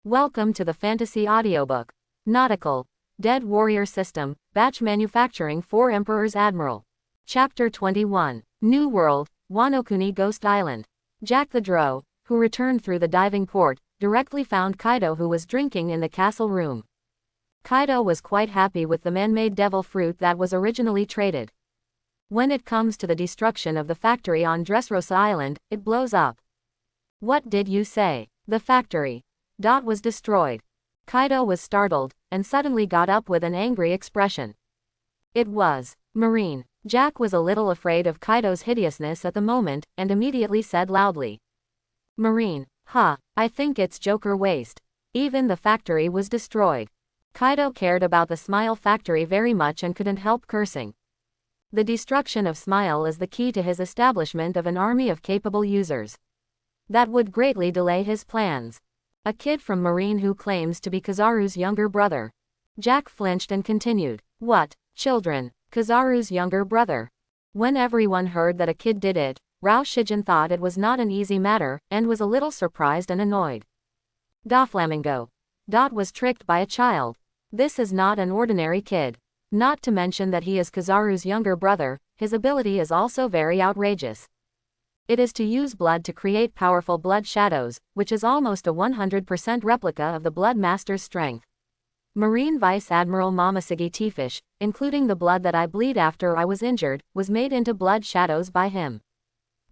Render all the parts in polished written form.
Welcome to the fantasy audiobook. Nautical. Dead Warrior System, Batch Manufacturing 4 Emperor's Admiral. Chapter 21. New World, Wanokuni Ghost Island. Jack the Drow, who returned through the diving port, directly found Kaido, who was drinking in the castle room. Kaido was quite happy with the man-made devil fruit that was originally traded. When it comes to the destruction of the factory on Dressrosa Island, it blows up. What did you say? The factory was destroyed. Kaido was startled, and suddenly got up with an angry expression. It was Marine. Jack was a little afraid of Kaido's hideousness at the moment, and immediately said loudly. Marine. I think it's Joker waste. Even the factory was destroyed. Kaido cared about the Smile factory very much and couldn't help cursing. The destruction of Smile is the key to his establishment of an army of capable users. That would greatly delay his plans. A kid from Marine who claims to be Kizaru's younger brother. Jack flinched and continued. What? Children? Kizaru's younger brother? When everyone heard that a kid did it, Rao Shijin thought it was not an easy matter, and was a little surprised and annoyed. Doflamingo. Dot was tricked by a child. This is not an ordinary kid. Not to mention that he is Kizaru's younger brother, his ability is also very outrageous. It is to use blood to create powerful blood shadows, which is almost a 100% replica of the Blood Master's strength. Marine Vice Admiral Mamasigi Tifish, including the blood that I bleed after I was injured, was made into blood shadows by him.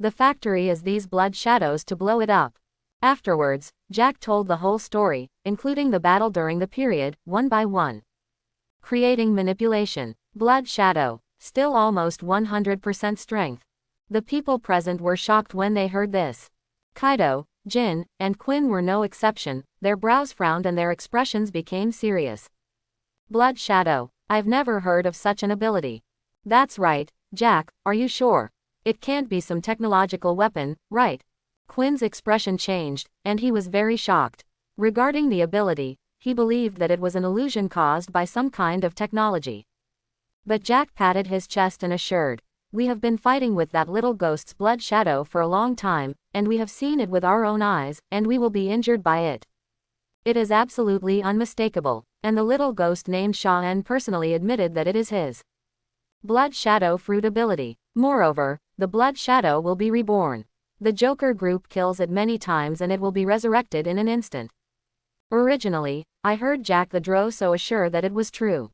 The factory is these blood shadows to blow it up. Afterwards, Jack told the whole story, including the battle during the period, one by one. Creating manipulation. Blood shadow. Still almost 100% strength. The people present were shocked when they heard this. Kaido, Jin, and Quinn were no exception. Their brows frowned and their expressions became serious. Blood shadow. I've never heard of such an ability. That's right, Jack, are you sure? It can't be some technological weapon, right? Quinn's expression changed, and he was very shocked. Regarding the ability, he believed that it was an illusion caused by some kind of technology. But Jack patted his chest and assured, we have been fighting with that little ghost's blood shadow for a long time, and we have seen it with our own eyes, and we will be injured by it. It is absolutely unmistakable, and the little ghost named Sha-En personally admitted that it is his blood shadow fruit ability. Moreover, the blood shadow will be reborn. The Joker group kills it many times and it will be resurrected in an instant. Originally, I heard Jack the Drow so assure that it was true.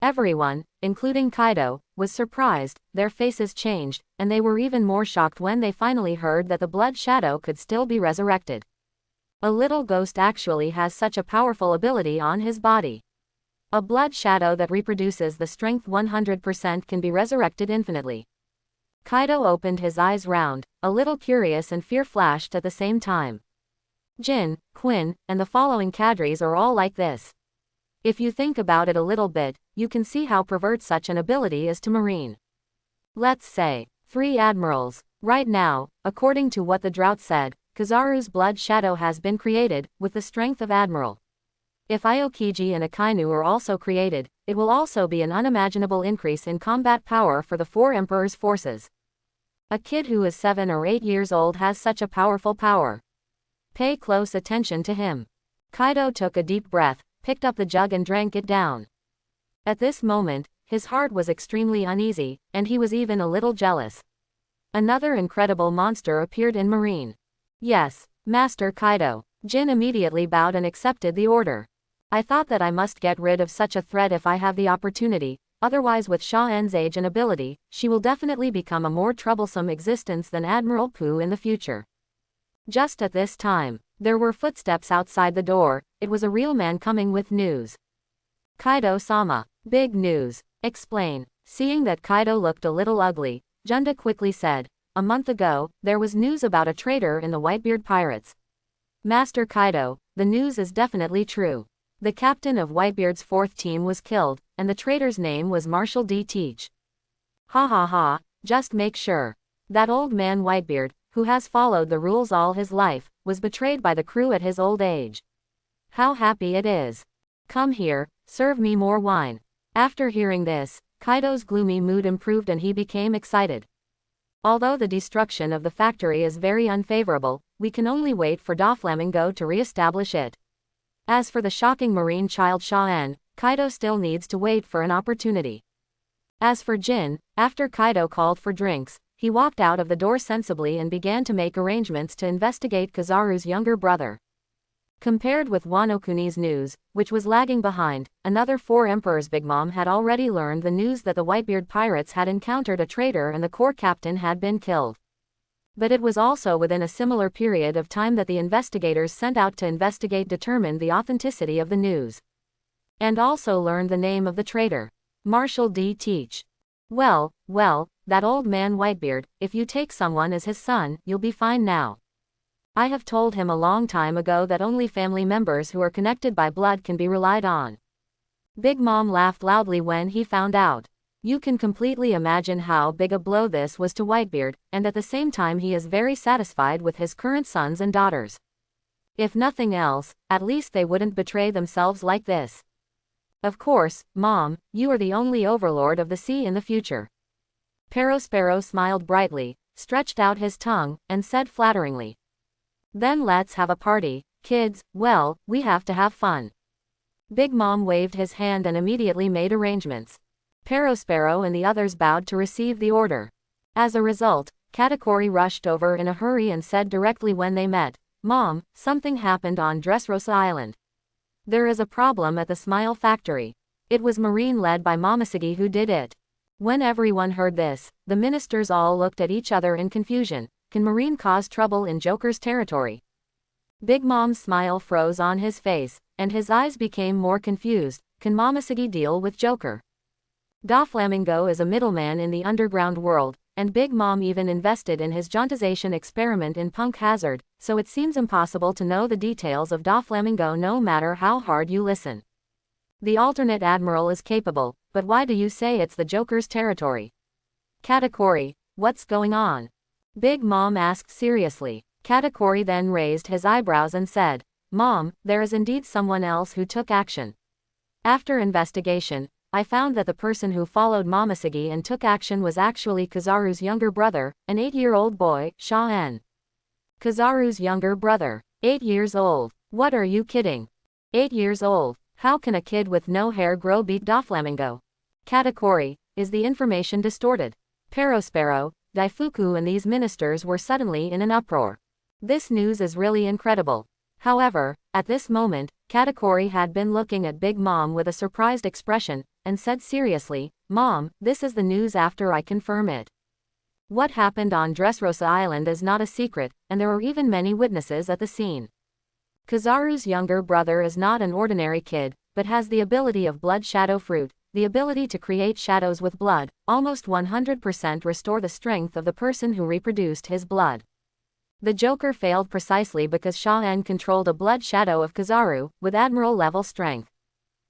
Everyone, including Kaido, was surprised, their faces changed, and they were even more shocked when they finally heard that the blood shadow could still be resurrected. A little ghost actually has such a powerful ability on his body. A blood shadow that reproduces the strength 100% can be resurrected infinitely. Kaido opened his eyes round, a little curious, and fear flashed at the same time. Jin, Quinn, and the following cadres are all like this. If you think about it a little bit, you can see how perverse such an ability is to Marine. Let's say 3 admirals. Right now, according to what the drought said, Kizaru's blood shadow has been created, with the strength of Admiral. If Aokiji and Akainu are also created, it will also be an unimaginable increase in combat power for the 4 Emperor's forces. A kid who is 7 or 8 years old has such a powerful power. Pay close attention to him. Kaido took a deep breath, picked up the jug and drank it down. At this moment, his heart was extremely uneasy, and he was even a little jealous. Another incredible monster appeared in Marine. Yes, Master Kaido. Jin immediately bowed and accepted the order. I thought that I must get rid of such a threat if I have the opportunity, otherwise with Sha-En's age and ability, she will definitely become a more troublesome existence than Admiral Pooh in the future. Just at this time, there were footsteps outside the door. It was a real man coming with news. Kaido-sama. Big news. Explain. Seeing that Kaido looked a little ugly, Junda quickly said, a month ago, there was news about a traitor in the Whitebeard Pirates. Master Kaido, the news is definitely true. The captain of Whitebeard's 4th team was killed, and the traitor's name was Marshal D. Teach. Ha ha ha, just make sure. That old man Whitebeard, who has followed the rules all his life, was betrayed by the crew at his old age. How happy it is. Come here, serve me more wine. After hearing this, Kaido's gloomy mood improved and he became excited. Although the destruction of the factory is very unfavorable, we can only wait for Doflamingo to re-establish it. As for the shocking marine child Sha-en, Kaido still needs to wait for an opportunity. As for Jin, after Kaido called for drinks, he walked out of the door sensibly and began to make arrangements to investigate Kizaru's younger brother. Compared with Wano Kuni's news, which was lagging behind, another 4 emperors. Big Mom had already learned the news that the Whitebeard pirates had encountered a traitor and the corps captain had been killed. But it was also within a similar period of time that the investigators sent out to investigate determined the authenticity of the news. And also learned the name of the traitor. Marshal D. Teach. Well, that old man Whitebeard, if you take someone as his son, you'll be fine now. I have told him a long time ago that only family members who are connected by blood can be relied on. Big Mom laughed loudly when he found out. You can completely imagine how big a blow this was to Whitebeard, and at the same time he is very satisfied with his current sons and daughters. If nothing else, at least they wouldn't betray themselves like this. Of course, Mom, you are the only overlord of the sea in the future. Perospero smiled brightly, stretched out his tongue, and said flatteringly. Then let's have a party, kids. Well, we have to have fun. Big Mom waved his hand and immediately made arrangements. Perospero and the others bowed to receive the order. As a result, Katakuri rushed over in a hurry and said directly when they met, Mom, something happened on Dressrosa Island. There is a problem at the Smile Factory. It was Marine led by Momoshiki who did it. When everyone heard this, the ministers all looked at each other in confusion. Can Marine cause trouble in Joker's territory? Big Mom's smile froze on his face, and his eyes became more confused. Can Momoshiki deal with Joker? Doflamingo is a middleman in the underground world, and Big Mom even invested in his jauntization experiment in Punk Hazard, so it seems impossible to know the details of Doflamingo no matter how hard you listen. The alternate admiral is capable, but why do you say it's the Joker's territory? Katakuri, what's going on? Big Mom asked seriously. Katakuri then raised his eyebrows and said, Mom, there is indeed someone else who took action. After investigation, I found that the person who followed Momoshiki and took action was actually Kizaru's younger brother, an 8-year-old boy, Sha-en. Kizaru's younger brother. 8 years old. What are you kidding? 8 years old. How can a kid with no hair grow? Beat Doflamingo. Katakuri, is the information distorted? Perospero, Daifuku and these ministers were suddenly in an uproar. This news is really incredible. However, at this moment, Katakuri had been looking at Big Mom with a surprised expression, and said seriously, Mom, this is the news after I confirm it. What happened on Dressrosa Island is not a secret, and there are even many witnesses at the scene. Kizaru's younger brother is not an ordinary kid, but has the ability of Blood Shadow Fruit, the ability to create shadows with blood, almost 100% restore the strength of the person who reproduced his blood. The Joker failed precisely because Sha-en controlled a blood shadow of Kizaru, with Admiral level strength.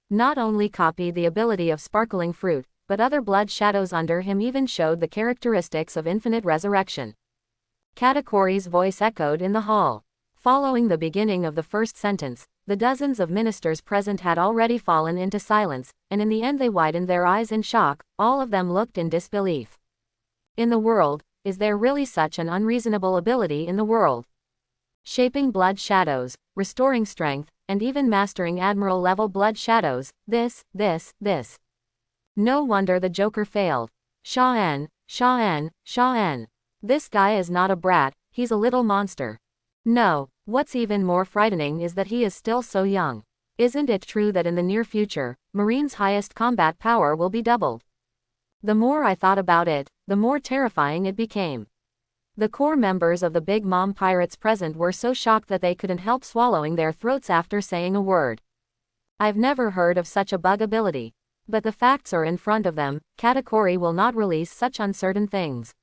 Not only copied the ability of Sparkling Fruit, but other blood shadows under him even showed the characteristics of infinite resurrection. Katakuri's voice echoed in the hall. Following the beginning of the first sentence, the dozens of ministers present had already fallen into silence, and in the end they widened their eyes in shock. All of them looked in disbelief. In the world, is there really such an unreasonable ability in the world? Shaping blood shadows, restoring strength, and even mastering Admiral-level blood shadows, this. No wonder the Joker failed. Sha-en. This guy is not a brat, he's a little monster. No, what's even more frightening is that he is still so young. Isn't it true that in the near future, Marine's highest combat power will be doubled? The more I thought about it, the more terrifying it became. The core members of the Big Mom pirates present were so shocked that they couldn't help swallowing their throats after saying a word. I've never heard of such a bug ability. But the facts are in front of them. Katakuri will not release such uncertain things.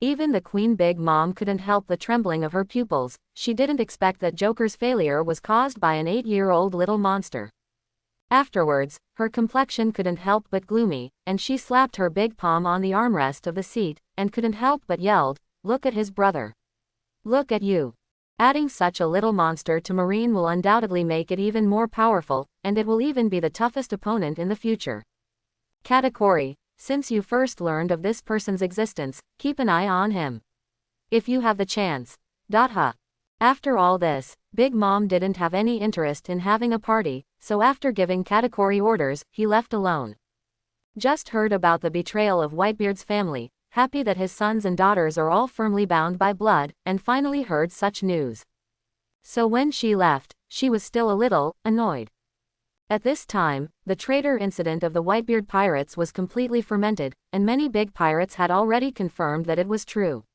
Even the Queen Big Mom couldn't help the trembling of her pupils. She didn't expect that Joker's failure was caused by an 8-year-old little monster. Afterwards, her complexion couldn't help but gloomy, and she slapped her big palm on the armrest of the seat, and couldn't help but yelled, "Look at his brother. Look at you." Adding such a little monster to Marine will undoubtedly make it even more powerful, and it will even be the toughest opponent in the future. Katakuri, since you first learned of this person's existence, keep an eye on him. If you have the chance. After all this, Big Mom didn't have any interest in having a party, so after giving category orders, he left alone. Just heard about the betrayal of Whitebeard's family, happy that his sons and daughters are all firmly bound by blood, and finally heard such news. So when she left, she was still a little annoyed. At this time, the traitor incident of the Whitebeard pirates was completely fermented, and many big pirates had already confirmed that it was true.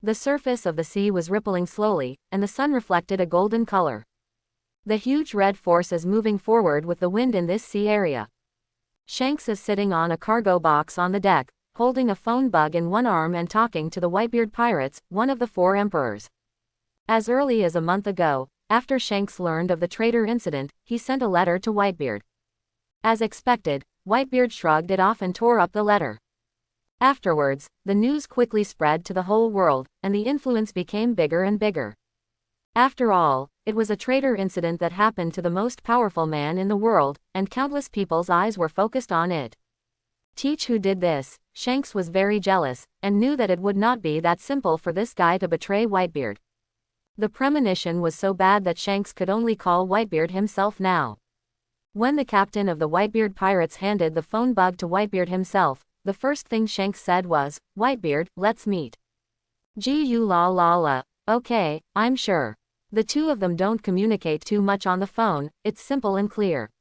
The surface of the sea was rippling slowly, and the sun reflected a golden color. The huge red force is moving forward with the wind in this sea area. Shanks is sitting on a cargo box on the deck, holding a phone bug in one arm and talking to the Whitebeard pirates, one of the 4 emperors. As early as a month ago, after Shanks learned of the traitor incident, he sent a letter to Whitebeard. As expected, Whitebeard shrugged it off and tore up the letter. Afterwards, the news quickly spread to the whole world, and the influence became bigger and bigger. After all, it was a traitor incident that happened to the most powerful man in the world, and countless people's eyes were focused on it. Teach who did this. Shanks was very jealous, and knew that it would not be that simple for this guy to betray Whitebeard. The premonition was so bad that Shanks could only call Whitebeard himself now. When the captain of the Whitebeard pirates handed the phone bug to Whitebeard himself, the first thing Shanks said was, "Whitebeard, let's meet." "Gu la la la, okay, I'm sure." The two of them don't communicate too much on the phone, it's simple and clear.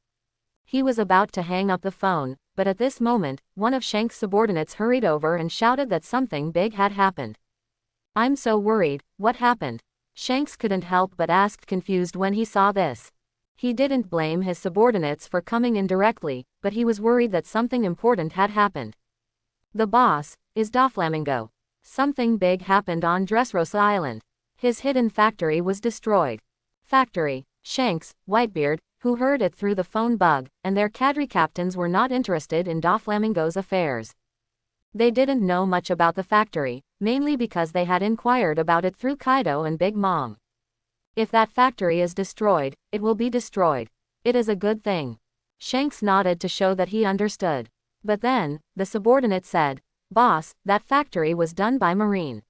He was about to hang up the phone, but at this moment, one of Shanks' subordinates hurried over and shouted that something big had happened. "I'm so worried, what happened?" Shanks couldn't help but ask, confused when he saw this. He didn't blame his subordinates for coming in directly, but he was worried that something important had happened. "The boss is Doflamingo. Something big happened on Dressrosa Island. His hidden factory was destroyed." Factory. Shanks, Whitebeard, who heard it through the phone bug, and their cadre captains were not interested in Doflamingo's affairs. They didn't know much about the factory, mainly because they had inquired about it through Kaido and Big Mom. If that factory is destroyed, it will be destroyed. It is a good thing. Shanks nodded to show that he understood. But then, the subordinate said, "Boss, that factory was done by Marine."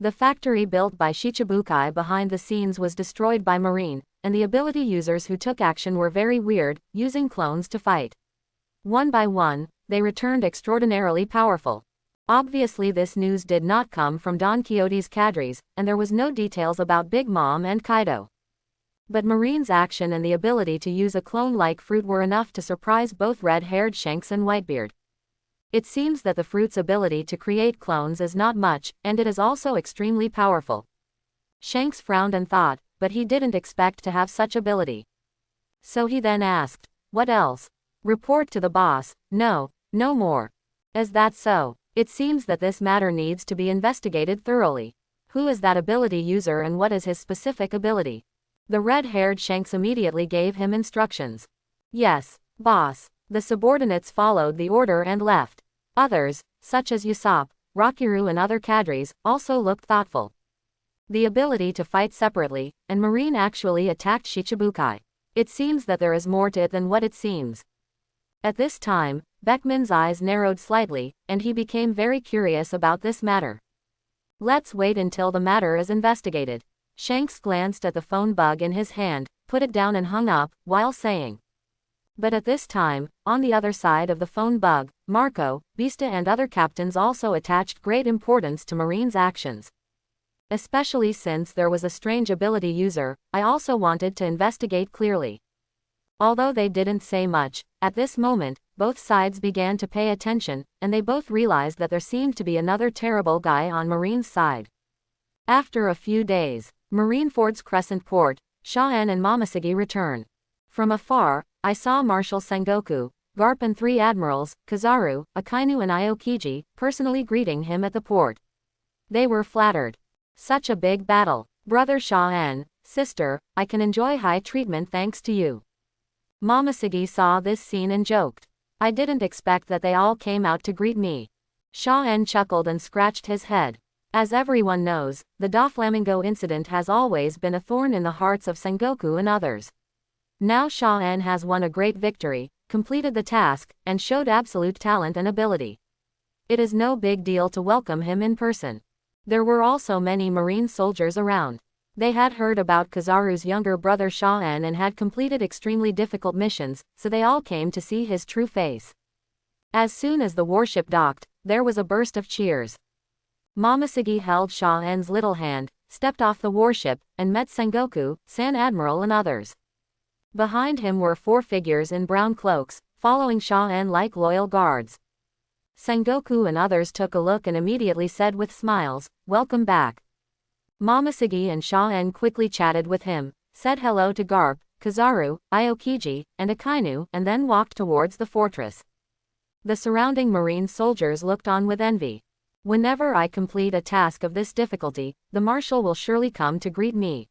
The factory built by Shichibukai behind the scenes was destroyed by Marine, and the ability users who took action were very weird, using clones to fight. One by one, they returned extraordinarily powerful. Obviously this news did not come from Don Quixote's cadres, and there was no details about Big Mom and Kaido. But Marine's action and the ability to use a clone-like fruit were enough to surprise both red-haired Shanks and Whitebeard. It seems that the fruit's ability to create clones is not much, and it is also extremely powerful. Shanks frowned and thought, but he didn't expect to have such ability. So he then asked, "What else?" "Report to the boss." "No, no more." "Is that so? It seems that this matter needs to be investigated thoroughly. Who is that ability user and what is his specific ability?" The red-haired Shanks immediately gave him instructions. "Yes, boss." The subordinates followed the order and left. Others, such as Usopp, Rakiru and other cadres, also looked thoughtful. The ability to fight separately, and Marine actually attacked Shichibukai. It seems that there is more to it than what it seems. At this time, Beckman's eyes narrowed slightly, and he became very curious about this matter. "Let's wait until the matter is investigated." Shanks glanced at the phone bug in his hand, put it down and hung up, while saying. But at this time, on the other side of the phone bug, Marco, Vista and other captains also attached great importance to Marine's actions. Especially since there was a strange ability user, I also wanted to investigate clearly. Although they didn't say much, at this moment, both sides began to pay attention, and they both realized that there seemed to be another terrible guy on Marine's side. After a few days, Marineford's Crescent Port, Shaen and Momoshiki return. From afar, I saw Marshal Sengoku, Garp and 3 admirals, Kizaru, Akainu and Aokiji, personally greeting him at the port. They were flattered. "Such a big battle. Brother Shaen, sister, I can enjoy high treatment thanks to you." Momoshiki saw this scene and joked. "I didn't expect that they all came out to greet me." Shaen chuckled and scratched his head. As everyone knows, the Doflamingo incident has always been a thorn in the hearts of Sengoku and others. Now Shaen has won a great victory, completed the task, and showed absolute talent and ability. It is no big deal to welcome him in person. There were also many Marine soldiers around. They had heard about Kizaru's younger brother Sha-en and had completed extremely difficult missions, so they all came to see his true face. As soon as the warship docked, there was a burst of cheers. Momoshiki held Sha-en's little hand, stepped off the warship, and met Sengoku, Admiral and others. Behind him were 4 figures in brown cloaks, following Sha-en like loyal guards. Sengoku and others took a look and immediately said with smiles, "Welcome back." Momoshiki and Sha-en quickly chatted with him, said hello to Garp, Kizaru, Aokiji, and Akainu, and then walked towards the fortress. The surrounding marine soldiers looked on with envy. Whenever I complete a task of this difficulty, the marshal will surely come to greet me.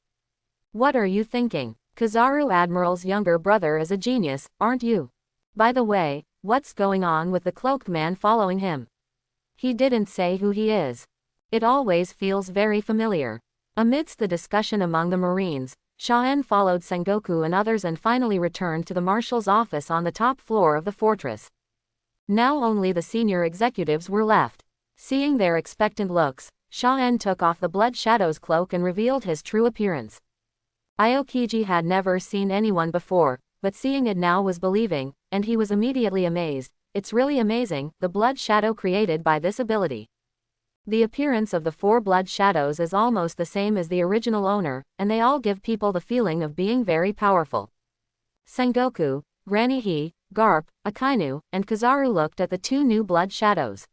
What are you thinking? Kizaru Admiral's younger brother is a genius, aren't you? By the way, what's going on with the cloaked man following him? He didn't say who he is. It always feels very familiar. Amidst the discussion among the Marines, Sha-en followed Sengoku and others and finally returned to the marshal's office on the top floor of the fortress. Now only the senior executives were left. Seeing their expectant looks, Sha-en took off the Blood Shadow's cloak and revealed his true appearance. Aokiji had never seen anyone before, but seeing it now was believing, and he was immediately amazed. It's really amazing, the Blood Shadow created by this ability. The appearance of the 4 Blood Shadows is almost the same as the original owner, and they all give people the feeling of being very powerful. Sengoku, Granny He, Garp, Akainu, and Kizaru looked at the 2 new Blood Shadows.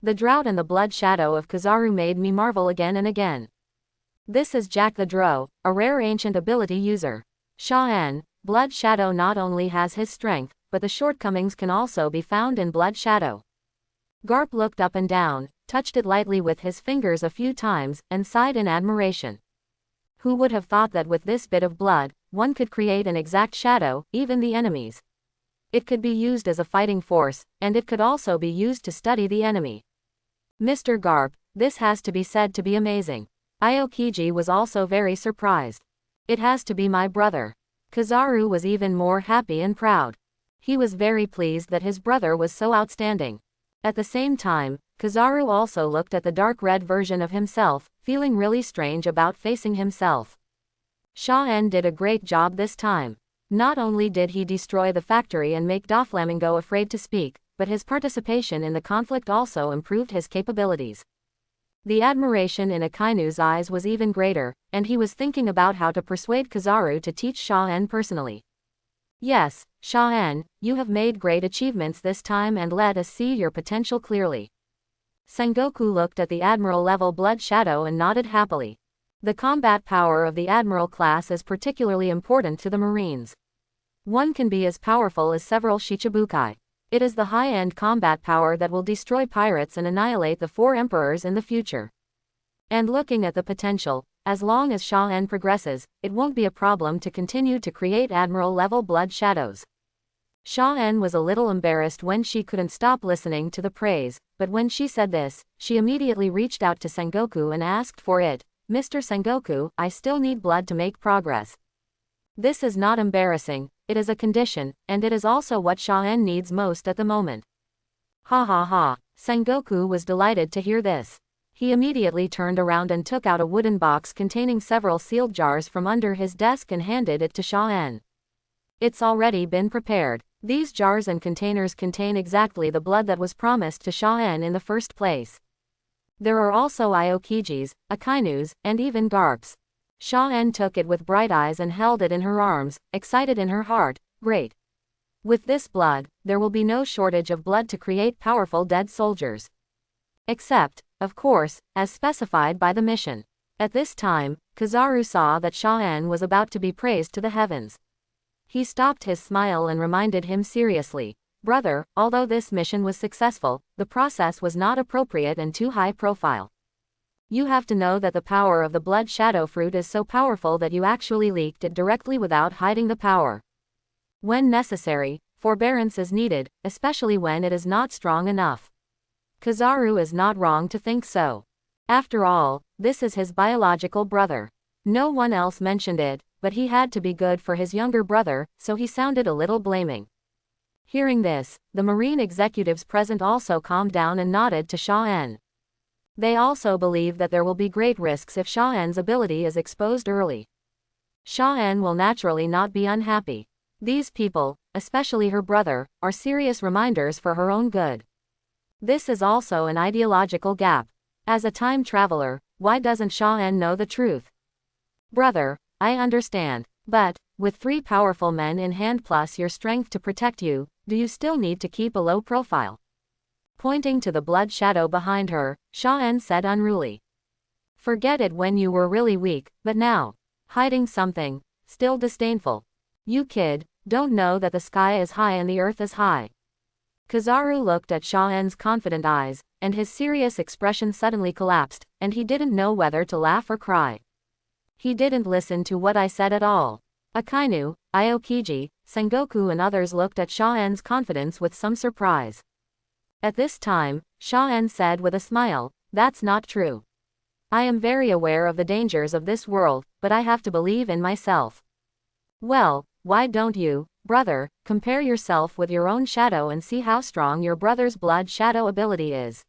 The drought and the Blood Shadow of Kizaru made me marvel again and again. This is Jack the Drow, a rare ancient ability user. Sha-en, Blood Shadow not only has his strength, but the shortcomings can also be found in Blood Shadow. Garp looked up and down, touched it lightly with his fingers a few times, and sighed in admiration. Who would have thought that with this bit of blood, one could create an exact shadow, even the enemies? It could be used as a fighting force, and it could also be used to study the enemy. Mr. Garp, this has to be said to be amazing. Aokiji was also very surprised. It has to be my brother. Kizaru was even more happy and proud. He was very pleased that his brother was so outstanding. At the same time, Kizaru also looked at the dark red version of himself, feeling really strange about facing himself. Sha-en did a great job this time. Not only did he destroy the factory and make Doflamingo afraid to speak, but his participation in the conflict also improved his capabilities. The admiration in Akainu's eyes was even greater, and he was thinking about how to persuade Kizaru to teach Sha-en personally. Yes, Sha-en, you have made great achievements this time and let us see your potential clearly. Sengoku looked at the Admiral-level Blood Shadow and nodded happily. The combat power of the Admiral class is particularly important to the Marines. One can be as powerful as several Shichibukai. It is the high-end combat power that will destroy pirates and annihilate the 4 emperors in the future. And looking at the potential, as long as Sha-en progresses, it won't be a problem to continue to create Admiral-level Blood Shadows. Sha-en was a little embarrassed when she couldn't stop listening to the praise, but when she said this, she immediately reached out to Sengoku and asked for it. Mr. Sengoku, I still need blood to make progress. This is not embarrassing, it is a condition, and it is also what Sha-en needs most at the moment. Ha ha ha, Sengoku was delighted to hear this. He immediately turned around and took out a wooden box containing several sealed jars from under his desk and handed it to Sha-en. It's already been prepared. These jars and containers contain exactly the blood that was promised to Sha-en in the first place. There are also Aokiji's, Akainu's, and even Garp's. Sha-en took it with bright eyes and held it in her arms, excited in her heart. Great. With this blood, there will be no shortage of blood to create powerful dead soldiers. Except, of course, as specified by the mission. At this time, Kizaru saw that Sha-en was about to be praised to the heavens. He stopped his smile and reminded him seriously, "Brother, although this mission was successful, the process was not appropriate and too high profile. You have to know that the power of the Blood Shadow fruit is so powerful that you actually leaked it directly without hiding the power. When necessary, forbearance is needed, especially when it is not strong enough." Kizaru is not wrong to think so. After all, this is his biological brother. No one else mentioned it, but he had to be good for his younger brother, so he sounded a little blaming. Hearing this, the Marine executives present also calmed down and nodded to Sha-en. They also believe that there will be great risks if Sha-En's ability is exposed early. Sha-En will naturally not be unhappy. These people, especially her brother, are serious reminders for her own good. This is also an ideological gap. As a time traveler, why doesn't Sha-En know the truth? Brother, I understand, but, with 3 powerful men in hand plus your strength to protect you, do you still need to keep a low profile? Pointing to the blood shadow behind her, Sha-En said unruly. Forget it when you were really weak, but now, hiding something, still disdainful. You kid, don't know that the sky is high and the earth is high. Kizaru looked at Sha-En's confident eyes, and his serious expression suddenly collapsed, and he didn't know whether to laugh or cry. He didn't listen to what I said at all. Akainu, Aokiji, Sengoku and others looked at Sha-En's confidence with some surprise. At this time, Sha-En said with a smile, "That's not true. I am very aware of the dangers of this world, but I have to believe in myself." Well, why don't you, brother, compare yourself with your own shadow and see how strong your brother's blood shadow ability is?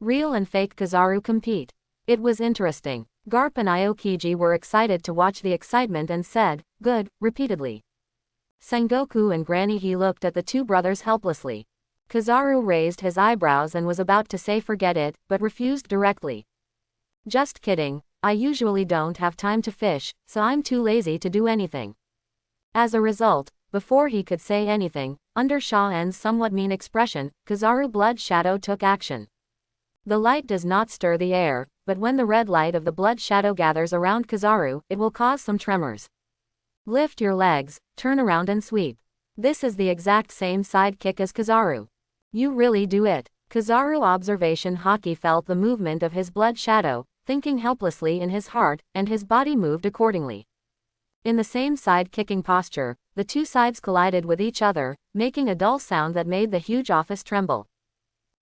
Real and fake Kizaru compete. It was interesting. Garp and Aokiji were excited to watch the excitement and said, "Good," repeatedly. Sengoku and Granny He looked at the 2 brothers helplessly. Kizaru raised his eyebrows and was about to say forget it, but refused directly. Just kidding, I usually don't have time to fish, so I'm too lazy to do anything. As a result, before he could say anything, under Sha-En's somewhat mean expression, Kizaru's blood shadow took action. The light does not stir the air, but when the red light of the blood shadow gathers around Kizaru, it will cause some tremors. Lift your legs, turn around and sweep. This is the exact same side kick as Kizaru. You really do it. Kizaru observation Haki felt the movement of his blood shadow, thinking helplessly in his heart, and his body moved accordingly. In the same side-kicking posture, the 2 sides collided with each other, making a dull sound that made the huge office tremble.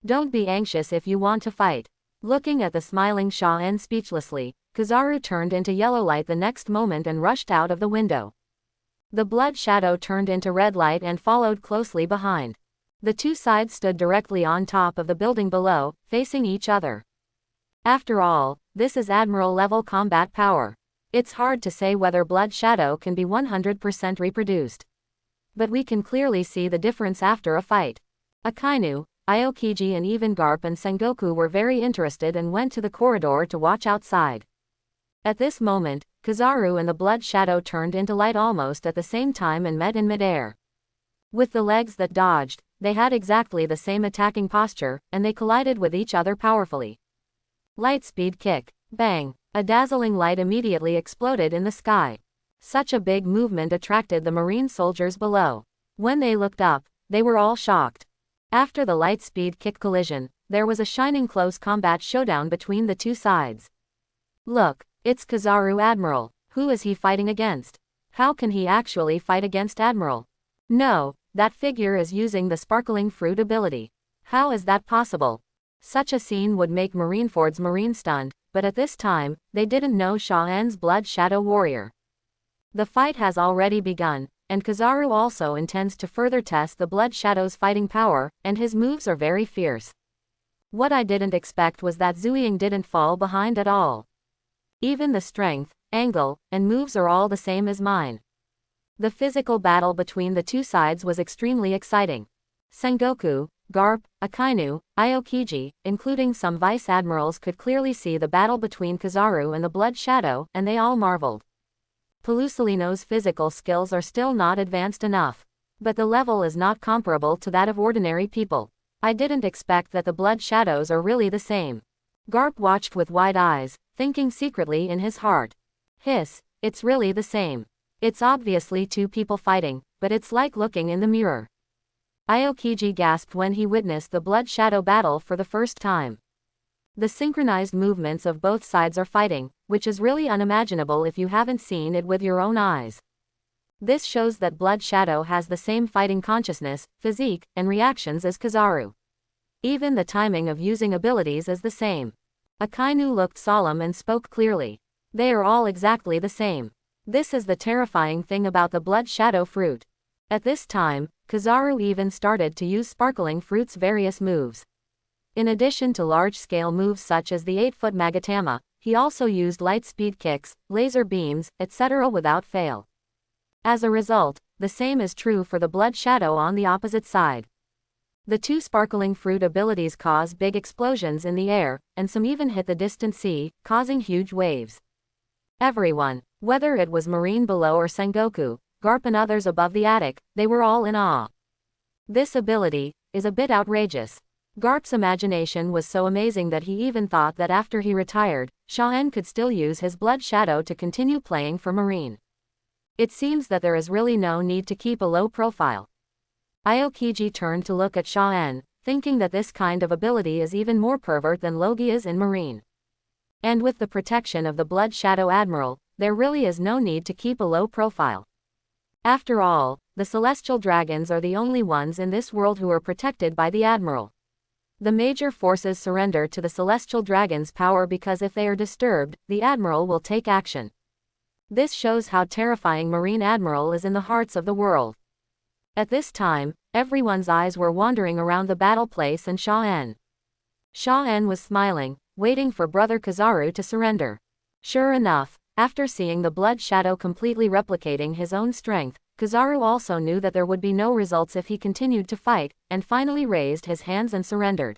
Don't be anxious if you want to fight. Looking at the smiling Sha-En speechlessly, Kizaru turned into yellow light the next moment and rushed out of the window. The blood shadow turned into red light and followed closely behind. The 2 sides stood directly on top of the building below, facing each other. After all, this is Admiral-level combat power. It's hard to say whether blood shadow can be 100% reproduced. But we can clearly see the difference after a fight. Akainu, Aokiji and even Garp and Sengoku were very interested and went to the corridor to watch outside. At this moment, Kizaru and the blood shadow turned into light almost at the same time and met in midair. With the legs that dodged, they had exactly the same attacking posture, and they collided with each other powerfully. Lightspeed kick. Bang! A dazzling light immediately exploded in the sky. Such a big movement attracted the marine soldiers below. When they looked up, they were all shocked. After the lightspeed kick collision, there was a shining close combat showdown between the 2 sides. Look, it's Kizaru Admiral. Who is he fighting against? How can he actually fight against Admiral? No, that figure is using the sparkling fruit ability. How is that possible? Such a scene would make Marineford's marine stunned, but at this time, they didn't know Sha-En's blood shadow warrior. The fight has already begun, and Kizaru also intends to further test the blood shadow's fighting power, and his moves are very fierce. What I didn't expect was that Zuying didn't fall behind at all. Even the strength, angle, and moves are all the same as mine. The physical battle between the 2 sides was extremely exciting. Sengoku, Garp, Akainu, Aokiji, including some vice admirals could clearly see the battle between Kizaru and the blood shadow, and they all marveled. Pelusolino's physical skills are still not advanced enough. But the level is not comparable to that of ordinary people. I didn't expect that the blood shadows are really the same. Garp watched with wide eyes, thinking secretly in his heart. Hiss, it's really the same. It's obviously 2 people fighting, but it's like looking in the mirror. Aokiji gasped when he witnessed the blood shadow battle for the first time. The synchronized movements of both sides are fighting, which is really unimaginable if you haven't seen it with your own eyes. This shows that blood shadow has the same fighting consciousness, physique, and reactions as Kizaru. Even the timing of using abilities is the same. Akainu looked solemn and spoke clearly. They are all exactly the same. This is the terrifying thing about the blood shadow fruit. At this time, Kizaru even started to use sparkling fruit's various moves. In addition to large-scale moves such as the 8-foot Magatama, he also used light-speed kicks, laser beams, etc. without fail. As a result, the same is true for the Blood Shadow on the opposite side. The two sparkling fruit abilities cause big explosions in the air, and some even hit the distant sea, causing huge waves. Everyone, whether it was Marine below or Sengoku, Garp and others above the attic, they were all in awe. This ability is a bit outrageous. Garp's imagination was so amazing that he even thought that after he retired, Shaen could still use his Blood Shadow to continue playing for Marine. It seems that there is really no need to keep a low profile. Aokiji turned to look at Shaen, thinking that this kind of ability is even more pervert than Logia's in Marine. And with the protection of the Blood Shadow Admiral, there really is no need to keep a low profile. After all, the celestial dragons are the only ones in this world who are protected by the Admiral. The major forces surrender to the celestial dragon's power because if they are disturbed, the Admiral will take action. This shows how terrifying Marine Admiral is in the hearts of the world. At this time, everyone's eyes were wandering around the battle place and Shaen. Shaen was smiling, waiting for Brother Kizaru to surrender. Sure enough, after seeing the Blood Shadow completely replicating his own strength, Kizaru also knew that there would be no results if he continued to fight, and finally raised his hands and surrendered.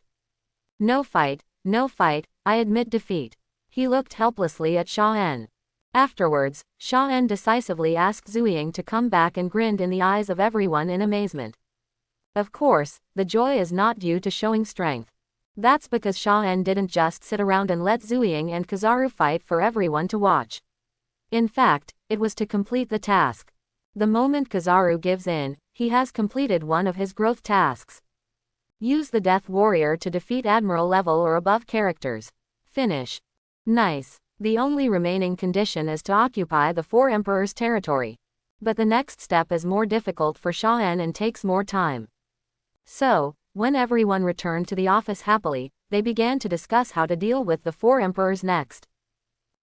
No fight, I admit defeat. He looked helplessly at Shaen. Afterwards, Shaen decisively asked Zuying to come back and grinned in the eyes of everyone in amazement. Of course, the joy is not due to showing strength. That's because Shaen didn't just sit around and let Zuying and Kizaru fight for everyone to watch. In fact, it was to complete the task. The moment Kizaru gives in, he has completed one of his growth tasks. Use the Death Warrior to defeat Admiral level or above characters. Finish. Nice. The only remaining condition is to occupy the Four Emperors' territory. But the next step is more difficult for Shaen and takes more time. So, when everyone returned to the office happily, they began to discuss how to deal with the Four Emperors next.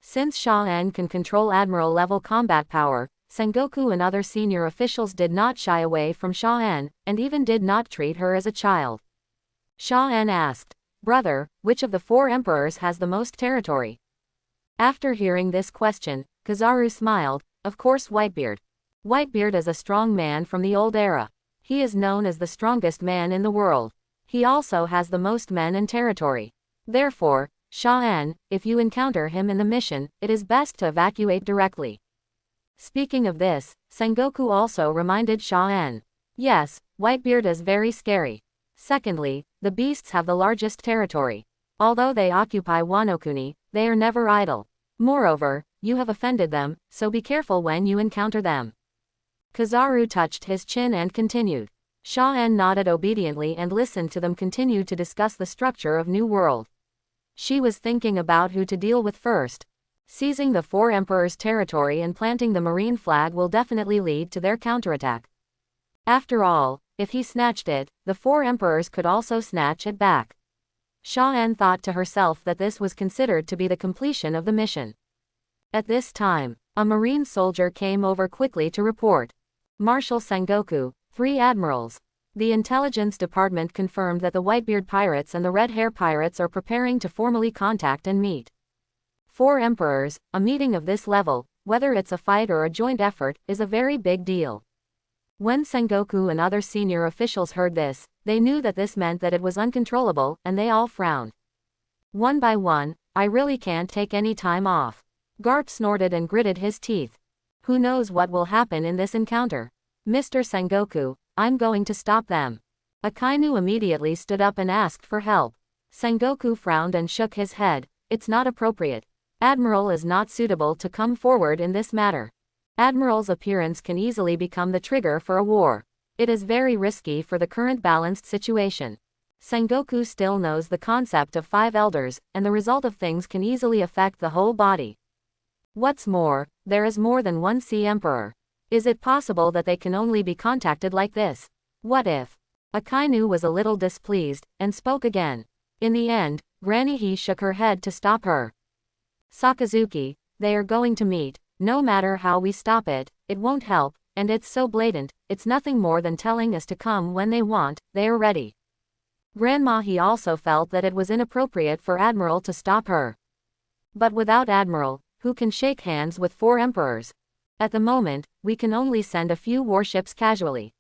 Since Shaen can control Admiral-level combat power, Sengoku and other senior officials did not shy away from Shaen, and even did not treat her as a child. Shaen asked, "Brother, which of the Four Emperors has the most territory?" After hearing this question, Kizaru smiled, "Of course Whitebeard. Whitebeard is a strong man from the old era. He is known as the strongest man in the world. He also has the most men and territory. Therefore, Shaen, if you encounter him in the mission, it is best to evacuate directly." Speaking of this, Sengoku also reminded Shaen. Yes, Whitebeard is very scary. Secondly, the beasts have the largest territory. Although they occupy Wano-kuni, they are never idle. Moreover, you have offended them, so be careful when you encounter them. Kizaru touched his chin and continued. Shaen nodded obediently and listened to them continue to discuss the structure of New World. She was thinking about who to deal with first. Seizing the Four Emperors' territory and planting the Marine flag will definitely lead to their counterattack. After all, if he snatched it, the Four Emperors could also snatch it back. Shaen thought to herself that this was considered to be the completion of the mission. At this time, a Marine soldier came over quickly to report. Marshal Sengoku, 3 admirals. The intelligence department confirmed that the Whitebeard pirates and the Red Hair pirates are preparing to formally contact and meet. 4 emperors, a meeting of this level, whether it's a fight or a joint effort, is a very big deal. When Sengoku and other senior officials heard this, they knew that this meant that it was uncontrollable, and they all frowned. One by one, "I really can't take any time off." Garp snorted and gritted his teeth. "Who knows what will happen in this encounter? Mr. Sengoku, I'm going to stop them." Akainu immediately stood up and asked for help. Sengoku frowned and shook his head. "It's not appropriate. Admiral is not suitable to come forward in this matter. Admiral's appearance can easily become the trigger for a war. It is very risky for the current balanced situation. Sengoku still knows the concept of 5 elders, and the result of things can easily affect the whole body. What's more, there is more than one Sea Emperor. Is it possible that they can only be contacted like this? What if?" Akainu was a little displeased, and spoke again. In the end, Granny He shook her head to stop her. "Sakazuki, they are going to meet. No matter how we stop it, it won't help, and it's so blatant, it's nothing more than telling us to come when they want, they are ready." Grandma he also felt that it was inappropriate for Admiral to stop her. But without Admiral, who can shake hands with 4 emperors? At the moment, we can only send a few warships casually.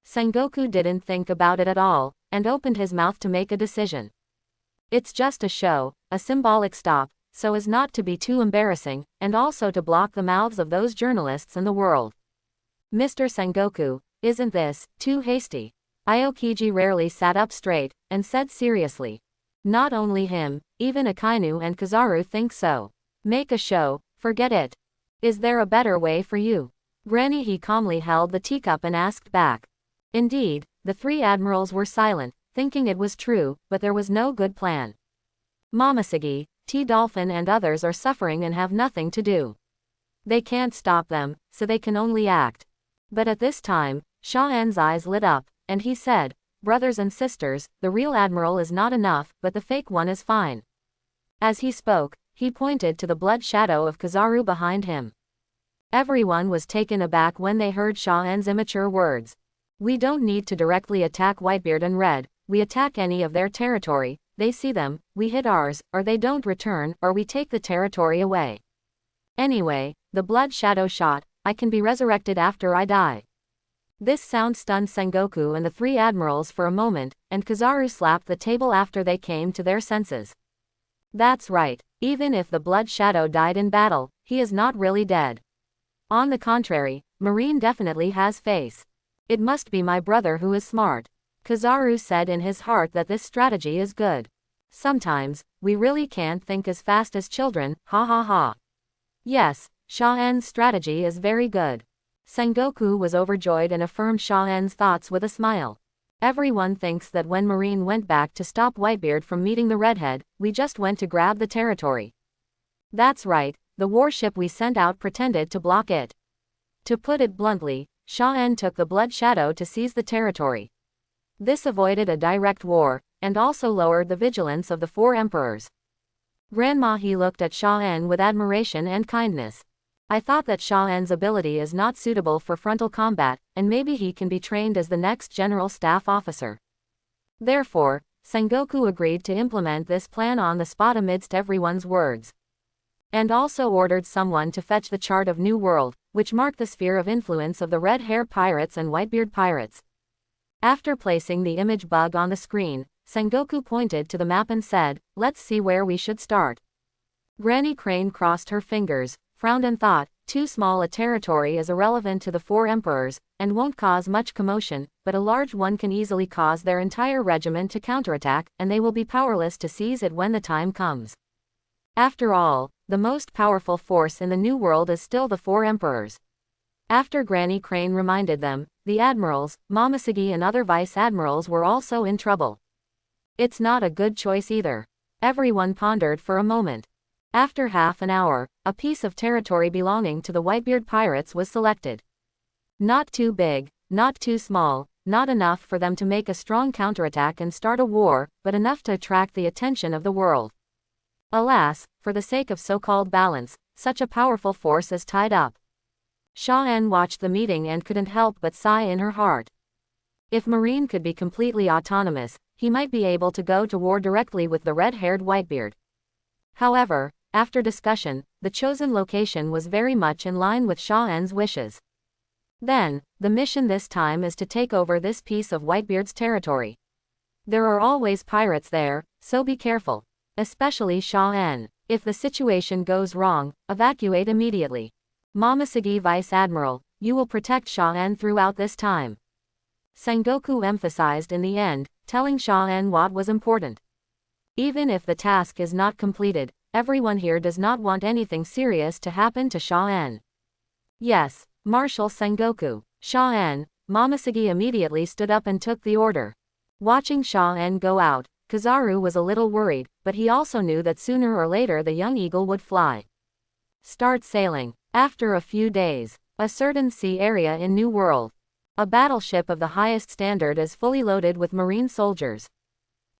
Sengoku didn't think about it at all, and opened his mouth to make a decision. It's just a show, a symbolic stop, so as not to be too embarrassing, and also to block the mouths of those journalists in the world. Mr. Sengoku, isn't this too hasty? Aokiji rarely sat up straight, and said seriously. Not only him, even Akainu and Kizaru think so. Make a show, forget it. Is there a better way for you? Granny he calmly held the teacup and asked back. Indeed, the 3 admirals were silent, thinking it was true, but there was no good plan. Momoshiki, T-Dolphin and others are suffering and have nothing to do. They can't stop them, so they can only act. But at this time, Sha-En's eyes lit up, and he said, brothers and sisters, the real admiral is not enough, but the fake one is fine. As he spoke, he pointed to the blood shadow of Kizaru behind him. Everyone was taken aback when they heard Sha-En's immature words. We don't need to directly attack Whitebeard and Red, we attack any of their territory, they see them, we hit ours, or they don't return, or we take the territory away. Anyway, the blood shadow shot, I can be resurrected after I die. This sound stunned Sengoku and the 3 admirals for a moment, and Kizaru slapped the table after they came to their senses. That's right, even if the blood shadow died in battle, he is not really dead. On the contrary, Marine definitely has face. It must be my brother who is smart. Kizaru said in his heart that this strategy is good. Sometimes, we really can't think as fast as children, ha ha ha. Yes, Sha-En's strategy is very good. Sengoku was overjoyed and affirmed Sha-En's thoughts with a smile. Everyone thinks that when Marine went back to stop Whitebeard from meeting the redhead, we just went to grab the territory. That's right, the warship we sent out pretended to block it. To put it bluntly, Sha-En took the blood shadow to seize the territory. This avoided a direct war, and also lowered the vigilance of the 4 emperors. Grandma he looked at Sha-En with admiration and kindness. I thought that Sha-En's ability is not suitable for frontal combat, and maybe he can be trained as the next general staff officer. Therefore, Sengoku agreed to implement this plan on the spot amidst everyone's words. And also ordered someone to fetch the chart of New World, which marked the sphere of influence of the Red Hair Pirates and Whitebeard Pirates. After placing the image bug on the screen, Sengoku pointed to the map and said, let's see where we should start. Granny Crane crossed her fingers, frowned and thought, too small a territory is irrelevant to the 4 emperors, and won't cause much commotion, but a large one can easily cause their entire regiment to counterattack, and they will be powerless to seize it when the time comes. After all, the most powerful force in the New World is still the 4 emperors. After Granny Crane reminded them, the admirals, Momoshiki and other vice-admirals were also in trouble. It's not a good choice either. Everyone pondered for a moment. After half an hour, a piece of territory belonging to the Whitebeard Pirates was selected. Not too big, not too small, not enough for them to make a strong counterattack and start a war, but enough to attract the attention of the world. Alas, for the sake of so-called balance, such a powerful force is tied up. Sha-En watched the meeting and couldn't help but sigh in her heart. If Marine could be completely autonomous, he might be able to go to war directly with the red-haired Whitebeard. However, after discussion, the chosen location was very much in line with Sha-En's wishes. Then, the mission this time is to take over this piece of Whitebeard's territory. There are always pirates there, so be careful. Especially Sha-En. If the situation goes wrong, evacuate immediately. Momoshiki Vice Admiral, you will protect Sha-En throughout this time. Sengoku emphasized in the end, telling Sha-En what was important. Even if the task is not completed, everyone here does not want anything serious to happen to Sha-En. Yes, Marshal Sengoku. Sha-En. Momoshiki immediately stood up and took the order. Watching Sha-En go out, Kizaru was a little worried, but he also knew that sooner or later the young eagle would fly. Start sailing. After a few days, a certain sea area in New World. A battleship of the highest standard is fully loaded with marine soldiers.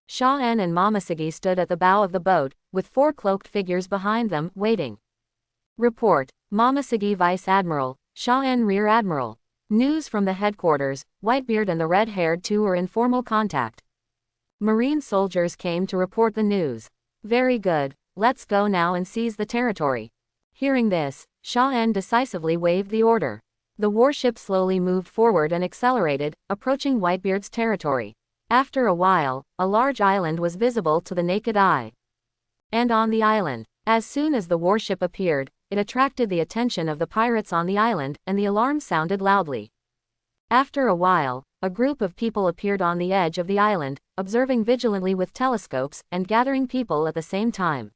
Sha-En and Momoshiki stood at the bow of the boat, with 4 cloaked figures behind them, waiting. Report. Momoshiki Vice Admiral, Sha-En Rear Admiral. News from the headquarters, Whitebeard and the red-haired 2 are in formal contact. Marine soldiers came to report the news. Very good. Let's go now and seize the territory. Hearing this, Sha-En decisively waved the order. The warship slowly moved forward and accelerated, approaching Whitebeard's territory. After a while, a large island was visible to the naked eye. And on the island, as soon as the warship appeared, it attracted the attention of the pirates on the island, and the alarm sounded loudly. After a while, a group of people appeared on the edge of the island, observing vigilantly with telescopes, and gathering people at the same time.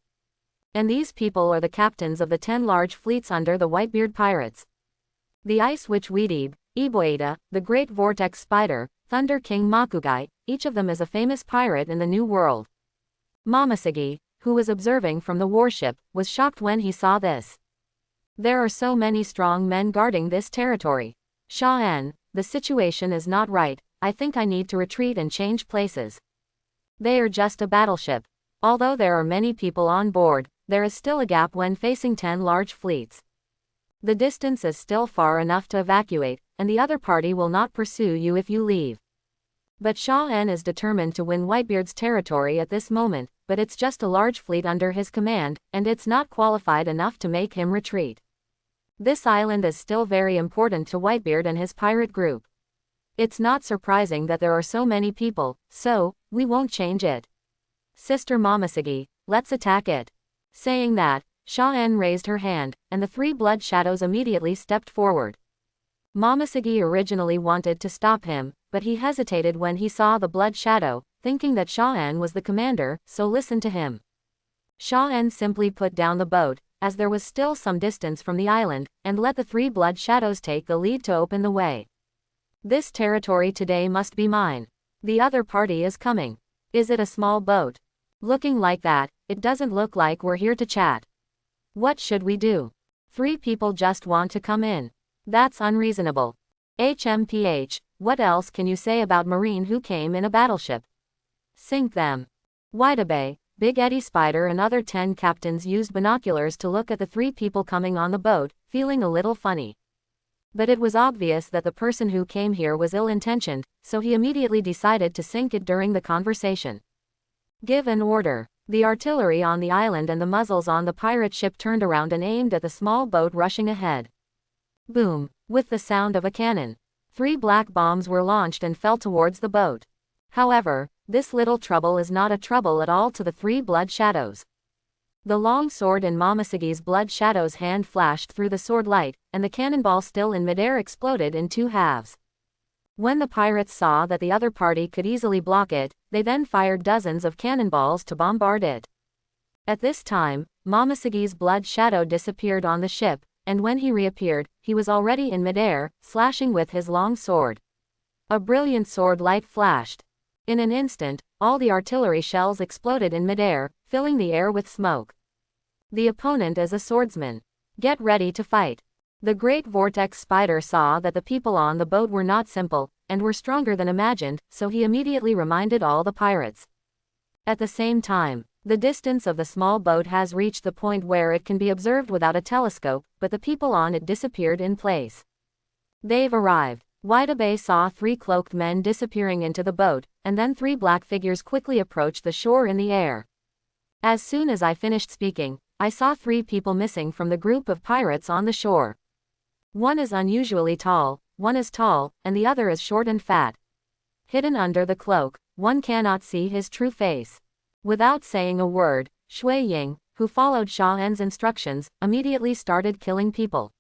And these people are the captains of the 10 large fleets under the Whitebeard pirates. The Ice Witch Weedib, Iboida, the Great Vortex Spider, Thunder King Makugai, each of them is a famous pirate in the New World. Momoshiki, who was observing from the warship, was shocked when he saw this. There are so many strong men guarding this territory. Sha-En, the situation is not right. I think I need to retreat and change places. They are just a battleship. Although there are many people on board, there is still a gap when facing 10 large fleets. The distance is still far enough to evacuate, and the other party will not pursue you if you leave. But Sha-En is determined to win Whitebeard's territory at this moment, but it's just a large fleet under his command, and it's not qualified enough to make him retreat. This island is still very important to Whitebeard and his pirate group. It's not surprising that there are so many people, so we won't change it. Sister Momoshiki, let's attack it. Saying that, Sha-En raised her hand, and the 3 blood shadows immediately stepped forward. Momoshiki originally wanted to stop him, but he hesitated when he saw the blood shadow, thinking that Sha-En was the commander, so listened to him. Sha-En simply put down the boat, as there was still some distance from the island, and let the 3 blood shadows take the lead to open the way. This territory today must be mine. The other party is coming. Is it a small boat? Looking like that, it doesn't look like we're here to chat. What should we do? 3 people just want to come in. That's unreasonable. HMPH, what else can you say about Marine who came in a battleship? Sink them. Whitebeard, Big Eddie Spider and other 10 captains used binoculars to look at the 3 people coming on the boat, feeling a little funny. But it was obvious that the person who came here was ill-intentioned, so he immediately decided to sink it during the conversation. Give an order. The artillery on the island and the muzzles on the pirate ship turned around and aimed at the small boat rushing ahead. Boom! With the sound of a cannon. 3 black bombs were launched and fell towards the boat. However, this little trouble is not a trouble at all to the 3 blood shadows. The long sword in Momoshiki's blood shadow's hand flashed through the sword light, and the cannonball still in midair exploded in 2 halves. When the pirates saw that the other party could easily block it, they then fired dozens of cannonballs to bombard it. At this time, Momoshiki's blood shadow disappeared on the ship, and when he reappeared, he was already in midair, slashing with his long sword. A brilliant sword light flashed. In an instant, all the artillery shells exploded in midair, filling the air with smoke. The opponent is a swordsman. Get ready to fight. The Great Vortex Spider saw that the people on the boat were not simple, and were stronger than imagined, so he immediately reminded all the pirates. At the same time, the distance of the small boat has reached the point where it can be observed without a telescope, but the people on it disappeared in place. They've arrived. Whitebeard saw 3 cloaked men disappearing into the boat, and then 3 black figures quickly approached the shore in the air. As soon as I finished speaking, I saw 3 people missing from the group of pirates on the shore. One is unusually tall, one is tall, and the other is short and fat. Hidden under the cloak, one cannot see his true face. Without saying a word, Shui Ying, who followed Sha-En's instructions, immediately started killing people.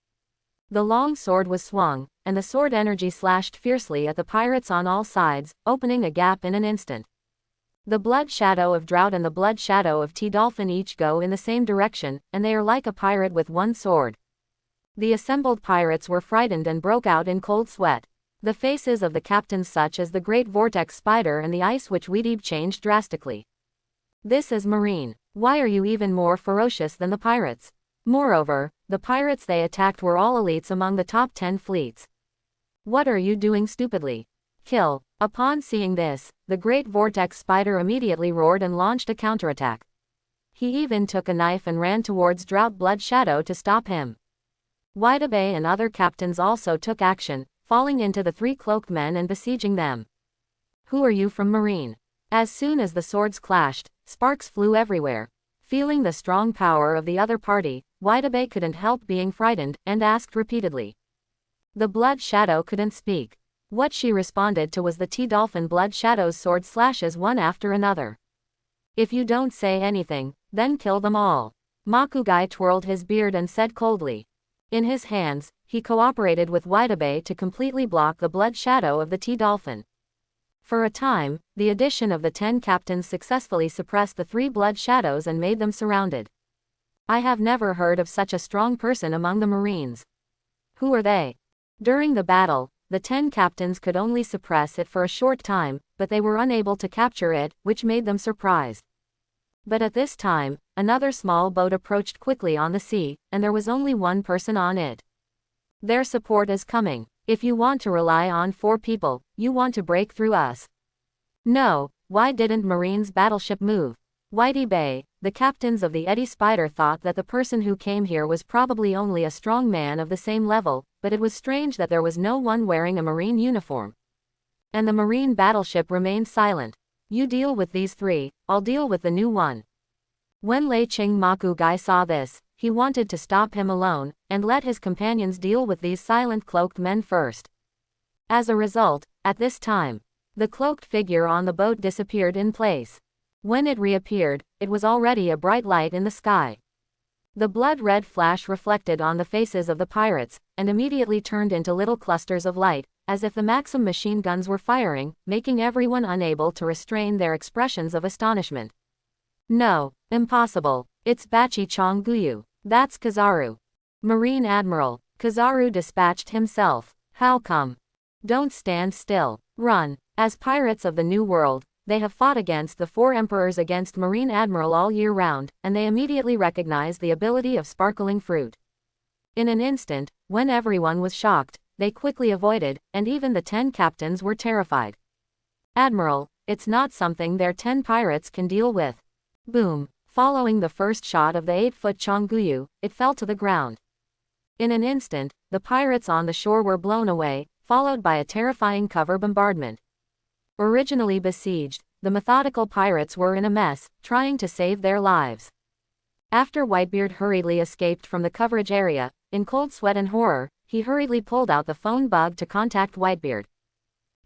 The long sword was swung, and the sword energy slashed fiercely at the pirates on all sides, opening a gap in an instant. The blood shadow of Drought and the blood shadow of T-Dolphin each go in the same direction, and they are like a pirate with one sword. The assembled pirates were frightened and broke out in cold sweat. The faces of the captains such as the Great Vortex Spider and the Ice Witch Weedib changed drastically. This is Marine. Why are you even more ferocious than the pirates? Moreover, the pirates they attacked were all elites among the top 10 fleets. What are you doing stupidly? Kill. Upon seeing this, the Great Vortex Spider immediately roared and launched a counterattack. He even took a knife and ran towards Drought Blood Shadow to stop him. Whitebeard and other captains also took action, falling into the 3 cloaked men and besieging them. Who are you from Marine? As soon as the swords clashed, sparks flew everywhere. Feeling the strong power of the other party, Waidabe couldn't help being frightened, and asked repeatedly. The blood shadow couldn't speak. What she responded to was the T-Dolphin blood shadow's sword slashes one after another. If you don't say anything, then kill them all. Makugai twirled his beard and said coldly. In his hands, he cooperated with Waidabe to completely block the blood shadow of the T-Dolphin. For a time, the addition of the 10 captains successfully suppressed the 3 blood shadows and made them surrounded. I have never heard of such a strong person among the Marines. Who are they? During the battle, the 10 captains could only suppress it for a short time, but they were unable to capture it, which made them surprised. But at this time, another small boat approached quickly on the sea, and there was only one person on it. Their support is coming. If you want to rely on 4 people, you want to break through us. No, why didn't Marine's battleship move? Waidabe, the captains of the Eddie Spider thought that the person who came here was probably only a strong man of the same level, but it was strange that there was no one wearing a Marine uniform. And the Marine battleship remained silent. You deal with these 3, I'll deal with the new one. When Lei Ching Makugai saw this, he wanted to stop him alone, and let his companions deal with these silent cloaked men first. As a result, at this time, the cloaked figure on the boat disappeared in place. When it reappeared, it was already a bright light in the sky. The blood-red flash reflected on the faces of the pirates, and immediately turned into little clusters of light, as if the Maxim machine guns were firing, making everyone unable to restrain their expressions of astonishment. No, impossible. It's Bachi Chonguyu. That's Kizaru. Marine Admiral. Kizaru dispatched himself. How come? Don't stand still. Run. As pirates of the New World, they have fought against the 4 emperors against Marine Admiral all year round, and they immediately recognized the ability of sparkling fruit. In an instant, when everyone was shocked, they quickly avoided, and even the 10 captains were terrified. Admiral, it's not something their 10 pirates can deal with. Boom. Following the first shot of the 8-foot Chonguyu, it fell to the ground. In an instant, the pirates on the shore were blown away, followed by a terrifying cover bombardment. Originally besieged, the methodical pirates were in a mess, trying to save their lives. After Whitebeard hurriedly escaped from the coverage area, in cold sweat and horror, he hurriedly pulled out the phone bug to contact Whitebeard.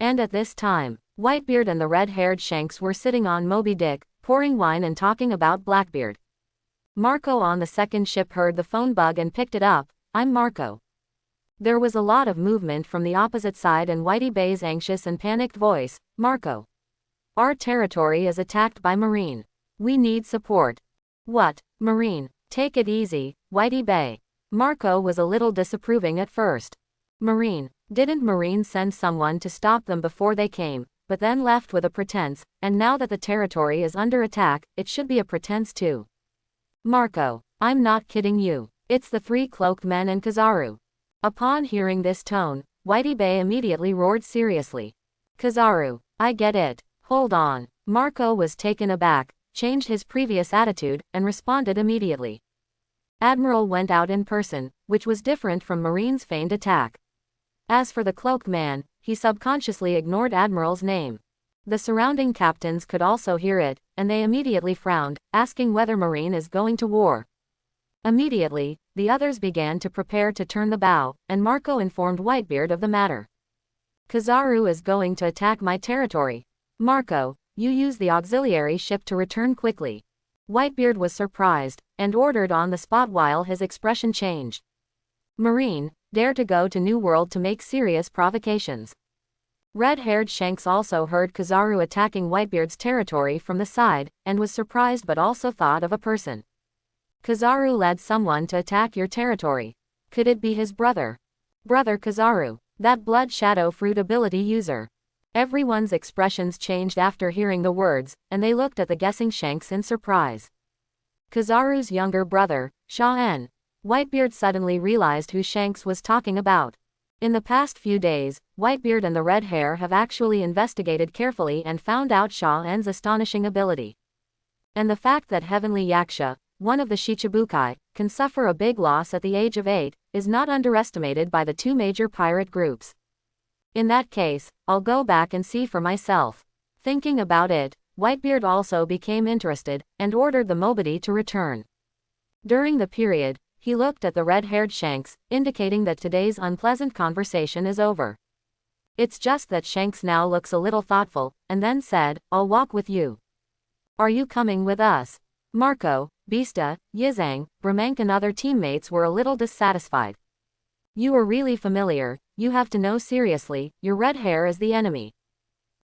And at this time, Whitebeard and the red-haired Shanks were sitting on Moby Dick, pouring wine and talking about Blackbeard. Marco on the second ship heard the phone bug and picked it up. I'm Marco. There was a lot of movement from the opposite side and Waidabe's anxious and panicked voice. Marco. Our territory is attacked by Marine. We need support. What? Marine? Take it easy, Waidabe. Marco was a little disapproving at first. Marine? Didn't Marine send someone to stop them before they came, but then left with a pretense, and now that the territory is under attack, it should be a pretense too. Marco. I'm not kidding you. It's the 3 cloaked men and Kizaru. Upon hearing this tone, Waidabe immediately roared seriously. Kizaru. I get it. Hold on. Marco was taken aback, changed his previous attitude, and responded immediately. Admiral went out in person, which was different from Marine's feigned attack. As for the cloaked man, he subconsciously ignored Admiral's name. The surrounding captains could also hear it, and they immediately frowned, asking whether Marine is going to war. Immediately, the others began to prepare to turn the bow, and Marco informed Whitebeard of the matter. Kizaru is going to attack my territory. Marco, you use the auxiliary ship to return quickly. Whitebeard was surprised, and ordered on the spot while his expression changed. Marine, dare to go to New World to make serious provocations. Red-haired Shanks also heard Kizaru attacking Whitebeard's territory from the side, and was surprised but also thought of a person. Kizaru led someone to attack your territory. Could it be his brother? Brother Kizaru, that blood shadow fruit ability user. Everyone's expressions changed after hearing the words, and they looked at the guessing Shanks in surprise. Kizaru's younger brother, Sha-En. Whitebeard suddenly realized who Shanks was talking about. In the past few days, Whitebeard and the Red Hair have actually investigated carefully and found out Sha-En's astonishing ability. And the fact that Heavenly Yaksha, one of the Shichibukai, can suffer a big loss at the age of 8, is not underestimated by the 2 major pirate groups. In that case, I'll go back and see for myself. Thinking about it, Whitebeard also became interested, and ordered the Mobity to return. During the period, he looked at the red-haired Shanks, indicating that today's unpleasant conversation is over. It's just that Shanks now looks a little thoughtful, and then said, "I'll walk with you." "Are you coming with us?" Marco, Bista, Yizang, Bramank and other teammates were a little dissatisfied. "You are really familiar, you have to know seriously, your red hair is the enemy."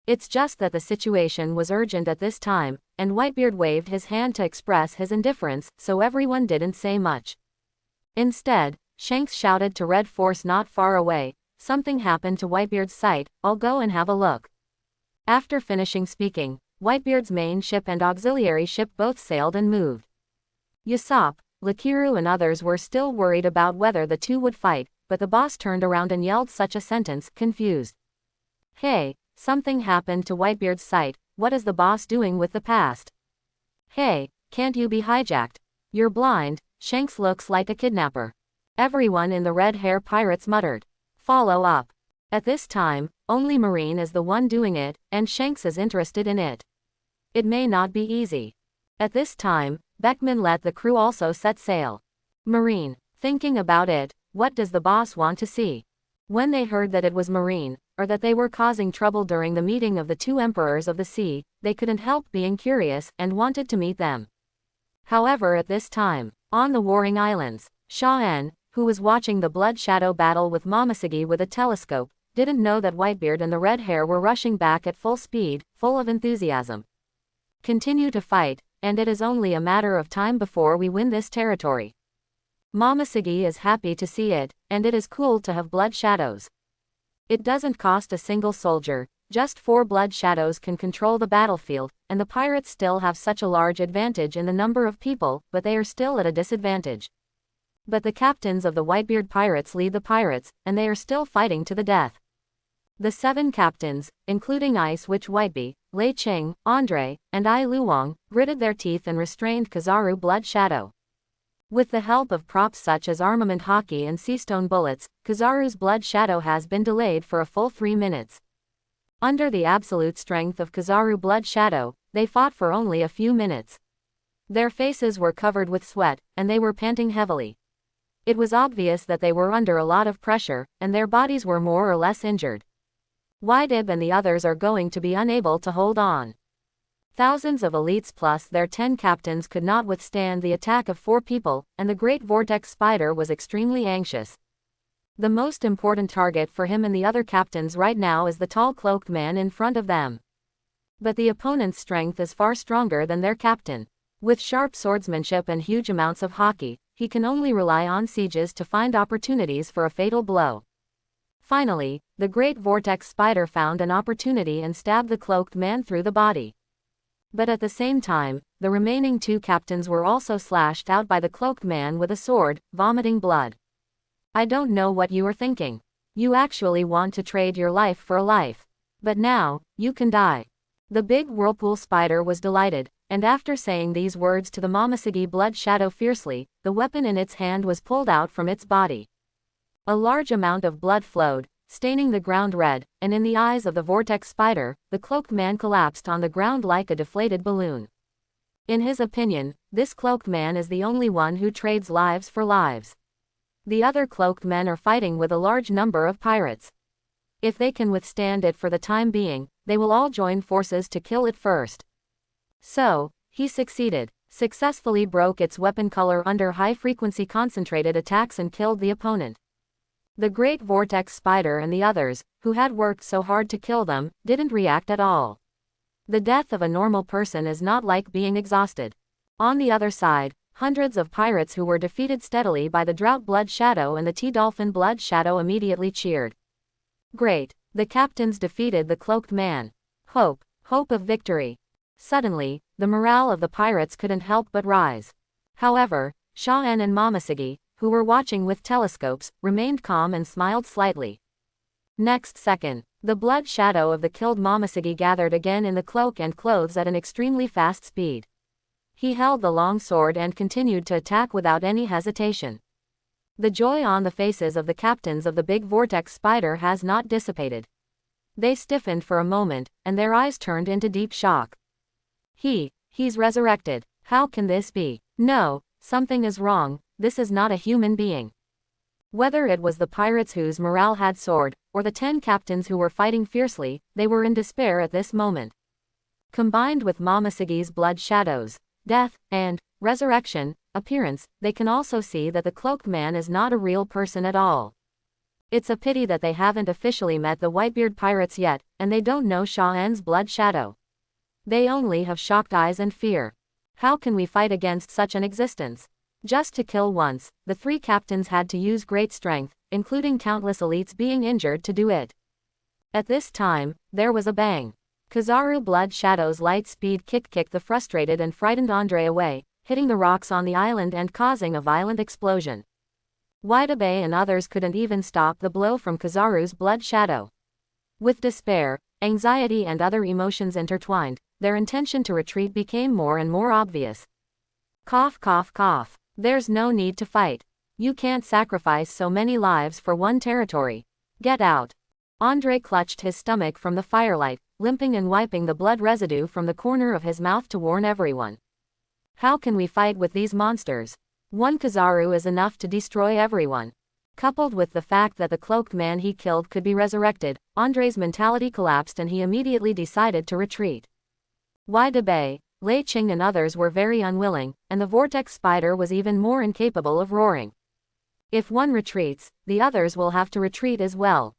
It's just that the situation was urgent at this time, and Whitebeard waved his hand to express his indifference, so everyone didn't say much. Instead, Shanks shouted to Red Force not far away, "Something happened to Whitebeard's sight, I'll go and have a look." After finishing speaking, Whitebeard's main ship and auxiliary ship both sailed and moved. Usopp, Lakiru and others were still worried about whether the two would fight, but the boss turned around and yelled such a sentence, confused. "Hey, something happened to Whitebeard's sight, what is the boss doing with the past? Hey, can't you be hijacked? You're blind, Shanks looks like a kidnapper." Everyone in the Red Hair Pirates muttered. Follow up. At this time, only Marine is the one doing it, and Shanks is interested in it. It may not be easy. At this time, Beckman let the crew also set sail. Marine, thinking about it, what does the boss want to see? When they heard that it was Marine, or that they were causing trouble during the meeting of the two emperors of the sea, they couldn't help being curious, and wanted to meet them. However, at this time, on the Warring Islands, Shaw-en, who was watching the Blood Shadow battle with Momoshiki with a telescope, didn't know that Whitebeard and the Red Hair were rushing back at full speed, full of enthusiasm. "Continue to fight, and it is only a matter of time before we win this territory." Momoshiki is happy to see it, and it is cool to have blood shadows. It doesn't cost a single soldier, just 4 blood shadows can control the battlefield, and the pirates still have such a large advantage in the number of people, but they are still at a disadvantage. But the captains of the Whitebeard pirates lead the pirates, and they are still fighting to the death. The 7 captains, including Ice Witch Whiteby, Lei Ching, Andre, and Ai Luwang, gritted their teeth and restrained Kizaru Blood Shadow. With the help of props such as armament hockey and seastone bullets, Kizaru's Blood Shadow has been delayed for a full 3 minutes. Under the absolute strength of Kizaru Blood Shadow, they fought for only a few minutes. Their faces were covered with sweat, and they were panting heavily. It was obvious that they were under a lot of pressure, and their bodies were more or less injured. Widib and the others are going to be unable to hold on. Thousands of elites plus their 10 captains could not withstand the attack of 4 people, and the Great Vortex Spider was extremely anxious. The most important target for him and the other captains right now is the tall cloaked man in front of them. But the opponent's strength is far stronger than their captain. With sharp swordsmanship and huge amounts of hockey, he can only rely on sieges to find opportunities for a fatal blow. Finally, the Great Vortex Spider found an opportunity and stabbed the cloaked man through the body. But at the same time, the remaining 2 captains were also slashed out by the cloaked man with a sword, vomiting blood. I don't know what you are thinking. You actually want to trade your life for a life. But now, you can die. The big whirlpool spider was delighted, and after saying these words to the Momoshiki Blood Shadow fiercely, the weapon in its hand was pulled out from its body. A large amount of blood flowed, staining the ground red, and in the eyes of the Vortex Spider, the cloaked man collapsed on the ground like a deflated balloon. In his opinion, this cloaked man is the only one who trades lives for lives. The other cloaked men are fighting with a large number of pirates. If they can withstand it for the time being, they will all join forces to kill it first. So, he successfully broke its weapon color under high-frequency concentrated attacks and killed the opponent. The Great Vortex Spider and the others, who had worked so hard to kill them, didn't react at all. The death of a normal person is not like being exhausted. On the other side, hundreds of pirates who were defeated steadily by the Drought Blood Shadow and the T-Dolphin Blood Shadow immediately cheered. Great, the captains defeated the cloaked man. Hope of victory. Suddenly, the morale of the pirates couldn't help but rise. However, Shaw-en and Momoshiki, who were watching with telescopes, remained calm and smiled slightly. Next second, the blood shadow of the killed Momoshiki gathered again in the cloak and clothes at an extremely fast speed. He held the long sword and continued to attack without any hesitation. The joy on the faces of the captains of the big Vortex Spider has not dissipated. They stiffened for a moment, and their eyes turned into deep shock. He's resurrected. How can this be? No, something is wrong, this is not a human being. Whether it was the pirates whose morale had soared, or the 10 captains who were fighting fiercely, they were in despair at this moment. Combined with Momosegi's blood shadows, death, and resurrection appearance, they can also see that the cloaked man is not a real person at all. It's a pity that they haven't officially met the Whitebeard pirates yet, and they don't know Sha-En's blood shadow. They only have shocked eyes and fear. How can we fight against such an existence? Just to kill once, the 3 captains had to use great strength, including countless elites being injured to do it. At this time, there was a bang. Kizaru Blood Shadow's light speed kicked the frustrated and frightened Andre away, hitting the rocks on the island and causing a violent explosion. Waidabe and others couldn't even stop the blow from Kizaru's Blood Shadow. With despair, anxiety and other emotions intertwined, their intention to retreat became more and more obvious. Cough cough cough. There's no need to fight. You can't sacrifice so many lives for one territory. Get out. Andre clutched his stomach from the firelight, limping and wiping the blood residue from the corner of his mouth to warn everyone. How can we fight with these monsters? One Kizaru is enough to destroy everyone. Coupled with the fact that the cloaked man he killed could be resurrected, Andre's mentality collapsed and he immediately decided to retreat. Waidabe, Lei Qing and others were very unwilling, and the vortex spider was even more incapable of roaring. If one retreats, the others will have to retreat as well.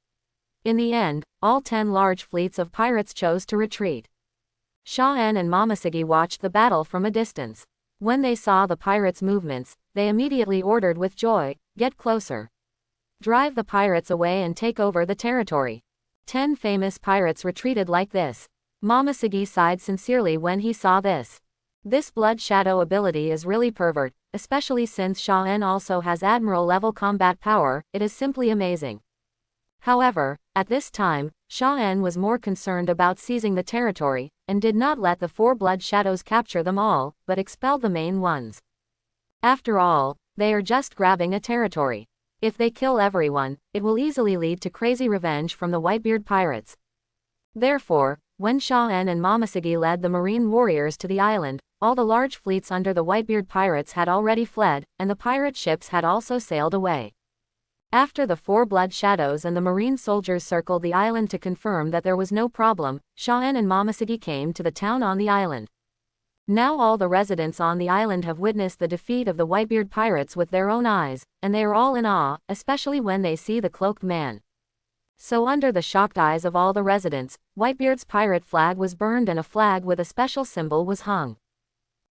In the end, all 10 large fleets of pirates chose to retreat. Sha-En and Momosegi watched the battle from a distance. When they saw the pirates' movements, they immediately ordered with joy, "Get closer. Drive the pirates away and take over the territory." 10 famous pirates retreated like this. Momosegi sighed sincerely when he saw this. This blood shadow ability is really pervert, especially since Sha-En also has Admiral level combat power, it is simply amazing. However, at this time, Sha-En was more concerned about seizing the territory, and did not let the 4 blood shadows capture them all, but expelled the main ones. After all, they are just grabbing a territory. If they kill everyone, it will easily lead to crazy revenge from the Whitebeard pirates. Therefore, when Sha-En and Momosegi led the marine warriors to the island, all the large fleets under the Whitebeard pirates had already fled, and the pirate ships had also sailed away. After the 4 blood shadows and the marine soldiers circled the island to confirm that there was no problem, Sha-En and Momosegi came to the town on the island. Now all the residents on the island have witnessed the defeat of the Whitebeard pirates with their own eyes, and they are all in awe, especially when they see the cloaked man. So under the shocked eyes of all the residents, Whitebeard's pirate flag was burned and a flag with a special symbol was hung.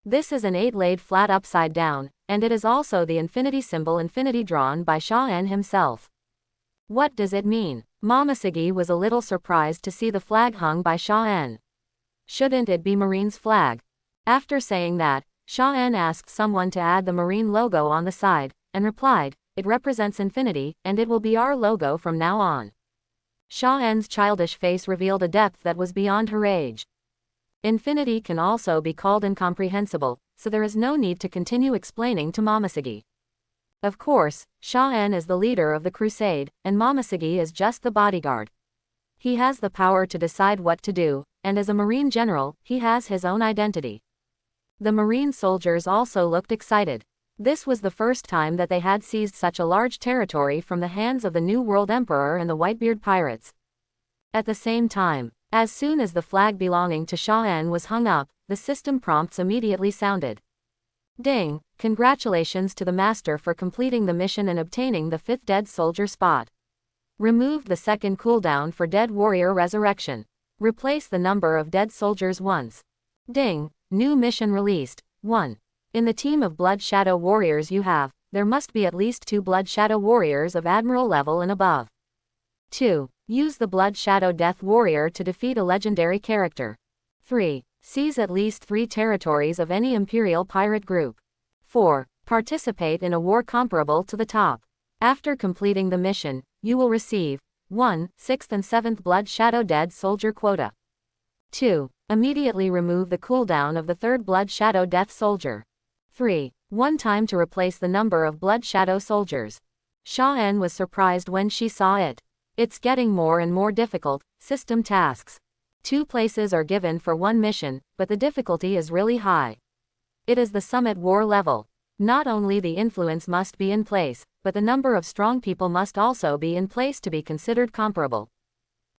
This is an 8 laid flat upside down, and it is also the infinity symbol, infinity, drawn by Sha-En himself. What does it mean? Momosegi was a little surprised to see the flag hung by Sha-En. Shouldn't it be Marine's flag? After saying that, Sha-En asked someone to add the Marine logo on the side, and replied, "It represents infinity, and it will be our logo from now on." Sha-En's childish face revealed a depth that was beyond her age. Infinity can also be called incomprehensible, so there is no need to continue explaining to Momosegi. Of course, Sha-En is the leader of the crusade, and Momosegi is just the bodyguard. He has the power to decide what to do, and as a marine general, he has his own identity. The marine soldiers also looked excited. This was the first time that they had seized such a large territory from the hands of the New World Emperor and the Whitebeard pirates. At the same time, as soon as the flag belonging to Sha-En was hung up, the system prompts immediately sounded. Ding! Congratulations to the master for completing the mission and obtaining the 5th dead soldier spot. Removed the 2nd cooldown for dead warrior resurrection. Replace the number of dead soldiers once. Ding! New mission released. 1. In the team of Blood Shadow warriors there must be at least 2 Blood Shadow warriors of Admiral level and above. 2. Use the Blood Shadow Death Warrior to defeat a legendary character. 3. Seize at least 3 territories of any Imperial pirate group. 4. Participate in a war comparable to the top. After completing the mission, you will receive 1. 6th and 7th Blood Shadow Dead Soldier quota. 2. Immediately remove the cooldown of the 3rd Blood Shadow Death Soldier. 3. 1 time to replace the number of Blood Shadow soldiers. Sha-En was surprised when she saw it. It's getting more and more difficult. System tasks. 2 places are given for one mission, but the difficulty is really high. It is the summit war level. Not only the influence must be in place, but the number of strong people must also be in place to be considered comparable.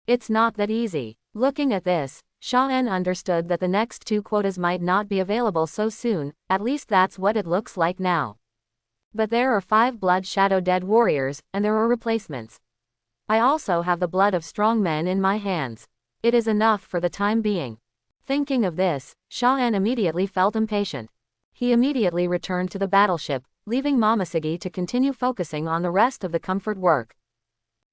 It's not that easy. Looking at this, Sha-en understood that the next 2 quotas might not be available so soon, at least that's what it looks like now. But there are 5 blood shadow dead warriors, and there are replacements. I also have the blood of strong men in my hands. It is enough for the time being. Thinking of this, Sha-en immediately felt impatient. He immediately returned to the battleship, leaving Momoshiki to continue focusing on the rest of the comfort work.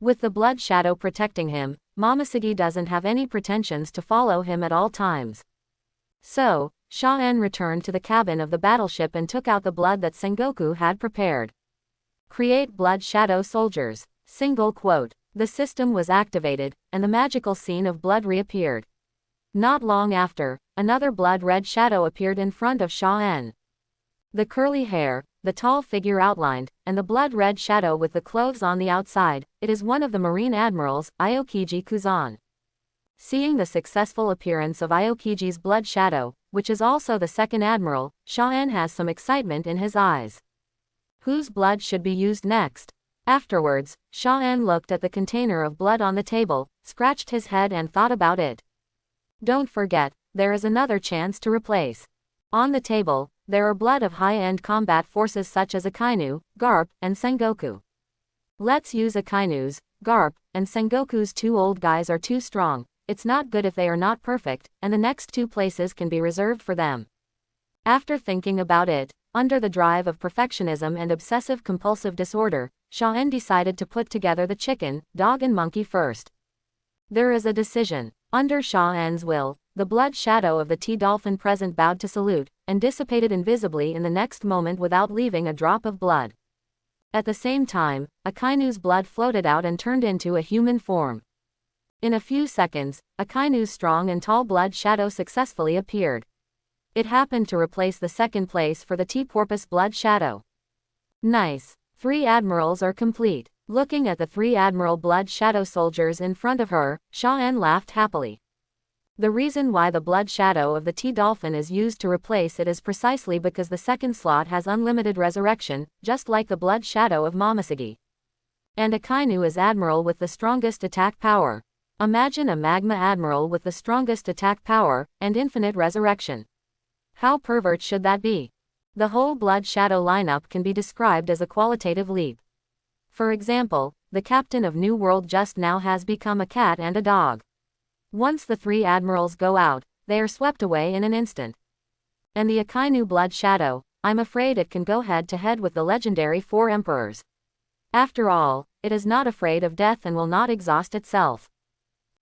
With the blood shadow protecting him, Momoshiki doesn't have any pretensions to follow him at all times. So, Sha-en returned to the cabin of the battleship and took out the blood that Sengoku had prepared. Create blood shadow soldiers. Single quote. The system was activated, and the magical scene of blood reappeared. Not long after, another blood red shadow appeared in front of Sha-en. The curly hair, the tall figure outlined, and the blood red shadow with the clothes on the outside, it is one of the Marine Admirals, Aokiji Kuzan. Seeing the successful appearance of Aokiji's blood shadow, which is also the second admiral, Sha-en has some excitement in his eyes. Whose blood should be used next? Afterwards, Sha-en looked at the container of blood on the table, scratched his head and thought about it. Don't forget, there is another chance to replace. On the table, there are blood of high-end combat forces such as Akainu, Garp, and Sengoku. Let's use Akainu's, Garp, and Sengoku's. 2 old guys are too strong, it's not good if they are not perfect, and the next 2 places can be reserved for them. After thinking about it, under the drive of perfectionism and obsessive-compulsive disorder, Sha-en decided to put together the chicken, dog and monkey first. There is a decision. Under Sha-en's will, the blood shadow of the T-dolphin present bowed to salute, and dissipated invisibly in the next moment without leaving a drop of blood. At the same time, Akainu's blood floated out and turned into a human form. In a few seconds, Akainu's strong and tall blood shadow successfully appeared. It happened to replace the second place for the T-porpoise blood shadow. Nice. 3 admirals are complete. Looking at the 3 admiral blood shadow soldiers in front of her, Sha-en laughed happily. The reason why the blood shadow of the T-dolphin is used to replace it is precisely because the second slot has unlimited resurrection, just like the blood shadow of Momoshiki. And Akainu is admiral with the strongest attack power. Imagine a magma admiral with the strongest attack power, and infinite resurrection. How pervert should that be? The whole blood shadow lineup can be described as a qualitative leap. For example, the captain of New World just now has become a cat and a dog. Once the 3 admirals go out, they are swept away in an instant. And the Akainu blood shadow, I'm afraid it can go head-to-head with the legendary 4 emperors. After all, it is not afraid of death and will not exhaust itself.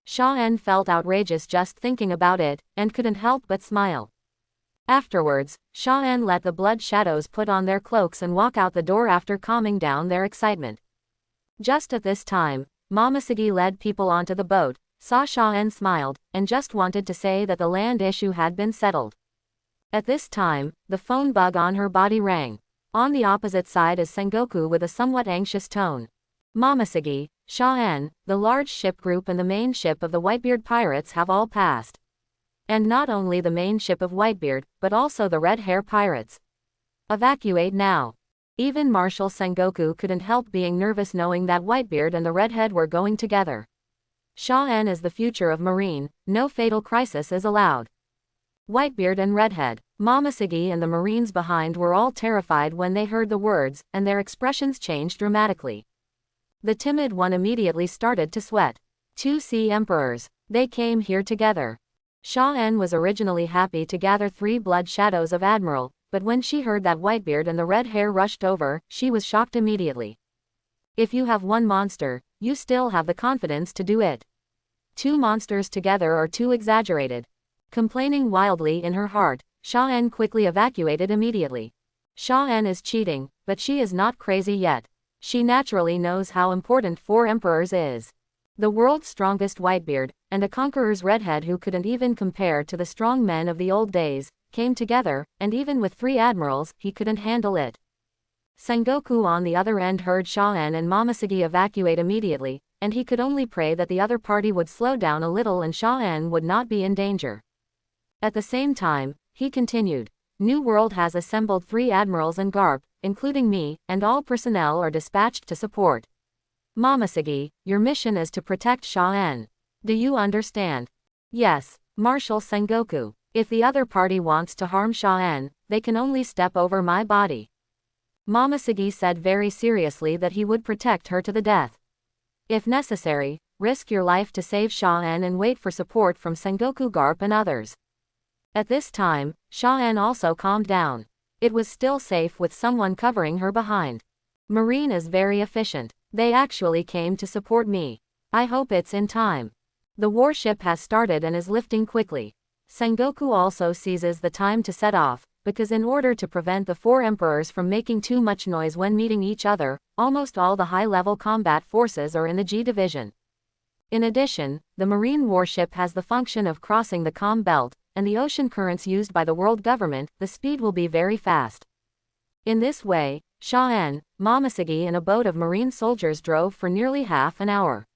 Sha-en felt outrageous just thinking about it, and couldn't help but smile. Afterwards, Sha-en let the blood shadows put on their cloaks and walk out the door after calming down their excitement. Just at this time, Momoshiki led people onto the boat, saw Sha-en smiled, and just wanted to say that the land issue had been settled. At this time, the phone bug on her body rang. On the opposite side is Sengoku with a somewhat anxious tone. Momoshiki, Sha-en, the large ship group and the main ship of the Whitebeard pirates have all passed. And not only the main ship of Whitebeard, but also the Red Hair pirates. Evacuate now. Even Marshal Sengoku couldn't help being nervous knowing that Whitebeard and the Redhead were going together. Sha-en is the future of Marine, no fatal crisis is allowed. Whitebeard and Redhead, Momoshiki and the Marines behind were all terrified when they heard the words, and their expressions changed dramatically. The timid one immediately started to sweat. 2 sea emperors, they came here together. Sha-en was originally happy to gather 3 blood shadows of Admiral, but when she heard that Whitebeard and the Red Hair rushed over, she was shocked immediately. If you have 1 monster, you still have the confidence to do it. 2 monsters together are too exaggerated. Complaining wildly in her heart, Sha-en quickly evacuated immediately. Sha-en is cheating, but she is not crazy yet. She naturally knows how important 4 emperors is. The world's strongest Whitebeard, and a conqueror's Redhead who couldn't even compare to the strong men of the old days, came together, and even with 3 admirals, he couldn't handle it. Sengoku on the other end heard Sha-en and Momoshiki evacuate immediately, and he could only pray that the other party would slow down a little and Sha-an would not be in danger. At the same time, he continued, New World has assembled 3 admirals and Garp, including me, and all personnel are dispatched to support. Momoshiki, your mission is to protect Sha-an. Do you understand? Yes, Marshal Sengoku. If the other party wants to harm Sha-an, they can only step over my body. Momoshiki said very seriously that he would protect her to the death. If necessary, risk your life to save Sha-an and wait for support from Sengoku, Garp and others. At this time, Sha-an also calmed down. It was still safe with someone covering her behind. Marine is very efficient. They actually came to support me. I hope it's in time. The warship has started and is lifting quickly. Sengoku also seizes the time to set off, because in order to prevent the 4 emperors from making too much noise when meeting each other, almost all the high-level combat forces are in the G Division. In addition, the marine warship has the function of crossing the calm belt, and the ocean currents used by the world government, the speed will be very fast. In this way, Sha-an, Momoshiki and a boat of marine soldiers drove for nearly half an hour.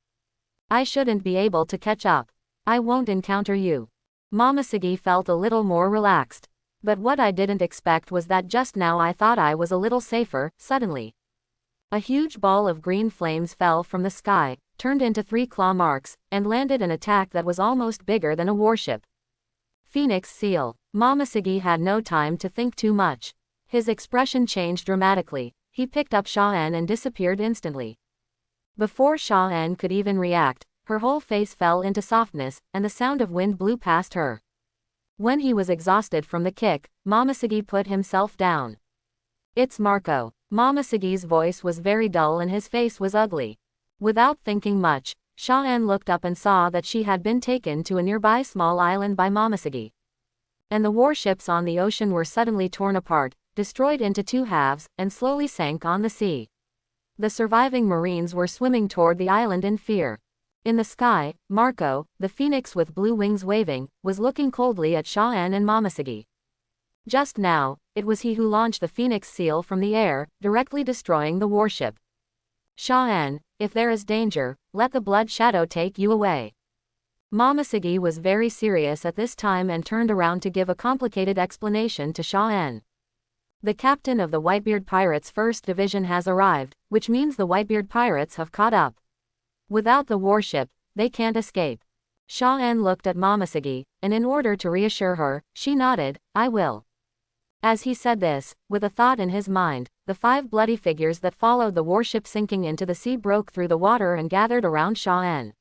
I shouldn't be able to catch up. I won't encounter you. Momoshiki felt a little more relaxed. But what I didn't expect was that just now I thought I was a little safer. Suddenly, a huge ball of green flames fell from the sky, turned into 3 claw marks, and landed an attack that was almost bigger than a warship. Phoenix Seal. Momoshiki had no time to think too much. His expression changed dramatically. He picked up Sha-an and disappeared instantly. Before Sha-an could even react, her whole face fell into softness, and the sound of wind blew past her. When he was exhausted from the kick, Momoshiki put himself down. It's Marco. Momoshiki's voice was very dull and his face was ugly. Without thinking much, Sha-an looked up and saw that she had been taken to a nearby small island by Momoshiki. And the warships on the ocean were suddenly torn apart, destroyed into 2 halves, and slowly sank on the sea. The surviving Marines were swimming toward the island in fear. In the sky, Marco, the phoenix with blue wings waving, was looking coldly at Sha-an and Momoshiki. Just now, it was he who launched the Phoenix Seal from the air, directly destroying the warship. Sha-an, if there is danger, let the Blood Shadow take you away. Momoshiki was very serious at this time and turned around to give a complicated explanation to Sha-an. The captain of the Whitebeard Pirates' 1st Division has arrived, which means the Whitebeard Pirates have caught up. Without the warship, they can't escape. Sha-an looked at Momoshiki, and in order to reassure her, she nodded, I will. As he said this, with a thought in his mind, the 5 bloody figures that followed the warship sinking into the sea broke through the water and gathered around Sha-an.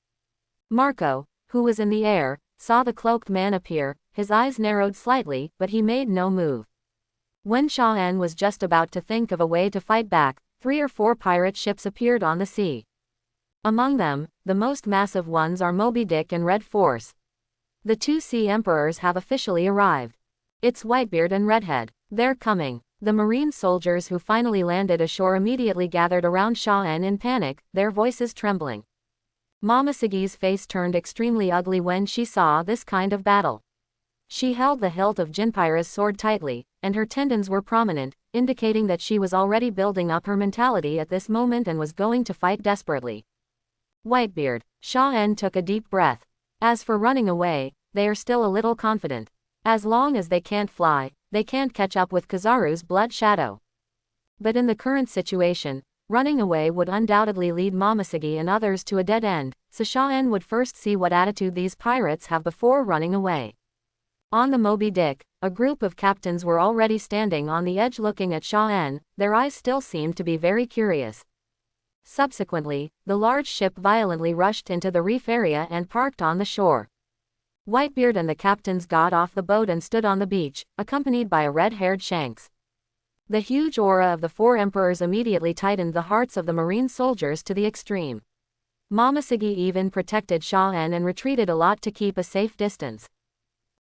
Marco, who was in the air, saw the cloaked man appear, his eyes narrowed slightly, but he made no move. When Sha-an was just about to think of a way to fight back, 3 or 4 pirate ships appeared on the sea. Among them, the most massive ones are Moby Dick and Red Force. The 2 Sea Emperors have officially arrived. It's Whitebeard and Redhead. They're coming. The marine soldiers who finally landed ashore immediately gathered around Sha-an in panic, their voices trembling. Momoshiki's face turned extremely ugly when she saw this kind of battle. She held the hilt of Jinpira's sword tightly, and her tendons were prominent, indicating that she was already building up her mentality at this moment and was going to fight desperately. Whitebeard. Sha-an took a deep breath. As for running away, they are still a little confident. As long as they can't fly, they can't catch up with Kizaru's Blood Shadow. But in the current situation, running away would undoubtedly lead Momoshiki and others to a dead end, so Sha-an would first see what attitude these pirates have before running away. On the Moby Dick, a group of captains were already standing on the edge looking at Sha-an, their eyes still seemed to be very curious. Subsequently, the large ship violently rushed into the reef area and parked on the shore. Whitebeard and the captains got off the boat and stood on the beach, accompanied by a red-haired Shanks. The huge aura of the 4 emperors immediately tightened the hearts of the marine soldiers to the extreme. Momoshiki even protected Sha-an and retreated a lot to keep a safe distance.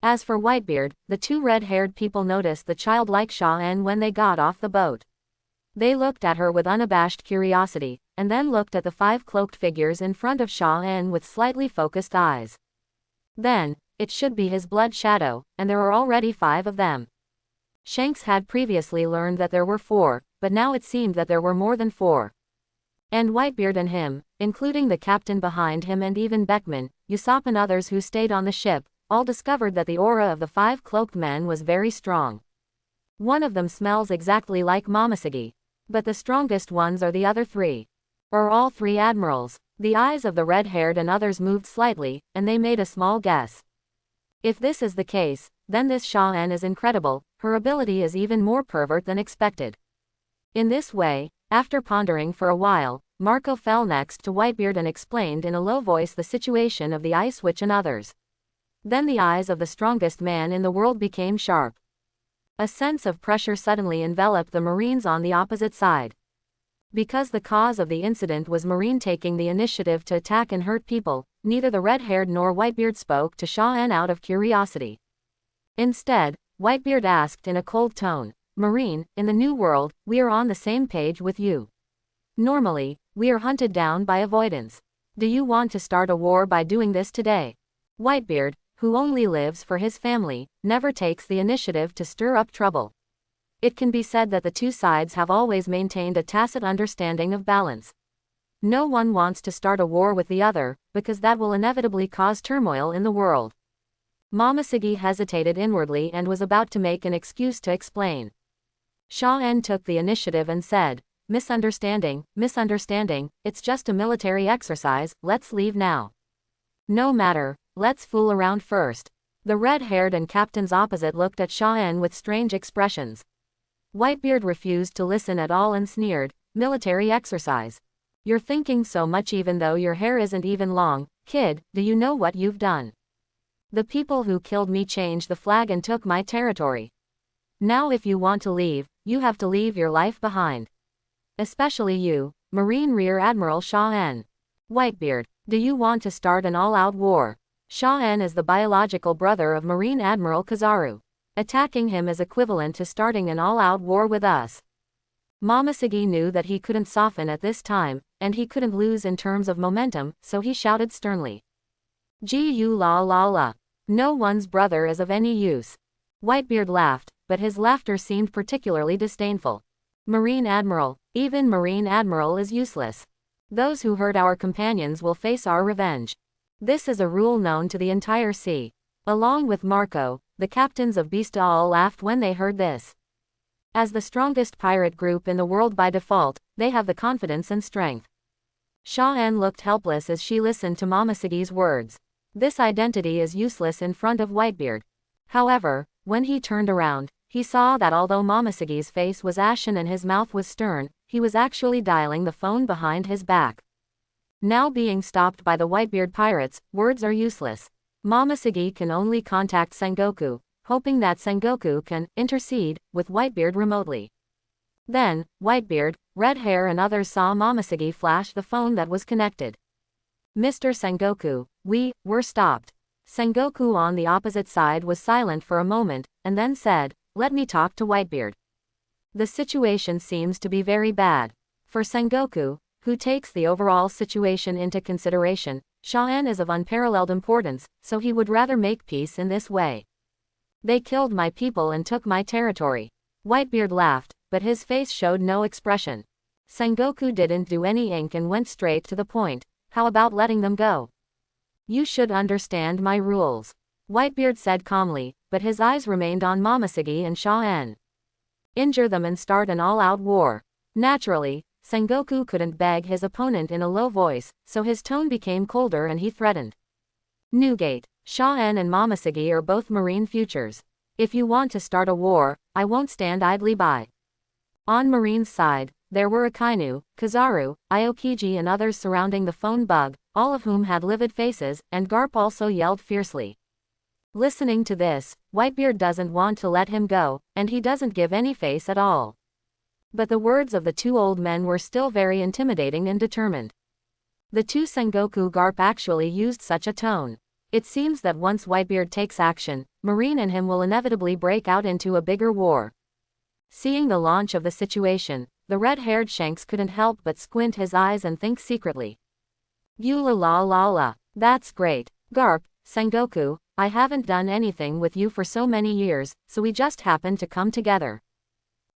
As for Whitebeard, the 2 red-haired people noticed the childlike Sha-an when they got off the boat. They looked at her with unabashed curiosity, and then looked at the 5 cloaked figures in front of Sha-an with slightly focused eyes. Then, it should be his Blood Shadow, and there are already 5 of them. Shanks had previously learned that there were 4, but now it seemed that there were more than 4. And Whitebeard and him, including the captain behind him and even Beckman, Usopp and others who stayed on the ship, all discovered that the aura of the 5 cloaked men was very strong. One of them smells exactly like Momoshiki. But the strongest ones are the other 3. Or all 3 admirals. The eyes of the red-haired and others moved slightly, and they made a small guess. If this is the case, then this Sha-En is incredible, her ability is even more pervert than expected. In this way, after pondering for a while, Marco fell next to Whitebeard and explained in a low voice the situation of the Ice Witch and others. Then the eyes of the strongest man in the world became sharp. A sense of pressure suddenly enveloped the Marines on the opposite side. Because the cause of the incident was Marine taking the initiative to attack and hurt people, neither the red-haired nor Whitebeard spoke to Sha-En out of curiosity. Instead, Whitebeard asked in a cold tone, "Marine, in the New World, we are on the same page with you. Normally, we are hunted down by avoidance. Do you want to start a war by doing this today?" Whitebeard, who only lives for his family, never takes the initiative to stir up trouble. It can be said that the 2 sides have always maintained a tacit understanding of balance. No one wants to start a war with the other, because that will inevitably cause turmoil in the world. Momoshiki hesitated inwardly and was about to make an excuse to explain. Sha-En took the initiative and said, misunderstanding, it's just a military exercise, let's leave now." "No matter, let's fool around first." The red-haired and captains opposite looked at Sha-En with strange expressions. Whitebeard refused to listen at all and sneered, "Military exercise? You're thinking so much even though your hair isn't even long, kid, do you know what you've done? The people who killed me changed the flag and took my territory. Now if you want to leave, you have to leave your life behind. Especially you, Marine Rear Admiral Sha-En. Whitebeard, do you want to start an all-out war? Sha-En is the biological brother of Marine Admiral Kizaru. Attacking him is equivalent to starting an all-out war with us." Momoshiki knew that he couldn't soften at this time, and he couldn't lose in terms of momentum, so he shouted sternly. "Gu la la la. No one's brother is of any use." Whitebeard laughed, but his laughter seemed particularly disdainful. "Marine Admiral, even Marine Admiral is useless. Those who hurt our companions will face our revenge. This is a rule known to the entire sea." Along with Marco, the captains of Beasta all laughed when they heard this. As the strongest pirate group in the world by default, they have the confidence and strength. Sha-En looked helpless as she listened to Momoshiki's words. This identity is useless in front of Whitebeard. However, when he turned around, he saw that although Momoshiki's face was ashen and his mouth was stern, he was actually dialing the phone behind his back. Now being stopped by the Whitebeard pirates, words are useless. Momoshiki can only contact Sengoku, hoping that Sengoku can intercede with Whitebeard remotely. Then, Whitebeard, Red Hair and others saw Momoshiki flash the phone that was connected. "Mr. Sengoku, we're stopped." Sengoku on the opposite side was silent for a moment, and then said, "Let me talk to Whitebeard." The situation seems to be very bad. For Sengoku, who takes the overall situation into consideration, Sha-En is of unparalleled importance, so he would rather make peace in this way. "They killed my people and took my territory." Whitebeard laughed, but his face showed no expression. Sengoku didn't do any ink and went straight to the point. "How about letting them go?" "You should understand my rules," Whitebeard said calmly, but his eyes remained on Momoshiki and Sha-En. "Injure them and start an all-out war." Naturally, Sengoku couldn't beg his opponent in a low voice, so his tone became colder and he threatened. "Newgate, Sha-En and Momoshiki are both Marine futures. If you want to start a war, I won't stand idly by." On Marine's side, there were Akainu, Kizaru, Aokiji and others surrounding the phone bug, all of whom had livid faces, and Garp also yelled fiercely. Listening to this, Whitebeard doesn't want to let him go, and he doesn't give any face at all. But the words of the 2 old men were still very intimidating and determined. The 2 Sengoku Garp actually used such a tone. It seems that once Whitebeard takes action, Marine and him will inevitably break out into a bigger war. Seeing the launch of the situation, the red-haired Shanks couldn't help but squint his eyes and think secretly. "Eula la la la, that's great. Garp, Sengoku, I haven't done anything with you for so many years, so we just happened to come together.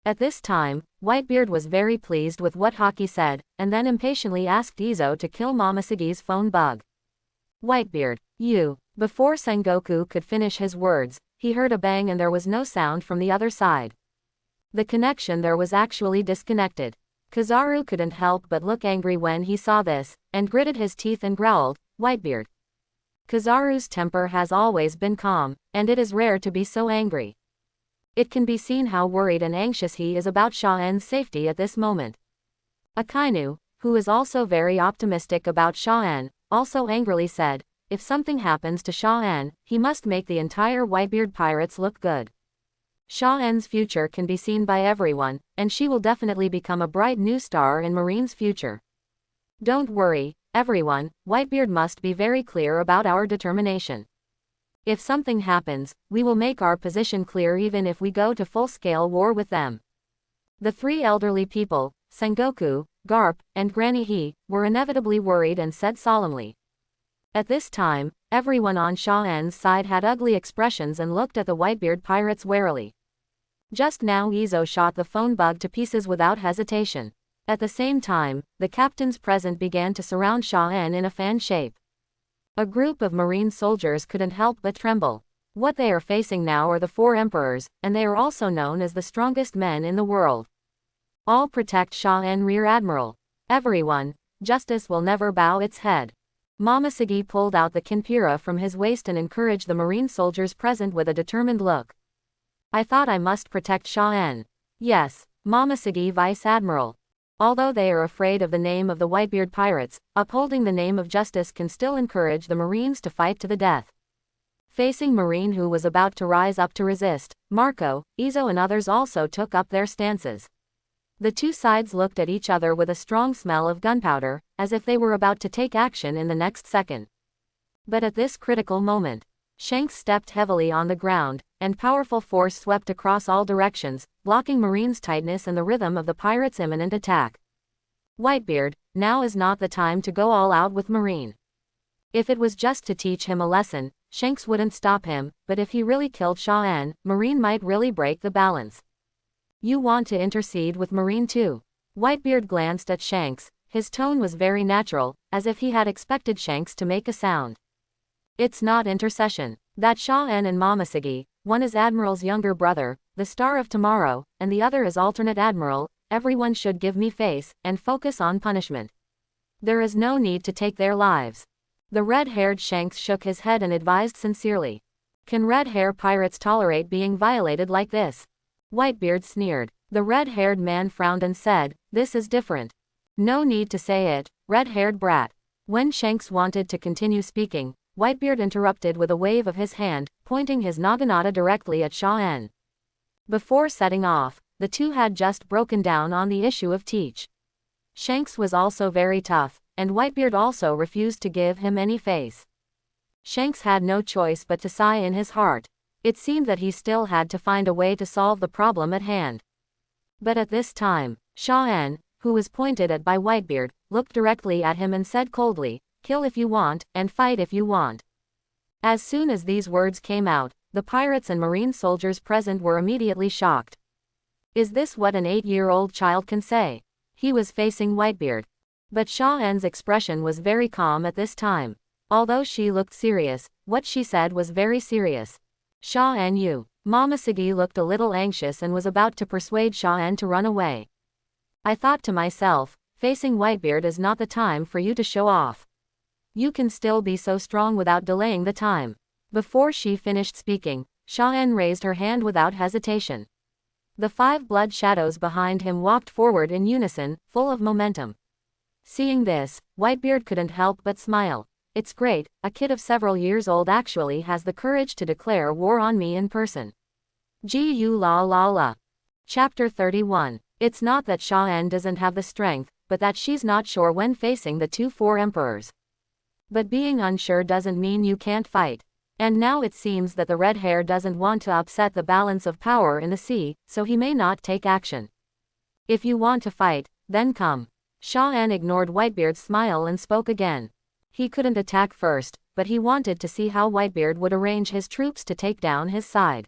At this time, Whitebeard was very pleased with what Haki said, and then impatiently asked Izo to kill Momosegi's phone bug. Whitebeard, you. Before Sengoku could finish his words, he heard a bang and there was no sound from the other side. The connection there was actually disconnected. Kizaru couldn't help but look angry when he saw this, and gritted his teeth and growled, Whitebeard. Kizaru's temper has always been calm, and it is rare to be so angry. It can be seen how worried and anxious he is about Shaoen's safety at this moment. Akainu, who is also very optimistic about Shaoen, also angrily said, if something happens to Shaoen, he must make the entire Whitebeard pirates look good. Shaoen's future can be seen by everyone, and she will definitely become a bright new star in Marine's future. Don't worry, everyone, Whitebeard must be very clear about our determination. If something happens, we will make our position clear even if we go to full-scale war with them. The three elderly people, Sengoku, Garp, and Granny He, were inevitably worried and said solemnly. At this time, everyone on Shaoen's side had ugly expressions and looked at the Whitebeard pirates warily. Just now Izo shot the phone bug to pieces without hesitation. At the same time, the captains present began to surround Shaoen in a fan shape. A group of marine soldiers couldn't help but tremble. What they are facing now are the four emperors, and they are also known as the strongest men in the world. All protect Shaoen Rear Admiral. Everyone, justice will never bow its head. Momosegi pulled out the kinpira from his waist and encouraged the marine soldiers present with a determined look. I thought I must protect Shaoen. Yes, Momosegi Vice Admiral. Although they are afraid of the name of the Whitebeard pirates, upholding the name of justice can still encourage the Marines to fight to the death. Facing Marine who was about to rise up to resist, Marco, Izo and others also took up their stances. The two sides looked at each other with a strong smell of gunpowder, as if they were about to take action in the next second. But at this critical moment, Shanks stepped heavily on the ground, and powerful force swept across all directions, blocking Marine's tightness and the rhythm of the pirates' imminent attack. Whitebeard, now is not the time to go all out with Marine. If it was just to teach him a lesson, Shanks wouldn't stop him, but if he really killed Shaoen, Marine might really break the balance. You want to intercede with Marine too? Whitebeard glanced at Shanks, his tone was very natural, as if he had expected Shanks to make a sound. It's not intercession. That Shaoen and Momosegi, one is Admiral's younger brother, the star of tomorrow, and the other is alternate Admiral, everyone should give me face, and focus on punishment. There is no need to take their lives. The red-haired Shanks shook his head and advised sincerely. Can red-hair pirates tolerate being violated like this? Whitebeard sneered. The red-haired man frowned and said, this is different. No need to say it, red-haired brat. When Shanks wanted to continue speaking, Whitebeard interrupted with a wave of his hand, pointing his naginata directly at Shaoen. Before setting off, the two had just broken down on the issue of teach. Shanks was also very tough, and Whitebeard also refused to give him any face. Shanks had no choice but to sigh in his heart. It seemed that he still had to find a way to solve the problem at hand. But at this time, Shaoen, who was pointed at by Whitebeard, looked directly at him and said coldly, kill if you want, and fight if you want. As soon as these words came out, the pirates and marine soldiers present were immediately shocked. Is this what an 8-year-old child can say? He was facing Whitebeard. But Shaoen's expression was very calm at this time. Although she looked serious, what she said was very serious. Shaoen you. Momosegi looked a little anxious and was about to persuade Shaoen to run away. I thought to myself, facing Whitebeard is not the time for you to show off. You can still be so strong without delaying the time. Before she finished speaking, Shaoen raised her hand without hesitation. The 5 blood shadows behind him walked forward in unison, full of momentum. Seeing this, Whitebeard couldn't help but smile. It's great, a kid of several years old actually has the courage to declare war on me in person. Gu la la la. Chapter 31. It's not that Shaoen doesn't have the strength, but that she's not sure when facing the 4 emperors. But being unsure doesn't mean you can't fight. And now it seems that the red hair doesn't want to upset the balance of power in the sea, so he may not take action. If you want to fight, then come. Shaoen ignored Whitebeard's smile and spoke again. He couldn't attack first, but he wanted to see how Whitebeard would arrange his troops to take down his side.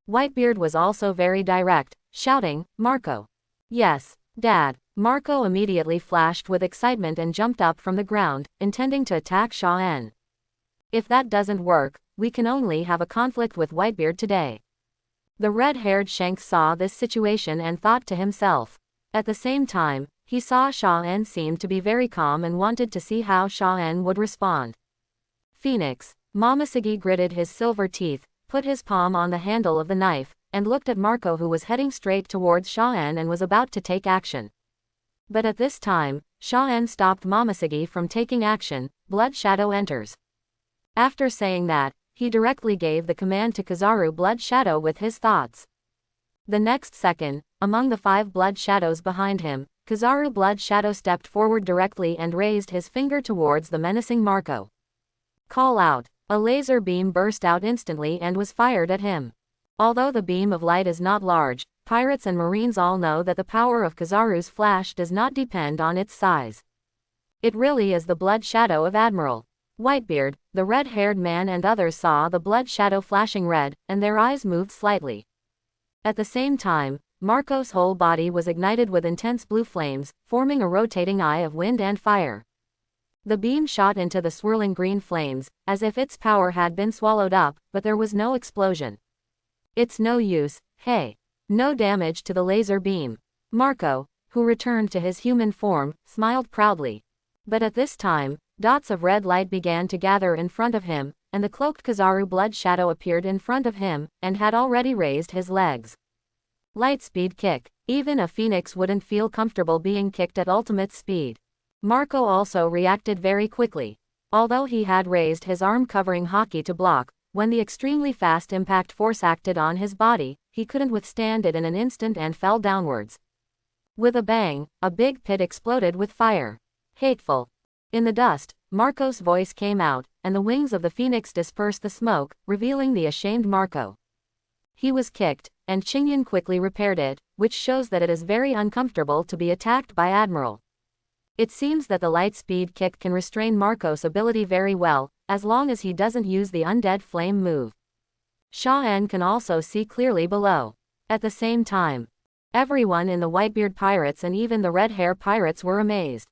Whitebeard was also very direct, shouting, "Marco!" "Yes, Dad." Marco immediately flashed with excitement and jumped up from the ground, intending to attack Shaw-en. "If that doesn't work, we can only have a conflict with Whitebeard today." The red-haired Shanks saw this situation and thought to himself. At the same time, he saw Shaw-en seemed to be very calm and wanted to see how Shaw-en would respond. "Phoenix." Momoshiki gritted his silver teeth, put his palm on the handle of the knife, and looked at Marco, who was heading straight towards Shaw-en and was about to take action. But at this time, Shaw-en stopped Momoshiki from taking action. "Blood Shadow enters." After saying that, he directly gave the command to Kizaru Blood Shadow with his thoughts. The next second, among the 5 blood shadows behind him, Kizaru Blood Shadow stepped forward directly and raised his finger towards the menacing Marco. "Call out." A laser beam burst out instantly and was fired at him. Although the beam of light is not large, pirates and marines all know that the power of Kizaru's flash does not depend on its size. It really is the blood shadow of Admiral Whitebeard. The red-haired man and others saw the blood shadow flashing red, and their eyes moved slightly. At the same time, Marco's whole body was ignited with intense blue flames, forming a rotating eye of wind and fire. The beam shot into the swirling green flames, as if its power had been swallowed up, but there was no explosion. "It's no use, hey." No damage to the laser beam. Marco, who returned to his human form, smiled proudly. But at this time, dots of red light began to gather in front of him, and the cloaked Kizaru Blood Shadow appeared in front of him, and had already raised his legs. Lightspeed kick. Even a phoenix wouldn't feel comfortable being kicked at ultimate speed. Marco also reacted very quickly. Although he had raised his arm covering Haki to block, when the extremely fast impact force acted on his body, he couldn't withstand it in an instant and fell downwards. With a bang, a big pit exploded with fire. "Hateful." In the dust, Marco's voice came out, and the wings of the phoenix dispersed the smoke, revealing the ashamed Marco. He was kicked, and Qingyan quickly repaired it, which shows that it is very uncomfortable to be attacked by Admiral. It seems that the light speed kick can restrain Marco's ability very well, as long as he doesn't use the undead flame move. Shaw-en can also see clearly below. At the same time, everyone in the Whitebeard pirates and even the Red Hair pirates were amazed.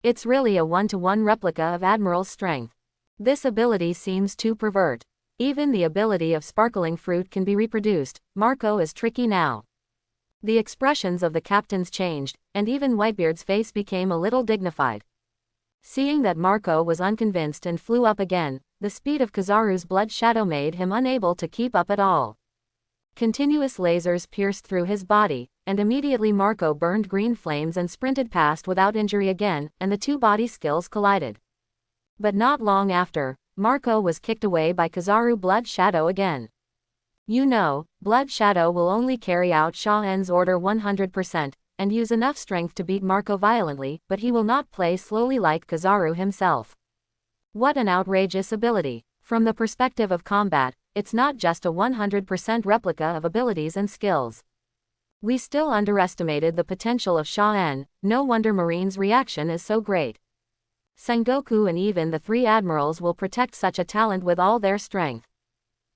It's really a one-to-one replica of Admiral's strength. This ability seems to pervert. Even the ability of sparkling fruit can be reproduced. Marco is tricky now. The expressions of the captains changed, and even Whitebeard's face became a little dignified. Seeing that Marco was unconvinced and flew up again, the speed of Kizaru's blood shadow made him unable to keep up at all. Continuous lasers pierced through his body, and immediately Marco burned green flames and sprinted past without injury again, and the two body skills collided. But not long after, Marco was kicked away by Kizaru Blood Shadow again. You know, Blood Shadow will only carry out Shaw-en's order 100%, and use enough strength to beat Marco violently, but he will not play slowly like Kizaru himself. What an outrageous ability. From the perspective of combat, it's not just a 100% replica of abilities and skills. We still underestimated the potential of Shaw-en. No wonder Marine's reaction is so great. Sengoku and even the 3 admirals will protect such a talent with all their strength.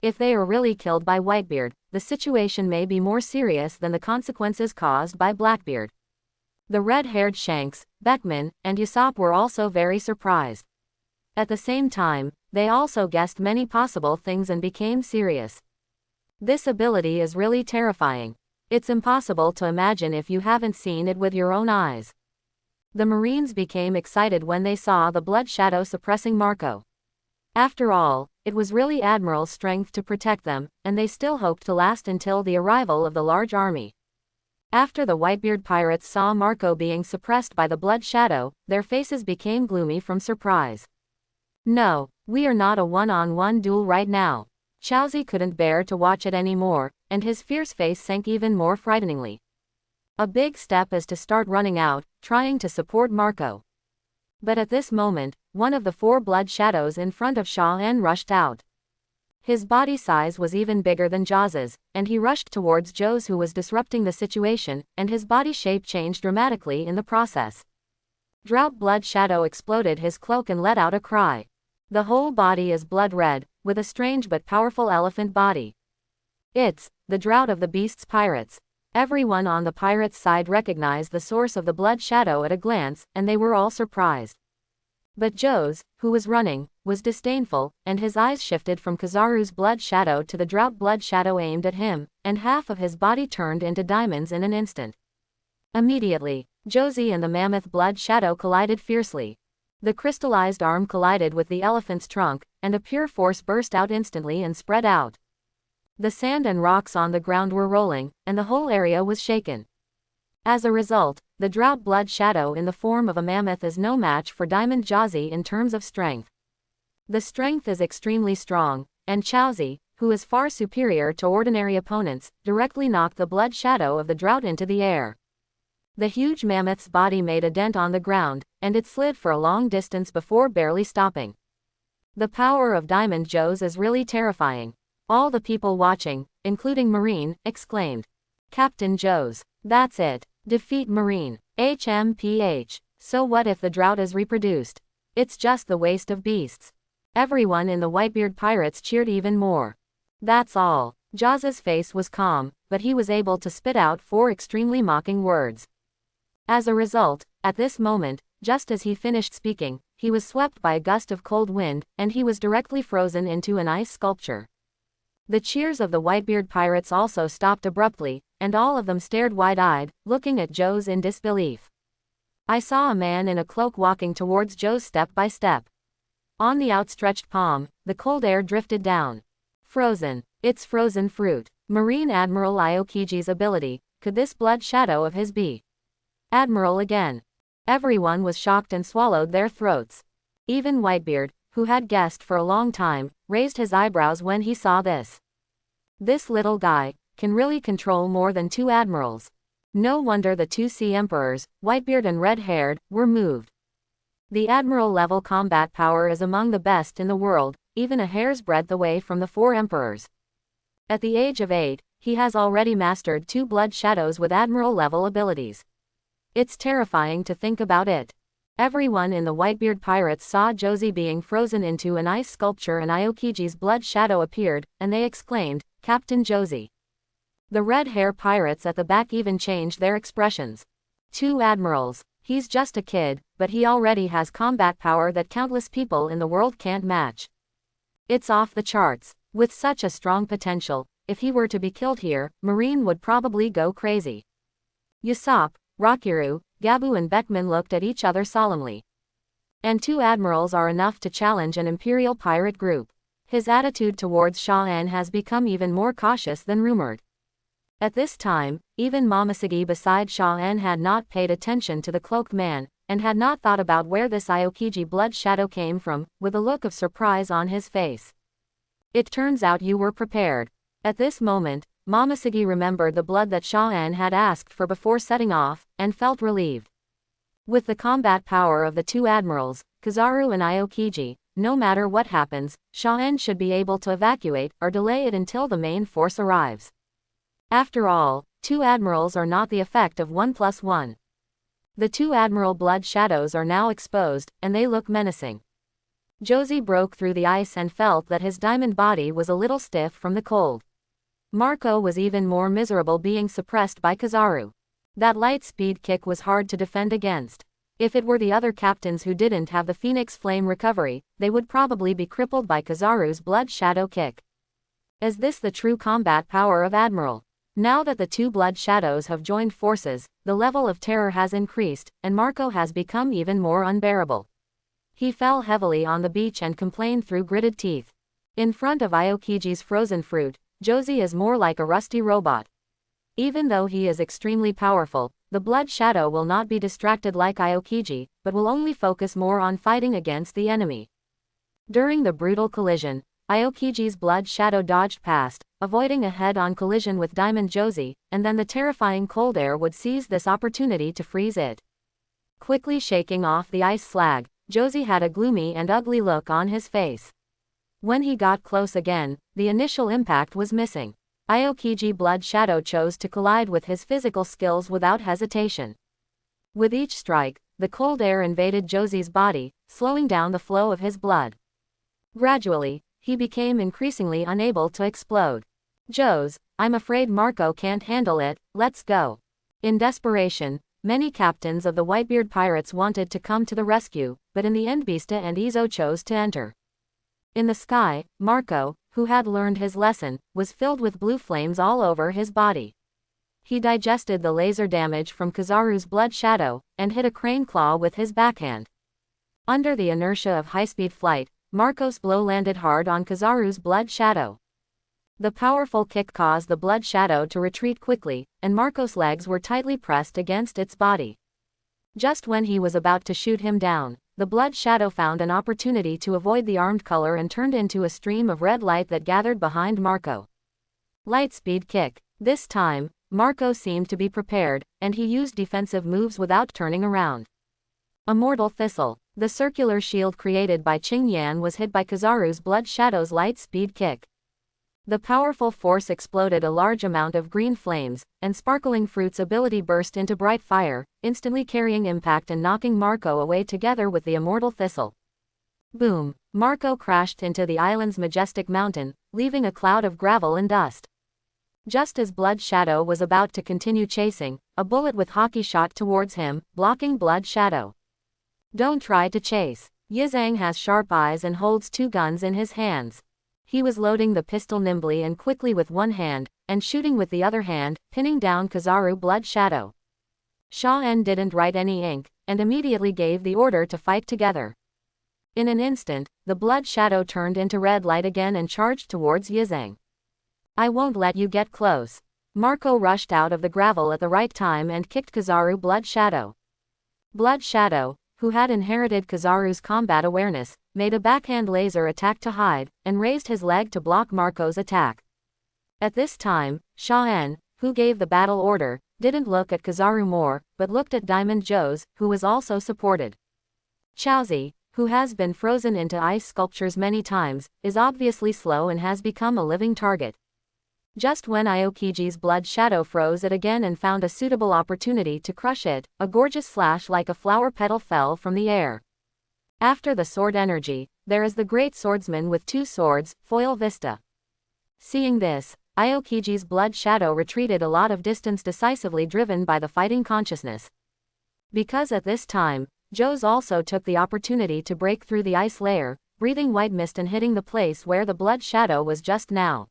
If they are really killed by Whitebeard, the situation may be more serious than the consequences caused by Blackbeard. The red-haired Shanks, Beckman, and Usopp were also very surprised. At the same time, they also guessed many possible things and became serious. This ability is really terrifying. It's impossible to imagine if you haven't seen it with your own eyes. The Marines became excited when they saw the blood shadow suppressing Marco. After all, it was really Admiral's strength to protect them, and they still hoped to last until the arrival of the large army. After the Whitebeard pirates saw Marco being suppressed by the blood shadow, their faces became gloomy from surprise. No, we are not a one-on-one duel right now. Chaozi couldn't bear to watch it anymore, and his fierce face sank even more frighteningly. A big step is to start running out, trying to support Marco. But at this moment, one of the 4 blood shadows in front of Shaw-en rushed out. His body size was even bigger than Jaws's, and he rushed towards Joe's, who was disrupting the situation, and his body shape changed dramatically in the process. Drought Blood Shadow exploded his cloak and let out a cry. The whole body is blood red, with a strange but powerful elephant body. It's the Drought of the Beast's pirates. Everyone on the pirates' side recognized the source of the blood shadow at a glance, and they were all surprised. But Joe's, who was running, was disdainful, and his eyes shifted from Kizaru's blood shadow to the drought blood shadow aimed at him, and half of his body turned into diamonds in an instant. Immediately, Josie and the mammoth blood shadow collided fiercely. The crystallized arm collided with the elephant's trunk, and a pure force burst out instantly and spread out. The sand and rocks on the ground were rolling, and the whole area was shaken. As a result, the drought blood shadow in the form of a mammoth is no match for Diamond Josie in terms of strength. The strength is extremely strong, and Chowzi, who is far superior to ordinary opponents, directly knocked the blood shadow of the drought into the air. The huge mammoth's body made a dent on the ground, and it slid for a long distance before barely stopping. The power of Diamond Joe's is really terrifying. All the people watching, including Marine, exclaimed. Captain Joe's. That's it. Defeat Marine. HMPH. So what if the drought is reproduced? It's just the waste of beasts. Everyone in the Whitebeard Pirates cheered even more. That's all. Jaws's face was calm, but he was able to spit out 4 extremely mocking words. As a result, at this moment, just as he finished speaking, he was swept by a gust of cold wind, and he was directly frozen into an ice sculpture. The cheers of the Whitebeard Pirates also stopped abruptly, and all of them stared wide-eyed, looking at Joe's in disbelief. I saw a man in a cloak walking towards Joe's step by step. On the outstretched palm, the cold air drifted down. Frozen. It's frozen fruit. Marine Admiral Aokiji's ability. Could this blood shadow of his be? Admiral again. Everyone was shocked and swallowed their throats. Even Whitebeard, who had guessed for a long time, raised his eyebrows when he saw this. This little guy can really control more than 2 admirals. No wonder the 2 Sea Emperors, Whitebeard and Red-Haired, were moved. The Admiral-level combat power is among the best in the world, even a hair's breadth away from the 4 Emperors. At the age of 8, he has already mastered 2 blood shadows with Admiral-level abilities. It's terrifying to think about it. Everyone in the Whitebeard Pirates saw Josie being frozen into an ice sculpture and Aokiji's blood shadow appeared, and they exclaimed, Captain Josie. The red hair pirates at the back even changed their expressions. 2 admirals. He's just a kid, but he already has combat power that countless people in the world can't match. It's off the charts. With such a strong potential, if he were to be killed here, Marine would probably go crazy. Usopp, Rakiru, Gabu and Beckman looked at each other solemnly. And 2 admirals are enough to challenge an imperial pirate group. His attitude towards Sha-an has become even more cautious than rumored. At this time, even Momoshiki beside Sha-an had not paid attention to the cloaked man, and had not thought about where this Aokiji blood shadow came from, with a look of surprise on his face. It turns out you were prepared. At this moment, Momoshiki remembered the blood that Sha-an had asked for before setting off, and felt relieved. With the combat power of the 2 admirals, Kizaru and Aokiji, no matter what happens, Sha-an should be able to evacuate or delay it until the main force arrives. After all, 2 admirals are not the effect of 1 + 1. The 2 admiral blood shadows are now exposed, and they look menacing. Josie broke through the ice and felt that his diamond body was a little stiff from the cold. Marco was even more miserable being suppressed by Kizaru. That light-speed kick was hard to defend against. If it were the other captains who didn't have the Phoenix Flame recovery, they would probably be crippled by Kizaru's blood shadow kick. Is this the true combat power of Admiral? Now that the 2 blood shadows have joined forces, the level of terror has increased, and Marco has become even more unbearable. He fell heavily on the beach and complained through gritted teeth. In front of Aokiji's frozen fruit, Josie is more like a rusty robot. Even though he is extremely powerful, the blood shadow will not be distracted like Aokiji, but will only focus more on fighting against the enemy. During the brutal collision, Aokiji's blood shadow dodged past, avoiding a head-on collision with Diamond Josie, and then the terrifying cold air would seize this opportunity to freeze it. Quickly shaking off the ice slag, Josie had a gloomy and ugly look on his face. When he got close again, the initial impact was missing. Aokiji blood shadow chose to collide with his physical skills without hesitation. With each strike, the cold air invaded Josie's body, slowing down the flow of his blood. Gradually, he became increasingly unable to explode. Joe's, I'm afraid Marco can't handle it, let's go. In desperation, many captains of the Whitebeard pirates wanted to come to the rescue, but in the end Bista and Izo chose to enter. In the sky, Marco, who had learned his lesson, was filled with blue flames all over his body. He digested the laser damage from Kizaru's blood shadow, and hit a crane claw with his backhand. Under the inertia of high-speed flight, Marco's blow landed hard on Kizaru's blood shadow. The powerful kick caused the blood shadow to retreat quickly, and Marco's legs were tightly pressed against its body. Just when he was about to shoot him down, the blood shadow found an opportunity to avoid the armed color and turned into a stream of red light that gathered behind Marco. Light-speed kick. This time, Marco seemed to be prepared, and he used defensive moves without turning around. Immortal Thistle. The circular shield created by Qing Yan was hit by Kizaru's blood shadow's light-speed kick. The powerful force exploded a large amount of green flames, and Sparkling Fruit's ability burst into bright fire, instantly carrying impact and knocking Marco away together with the Immortal Thistle. Boom! Marco crashed into the island's majestic mountain, leaving a cloud of gravel and dust. Just as Blood Shadow was about to continue chasing, a bullet with hockey shot towards him, blocking Blood Shadow. Don't try to chase. Yizhang has sharp eyes and holds two guns in his hands. He was loading the pistol nimbly and quickly with one hand, and shooting with the other hand, pinning down Kizaru Blood Shadow. Sha-En didn't write any ink, and immediately gave the order to fight together. In an instant, the Blood Shadow turned into red light again and charged towards Yizhang. I won't let you get close. Marco rushed out of the gravel at the right time and kicked Kizaru Blood Shadow. Blood Shadow, who had inherited Kizaru's combat awareness, made a backhand laser attack to hide, and raised his leg to block Marco's attack. At this time, Sha-En, who gave the battle order, didn't look at Kizaru more, but looked at Diamond Joes, who was also supported. Chaozi, who has been frozen into ice sculptures many times, is obviously slow and has become a living target. Just when Aokiji's blood shadow froze it again and found a suitable opportunity to crush it, a gorgeous slash like a flower petal fell from the air. After the sword energy, there is the great swordsman with two swords, Foil Vista. Seeing this, Aokiji's blood shadow retreated a lot of distance, decisively driven by the fighting consciousness. Because at this time, Joes also took the opportunity to break through the ice layer, breathing white mist and hitting the place where the blood shadow was just now.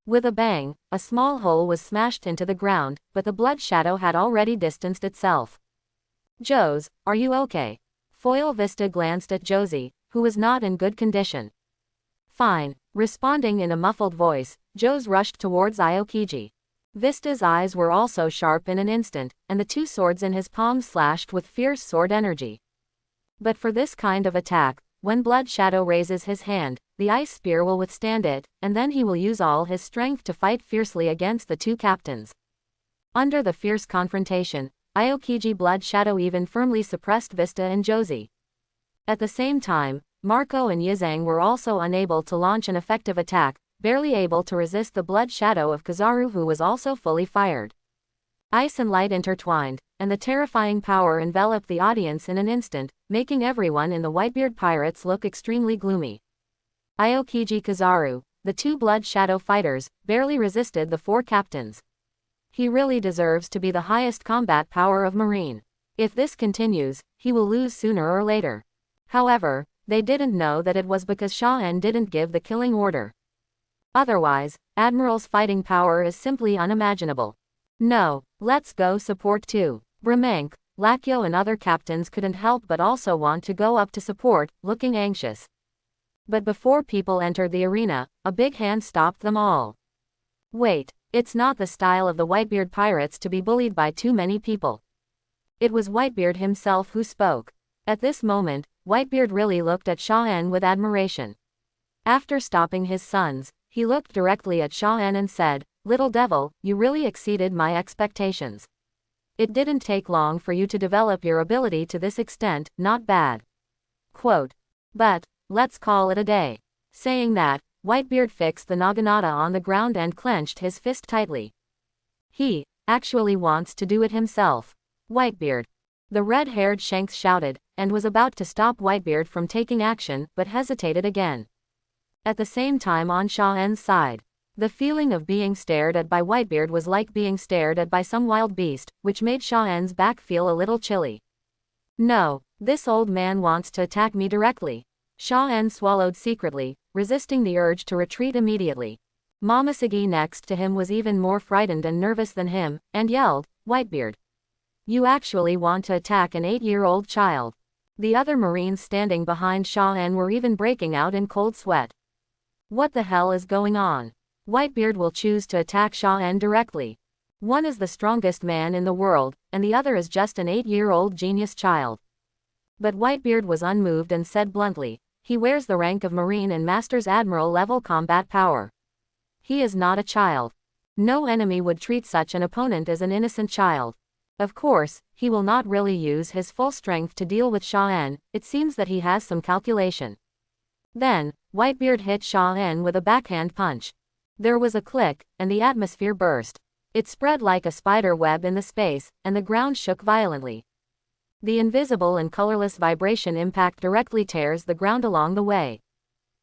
With a bang, a small hole was smashed into the ground, but the blood shadow had already distanced itself. Joes, are you okay? Foil Vista glanced at Josie, who was not in good condition. Fine. Responding in a muffled voice, Joes rushed towards Aokiji. Vista's eyes were also sharp in an instant, and the two swords in his palms slashed with fierce sword energy. But for this kind of attack, when Blood Shadow raises his hand, the ice spear will withstand it, and then he will use all his strength to fight fiercely against the two captains. Under the fierce confrontation, Aokiji Blood Shadow even firmly suppressed Vista and Josie. At the same time, Marco and Yizhang were also unable to launch an effective attack, barely able to resist the Blood Shadow of Kizaru, who was also fully fired. Ice and light intertwined, and the terrifying power enveloped the audience in an instant, making everyone in the Whitebeard Pirates look extremely gloomy. Aokiji Kizaru, the two Blood Shadow fighters, barely resisted the four captains. He really deserves to be the highest combat power of Marine. If this continues, he will lose sooner or later. However, they didn't know that it was because Sha-En didn't give the killing order. Otherwise, Admiral's fighting power is simply unimaginable. No, let's go support too. Bremenk, Lakyo and other captains couldn't help but also want to go up to support, looking anxious. But before people entered the arena, a big hand stopped them all. Wait, it's not the style of the Whitebeard Pirates to be bullied by too many people. It was Whitebeard himself who spoke. At this moment, Whitebeard really looked at Sha-En with admiration. After stopping his sons, he looked directly at Sha-En and said, "Little devil, you really exceeded my expectations. It didn't take long for you to develop your ability to this extent, not bad." Quote. But, let's call it a day. Saying that, Whitebeard fixed the naginata on the ground and clenched his fist tightly. He actually wants to do it himself. Whitebeard. The red-haired Shanks shouted, and was about to stop Whitebeard from taking action, but hesitated again. At the same time on Sha-En's side, The feeling of being stared at by Whitebeard was like being stared at by some wild beast, which made Sha-En's back feel a little chilly. No, this old man wants to attack me directly. Sha-En swallowed secretly, resisting the urge to retreat immediately. Momoshiki next to him was even more frightened and nervous than him, and yelled, "Whitebeard! You actually want to attack an 8-year-old child?" The other Marines standing behind Sha-En were even breaking out in cold sweat. What the hell is going on? Whitebeard will choose to attack Sha-En directly. One is the strongest man in the world, and the other is just an 8-year-old genius child. But Whitebeard was unmoved and said bluntly, "He wears the rank of Marine and masters Admiral level combat power. He is not a child. No enemy would treat such an opponent as an innocent child. Of course, he will not really use his full strength to deal with Sha-En, it seems that he has some calculation." Then, Whitebeard hit Sha-En with a backhand punch. There was a click, and the atmosphere burst. It spread like a spider web in the space, and the ground shook violently. The invisible and colorless vibration impact directly tears the ground along the way.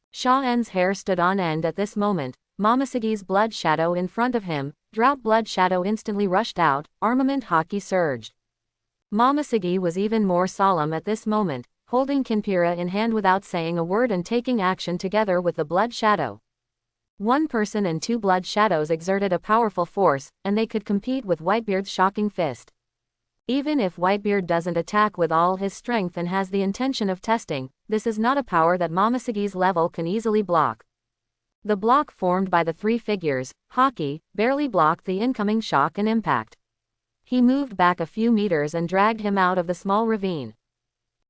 Sha-En's hair stood on end at this moment. Momoshiki's blood shadow in front of him, drought blood shadow instantly rushed out, armament hockey surged. Momoshiki was even more solemn at this moment, holding Kinpira in hand without saying a word and taking action together with the blood shadow. One person and two blood shadows exerted a powerful force, and they could compete with Whitebeard's shocking fist. Even if Whitebeard doesn't attack with all his strength and has the intention of testing, this is not a power that Momoshiki's level can easily block. The block formed by the three figures, hockey, barely blocked the incoming shock and impact. He moved back a few meters and dragged him out of the small ravine.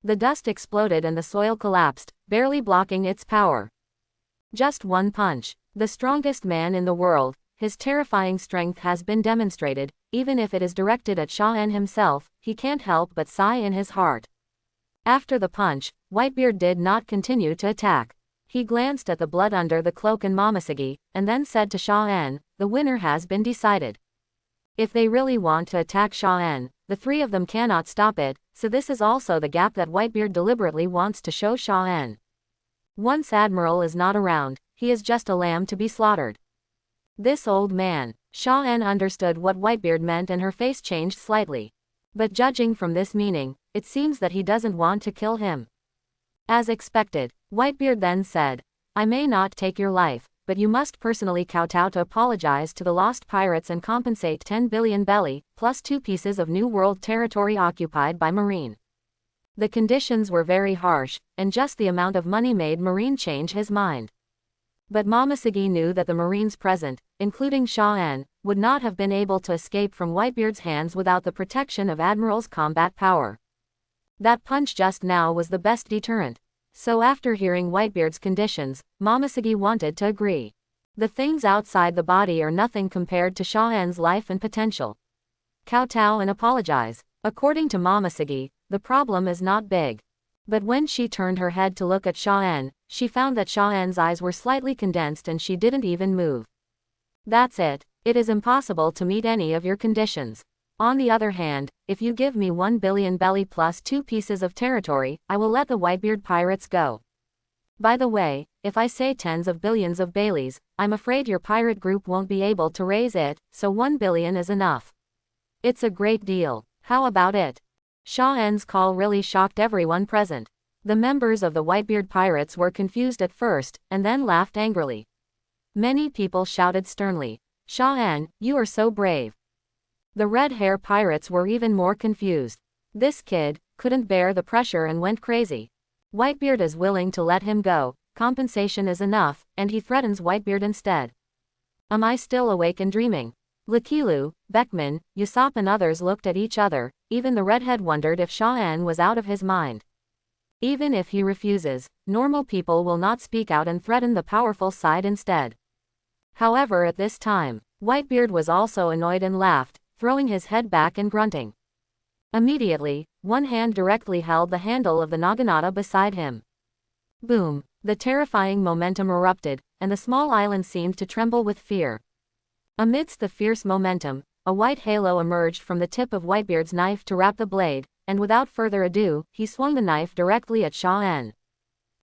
The dust exploded and the soil collapsed, barely blocking its power. Just one punch. The strongest man in the world, his terrifying strength has been demonstrated, even if it is directed at Sha-En himself, he can't help but sigh in his heart. After the punch, Whitebeard did not continue to attack. He glanced at the blood under the cloak and Momoshiki, and then said to Sha-En, "The winner has been decided. If they really want to attack Sha-En, the three of them cannot stop it, so this is also the gap that Whitebeard deliberately wants to show Sha-En. Once Admiral is not around, he is just a lamb to be slaughtered." This old man. Sha-En understood what Whitebeard meant and her face changed slightly. But judging from this meaning, it seems that he doesn't want to kill him. As expected, Whitebeard then said, "I may not take your life, but you must personally kowtow to apologize to the lost pirates and compensate 10 billion belly, plus 2 pieces of New World territory occupied by Marine." The conditions were very harsh, and just the amount of money made Marine change his mind. But Momoshiki knew that the Marines present, including Sha-En, would not have been able to escape from Whitebeard's hands without the protection of Admiral's combat power. That punch just now was the best deterrent. So after hearing Whitebeard's conditions, Momoshiki wanted to agree. The things outside the body are nothing compared to Sha-En's life and potential. Kowtow and apologize. According to Momoshiki, the problem is not big. But when she turned her head to look at Sha-En, she found that Sha-En's eyes were slightly condensed and she didn't even move. "That's it. It is impossible to meet any of your conditions. On the other hand, if you give me 1 billion belly plus 2 pieces of territory, I will let the Whitebeard pirates go. By the way, if I say tens of billions of Baileys, I'm afraid your pirate group won't be able to raise it, so 1 billion is enough. It's a great deal. How about it?" Sha-En's call really shocked everyone present. The members of the Whitebeard pirates were confused at first, and then laughed angrily. Many people shouted sternly, "Sha-En, you are so brave." The red hair pirates were even more confused. This kid couldn't bear the pressure and went crazy. Whitebeard is willing to let him go, compensation is enough, and he threatens Whitebeard instead. Am I still awake and dreaming? Lakilu, Beckman, Usopp and others looked at each other, even the redhead wondered if Sha-En was out of his mind. Even if he refuses, normal people will not speak out and threaten the powerful side instead. However, at this time, Whitebeard was also annoyed and laughed, throwing his head back and grunting. Immediately, one hand directly held the handle of the naginata beside him. Boom! The terrifying momentum erupted, and the small island seemed to tremble with fear. Amidst the fierce momentum, a white halo emerged from the tip of Whitebeard's knife to wrap the blade, and without further ado, he swung the knife directly at Sha-En.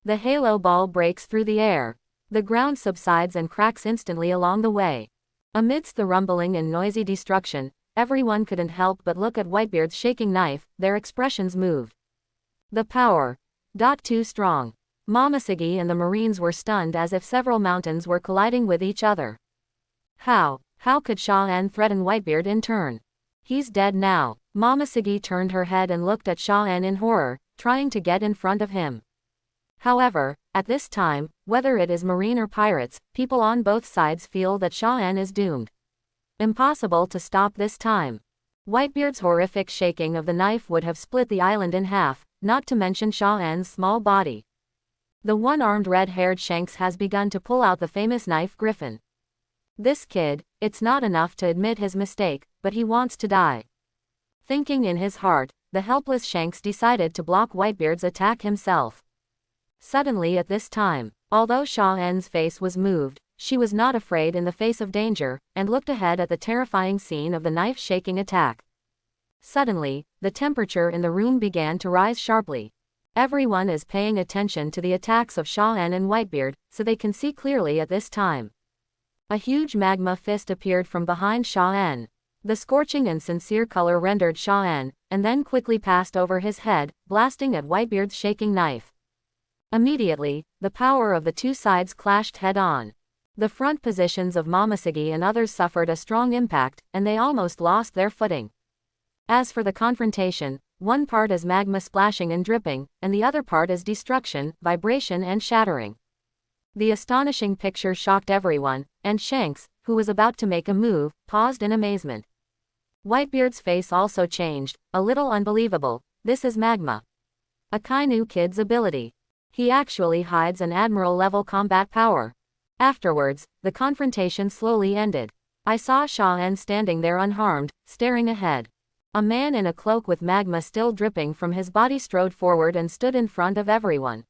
The halo ball breaks through the air. The ground subsides and cracks instantly along the way. Amidst the rumbling and noisy destruction, everyone couldn't help but look at Whitebeard's shaking knife, their expressions moved. The power. Too strong. Momoshiki and the Marines were stunned as if several mountains were colliding with each other. How could Sha-an threaten Whitebeard in turn? He's dead now. Momoshiki turned her head and looked at Sha-an in horror, trying to get in front of him. However, at this time, whether it is Marine or pirates, people on both sides feel that Sha-an is doomed. Impossible to stop this time. Whitebeard's horrific shaking of the knife would have split the island in half, not to mention Sha-an's small body. The one-armed red-haired Shanks has begun to pull out the famous knife Griffin. This kid, it's not enough to admit his mistake, but he wants to die. Thinking in his heart, the helpless Shanks decided to block Whitebeard's attack himself. Suddenly at this time, although Sha-an's face was moved, she was not afraid in the face of danger, and looked ahead at the terrifying scene of the knife-shaking attack. Suddenly, the temperature in the room began to rise sharply. Everyone is paying attention to the attacks of Sha-an and Whitebeard, so they can see clearly at this time. A huge magma fist appeared from behind Sha-an. The scorching and sincere color rendered Sha-an, and then quickly passed over his head, blasting at Whitebeard's shaking knife. Immediately, the power of the two sides clashed head-on. The front positions of Momoshiki and others suffered a strong impact, and they almost lost their footing. As for the confrontation, one part is magma splashing and dripping, and the other part is destruction, vibration and shattering. The astonishing picture shocked everyone, and Shanks, who was about to make a move, paused in amazement. Whitebeard's face also changed, a little unbelievable. This is magma. Akainu Kid's ability. He actually hides an Admiral-level combat power. Afterwards, the confrontation slowly ended. I saw Sha-an standing there unharmed, staring ahead. A man in a cloak with magma still dripping from his body strode forward and stood in front of everyone.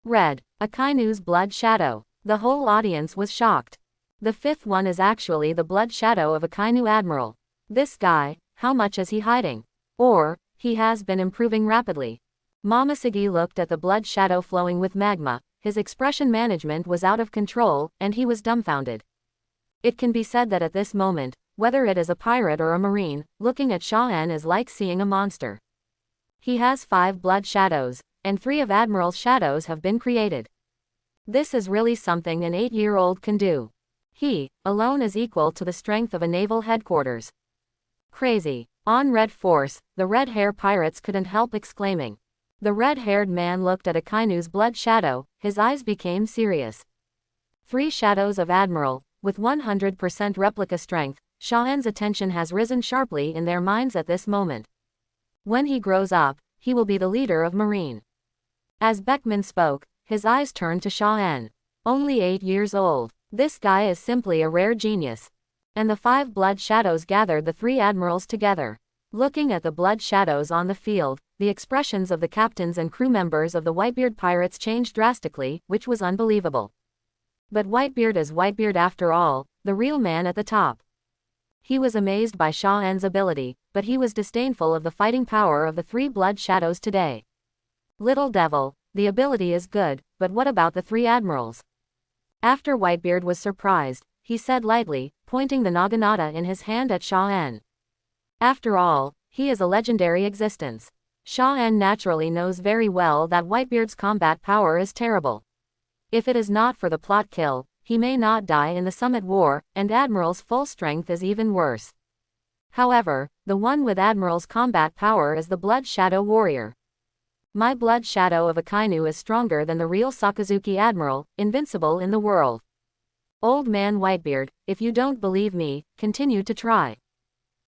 Red. Akainu's blood shadow. The whole audience was shocked. The fifth one is actually the blood shadow of Akainu Admiral. This guy, how much is he hiding? Or, he has been improving rapidly. Momoshiki looked at the blood shadow flowing with magma. His expression management was out of control, and he was dumbfounded. It can be said that at this moment, whether it is a pirate or a marine, looking at Sha-an is like seeing a monster. He has 5 blood shadows, and 3 of Admiral's shadows have been created. This is really something an 8-year-old can do. He, alone is equal to the strength of a naval headquarters. Crazy. On Red Force, the red-hair pirates couldn't help exclaiming. The red-haired man looked at Akainu's blood shadow, his eyes became serious. 3 shadows of Admiral, with 100% replica strength. Sha-an's attention has risen sharply in their minds at this moment. When he grows up, he will be the leader of Marine. As Beckman spoke, his eyes turned to Sha-an. Only 8 years old. This guy is simply a rare genius. And the 5 blood shadows gathered the 3 admirals together. Looking at the blood shadows on the field, the expressions of the captains and crew members of the Whitebeard pirates changed drastically, which was unbelievable. But Whitebeard is Whitebeard after all, the real man at the top. He was amazed by Sha-an's ability, but he was disdainful of the fighting power of the 3 blood shadows today. Little devil, the ability is good, but what about the 3 admirals? After Whitebeard was surprised, he said lightly, pointing the naginata in his hand at Sha-an. After all, he is a legendary existence. Sha-an naturally knows very well that Whitebeard's combat power is terrible. If it is not for the plot kill, he may not die in the Summit War, and Admiral's full strength is even worse. However, the one with Admiral's combat power is the Blood Shadow Warrior. My Blood Shadow of Akainu is stronger than the real Sakazuki Admiral, invincible in the world. Old man Whitebeard, if you don't believe me, continue to try.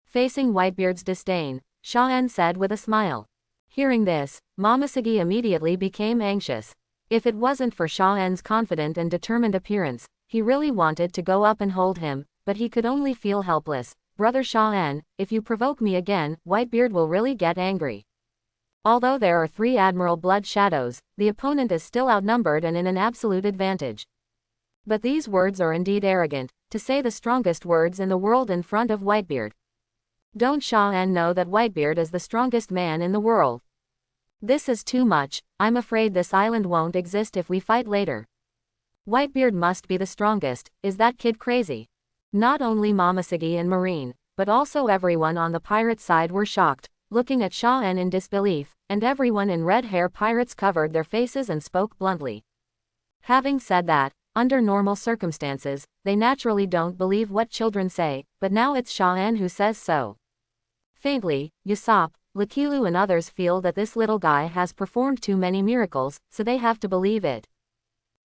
Facing Whitebeard's disdain, Sha-an said with a smile. Hearing this, Momoshiki immediately became anxious. If it wasn't for Sha-an's confident and determined appearance, he really wanted to go up and hold him, but he could only feel helpless. Brother Sha-an, if you provoke me again, Whitebeard will really get angry. Although there are 3 Admiral blood shadows, the opponent is still outnumbered and in an absolute advantage. But these words are indeed arrogant, to say the strongest words in the world in front of Whitebeard. Don't Sha-an know that Whitebeard is the strongest man in the world? This is too much. I'm afraid this island won't exist if we fight later. Whitebeard must be the strongest, is that kid crazy? Not only Momoshiki and Marine, but also everyone on the pirate side were shocked, looking at Shaw-en in disbelief, and everyone in red hair pirates covered their faces and spoke bluntly. Having said that, under normal circumstances, they naturally don't believe what children say, but now it's Shaw-en who says so. Faintly, Usopp, Lakilu and others feel that this little guy has performed too many miracles, so they have to believe it.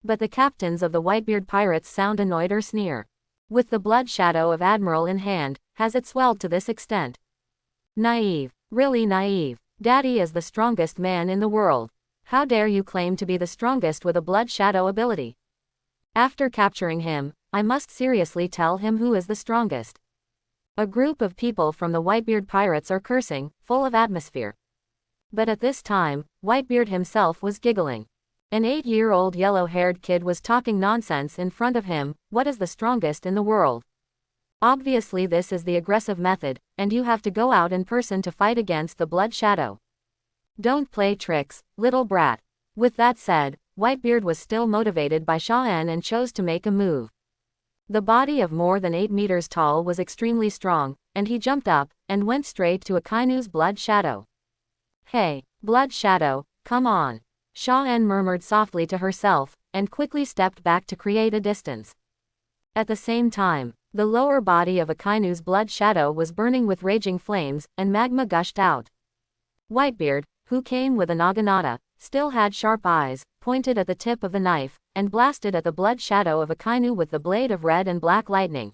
But the captains of the Whitebeard pirates sound annoyed or sneer. With the blood shadow of Admiral in hand, has it swelled to this extent? Naive. Really naive. Daddy is the strongest man in the world. How dare you claim to be the strongest with a blood shadow ability? After capturing him, I must seriously tell him who is the strongest. A group of people from the Whitebeard pirates are cursing, full of atmosphere. But at this time, Whitebeard himself was giggling. An 8-year-old yellow-haired kid was talking nonsense in front of him. What is the strongest in the world? Obviously this is the aggressive method, and you have to go out in person to fight against the blood shadow. Don't play tricks, little brat. With that said, Whitebeard was still motivated by Shaw-en and chose to make a move. The body of more than 8 meters tall was extremely strong, and he jumped up, and went straight to Akainu's blood shadow. Hey, blood shadow, come on. Shaw-en murmured softly to herself, and quickly stepped back to create a distance. At the same time, the lower body of Akainu's blood shadow was burning with raging flames, and magma gushed out. Whitebeard, who came with a naginata, still had sharp eyes, pointed at the tip of the knife, and blasted at the blood shadow of Akainu with the blade of red and black lightning.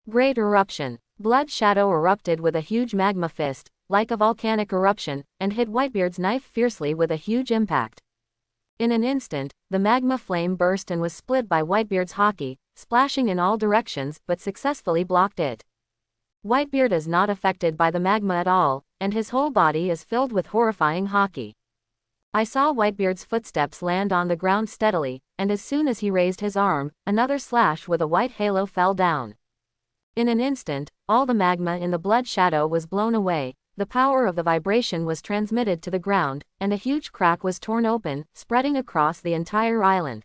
Great eruption. Blood shadow erupted with a huge magma fist, like a volcanic eruption, and hit Whitebeard's knife fiercely with a huge impact. In an instant, the magma flame burst and was split by Whitebeard's haki, splashing in all directions, but successfully blocked it. Whitebeard is not affected by the magma at all, and his whole body is filled with horrifying haki. I saw Whitebeard's footsteps land on the ground steadily, and as soon as he raised his arm, another slash with a white halo fell down. In an instant, all the magma in the blood shadow was blown away. The power of the vibration was transmitted to the ground, and a huge crack was torn open, spreading across the entire island.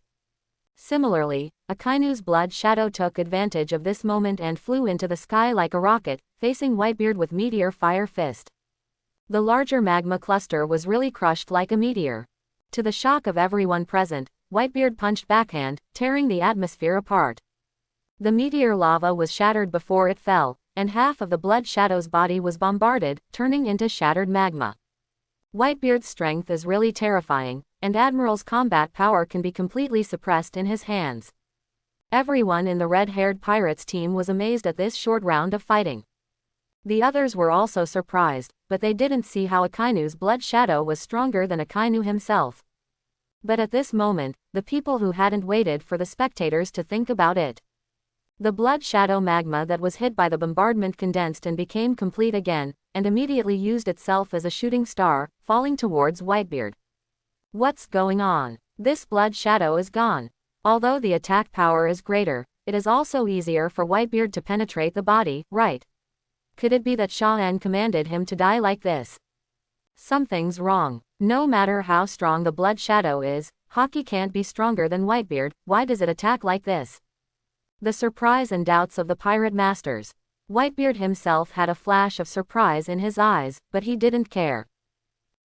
Similarly, Akainu's blood shadow took advantage of this moment and flew into the sky like a rocket, facing Whitebeard with meteor fire fist. The larger magma cluster was really crushed like a meteor. To the shock of everyone present, Whitebeard punched backhand, tearing the atmosphere apart. The meteor lava was shattered before it fell, and half of the blood shadow's body was bombarded, turning into shattered magma. Whitebeard's strength is really terrifying, and Admiral's combat power can be completely suppressed in his hands. Everyone in the red-haired pirates team was amazed at this short round of fighting. The others were also surprised, but they didn't see how Akainu's blood shadow was stronger than Akainu himself. But at this moment, the people who hadn't waited for the spectators to think about it. The blood shadow magma that was hit by the bombardment condensed and became complete again, and immediately used itself as a shooting star, falling towards Whitebeard. What's going on? This blood shadow is gone. Although the attack power is greater, it is also easier for Whitebeard to penetrate the body, right? Could it be that Shaw-en commanded him to die like this? Something's wrong. No matter how strong the blood shadow is, haki can't be stronger than Whitebeard. Why does it attack like this? The surprise and doubts of the pirate masters. Whitebeard himself had a flash of surprise in his eyes, but he didn't care.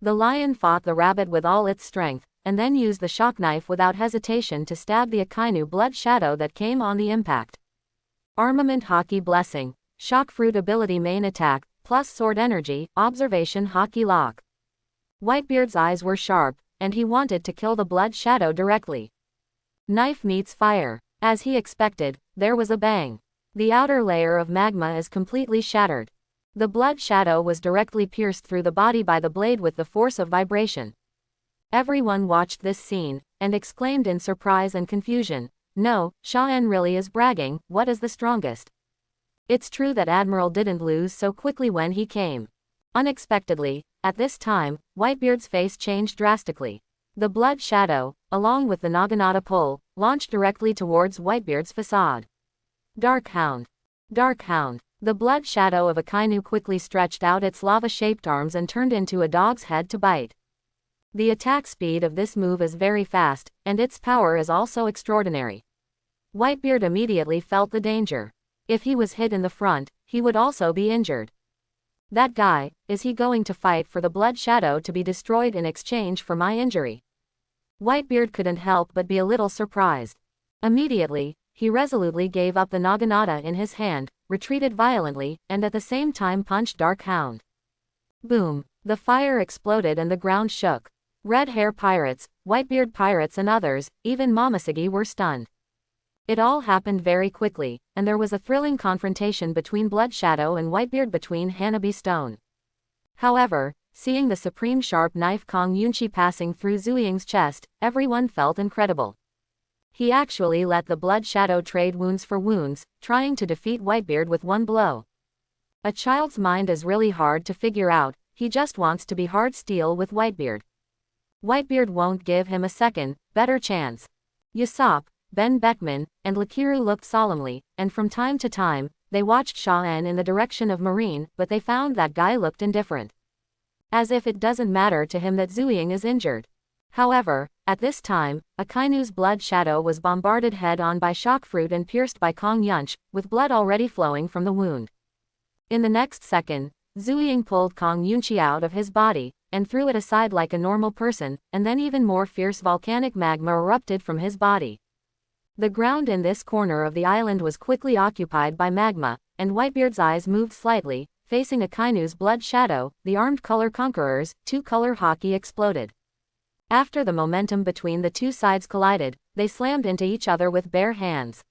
The lion fought the rabbit with all its strength, and then used the shock knife without hesitation to stab the Akainu blood shadow that came on the impact. Armament haki blessing, shock fruit ability main attack, plus sword energy, observation haki lock. Whitebeard's eyes were sharp, and he wanted to kill the blood shadow directly. Knife meets fire. As he expected, there was a bang. The outer layer of magma is completely shattered. The blood shadow was directly pierced through the body by the blade with the force of vibration. Everyone watched this scene, and exclaimed in surprise and confusion, "No, Shaw-en really is bragging. What is the strongest?" It's true that Admiral didn't lose so quickly when he came. Unexpectedly, at this time, Whitebeard's face changed drastically. The blood shadow, along with the naginata pole, launched directly towards Whitebeard's facade. Dark Hound. Dark Hound. The blood shadow of Akainu quickly stretched out its lava-shaped arms and turned into a dog's head to bite. The attack speed of this move is very fast, and its power is also extraordinary. Whitebeard immediately felt the danger. If he was hit in the front, he would also be injured. That guy, is he going to fight for the Blood Shadow to be destroyed in exchange for my injury? Whitebeard couldn't help but be a little surprised. Immediately, he resolutely gave up the naginata in his hand, retreated violently, and at the same time punched Dark Hound. Boom! The fire exploded and the ground shook. Red Hair pirates, Whitebeard pirates and others, even Momoshiki were stunned. It all happened very quickly, and there was a thrilling confrontation between Blood Shadow and Whitebeard between Hanabi Stone. However, seeing the supreme sharp knife Kong Yunchi passing through Zuying's chest, everyone felt incredible. He actually let the Blood Shadow trade wounds for wounds, trying to defeat Whitebeard with one blow. A child's mind is really hard to figure out, he just wants to be hard steel with Whitebeard. Whitebeard won't give him a second, better chance. Usopp, Ben Beckman, and Lakiru looked solemnly, and from time to time, they watched Shaw-en in the direction of Marine, but they found that guy looked indifferent. As if it doesn't matter to him that Zuying is injured. However, at this time, Akainu's Blood Shadow was bombarded head-on by shock fruit and pierced by Kong Yunchi, with blood already flowing from the wound. In the next second, Zuying pulled Kong Yunchi out of his body, and threw it aside like a normal person, and then even more fierce volcanic magma erupted from his body. The ground in this corner of the island was quickly occupied by magma, and Whitebeard's eyes moved slightly, facing Akainu's Blood Shadow, the armed color conquerors, two-color hockey exploded. After the momentum between the two sides collided, they slammed into each other with bare hands.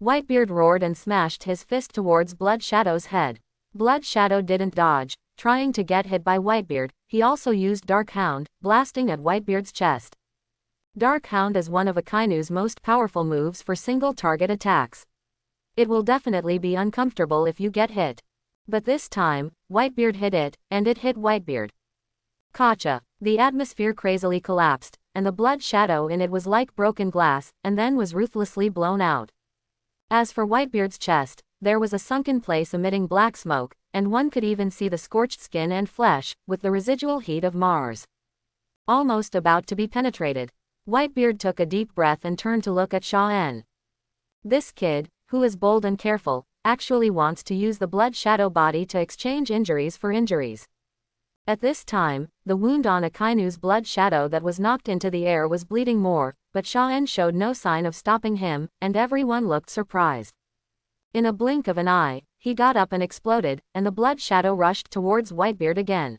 Whitebeard roared and smashed his fist towards Blood Shadow's head. Blood Shadow didn't dodge, trying to get hit by Whitebeard, he also used Dark Hound, blasting at Whitebeard's chest. Dark Hound is one of Akainu's most powerful moves for single-target attacks. It will definitely be uncomfortable if you get hit. But this time, Whitebeard hit it, and it hit Whitebeard. Gotcha! The atmosphere crazily collapsed, and the Blood Shadow in it was like broken glass, and then was ruthlessly blown out. As for Whitebeard's chest, there was a sunken place emitting black smoke, and one could even see the scorched skin and flesh, with the residual heat of Mars. Almost about to be penetrated. Whitebeard took a deep breath and turned to look at Shaw-en. This kid, who is bold and careful, actually wants to use the Blood Shadow body to exchange injuries for injuries. At this time, the wound on Akainu's Blood Shadow that was knocked into the air was bleeding more, but Shaw-en showed no sign of stopping him, and everyone looked surprised. In a blink of an eye, he got up and exploded, and the Blood Shadow rushed towards Whitebeard again.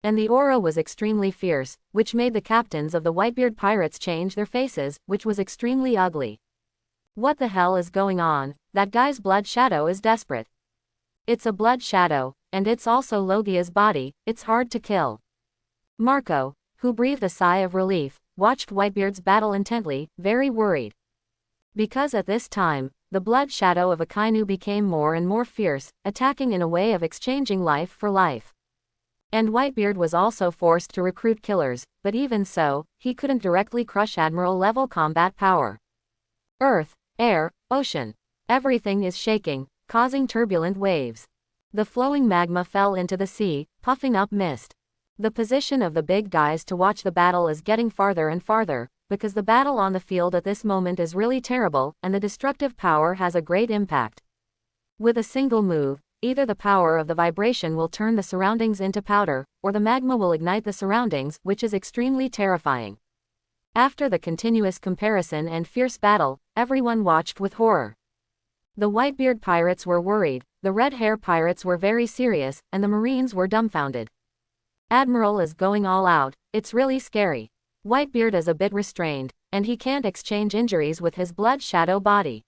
And the aura was extremely fierce, which made the captains of the Whitebeard pirates change their faces, which was extremely ugly. What the hell is going on? That guy's Blood Shadow is desperate. It's a Blood Shadow, and it's also Logia's body, it's hard to kill. Marco, who breathed a sigh of relief, watched Whitebeard's battle intently, very worried. Because at this time, the Blood Shadow of Akainu became more and more fierce, attacking in a way of exchanging life for life. And Whitebeard was also forced to recruit killers, but even so, he couldn't directly crush Admiral-level combat power. Earth, air, ocean. Everything is shaking, causing turbulent waves. The flowing magma fell into the sea, puffing up mist. The position of the big guys to watch the battle is getting farther and farther, because the battle on the field at this moment is really terrible, and the destructive power has a great impact. With a single move, either the power of the vibration will turn the surroundings into powder, or the magma will ignite the surroundings, which is extremely terrifying. After the continuous comparison and fierce battle, everyone watched with horror. The Whitebeard pirates were worried, the Red Hair pirates were very serious, and the Marines were dumbfounded. Admiral is going all out, it's really scary. Whitebeard is a bit restrained, and he can't exchange injuries with his Blood Shadow body.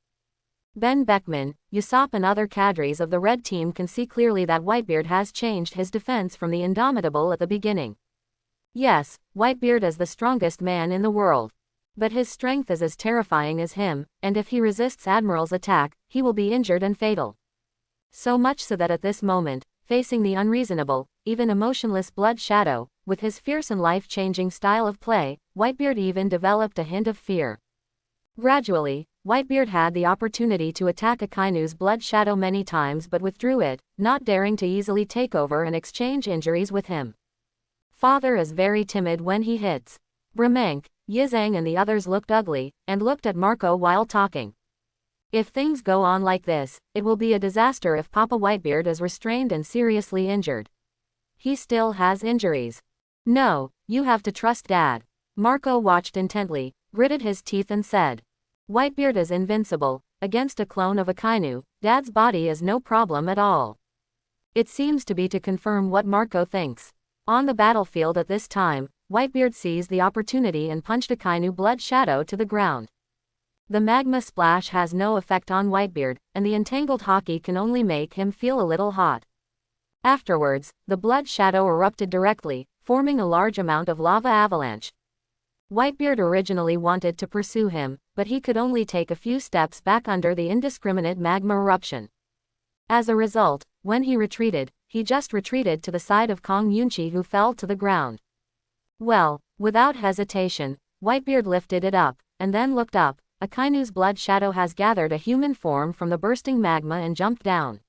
Ben Beckman, Usopp and other cadres of the Red Team can see clearly that Whitebeard has changed his defense from the Indomitable at the beginning. Yes, Whitebeard is the strongest man in the world. But his strength is as terrifying as him, and if he resists Admiral's attack, he will be injured and fatal. So much so that at this moment, facing the unreasonable, even emotionless Blood Shadow, with his fierce and life-changing style of play, Whitebeard even developed a hint of fear. Gradually, Whitebeard had the opportunity to attack Akainu's Blood Shadow many times but withdrew it, not daring to easily take over and exchange injuries with him. Father is very timid when he hits. Bremenk, Yizang and the others looked ugly, and looked at Marco while talking. If things go on like this, it will be a disaster if Papa Whitebeard is restrained and seriously injured. He still has injuries. No, you have to trust Dad. Marco watched intently, gritted his teeth and said. Whitebeard is invincible. Against a clone of Akainu, Dad's body is no problem at all. It seems to be to confirm what Marco thinks. On the battlefield at this time, Whitebeard seized the opportunity and punched Akainu Blood Shadow to the ground. The magma splash has no effect on Whitebeard, and the entangled hockey can only make him feel a little hot. Afterwards, the Blood Shadow erupted directly, forming a large amount of lava avalanche. Whitebeard originally wanted to pursue him, but he could only take a few steps back under the indiscriminate magma eruption. As a result, when he retreated, he just retreated to the side of Kong Yunchi, who fell to the ground. Well, without hesitation, Whitebeard lifted it up, and then looked up. Akainu's Blood Shadow has gathered a human form from the bursting magma and jumped down.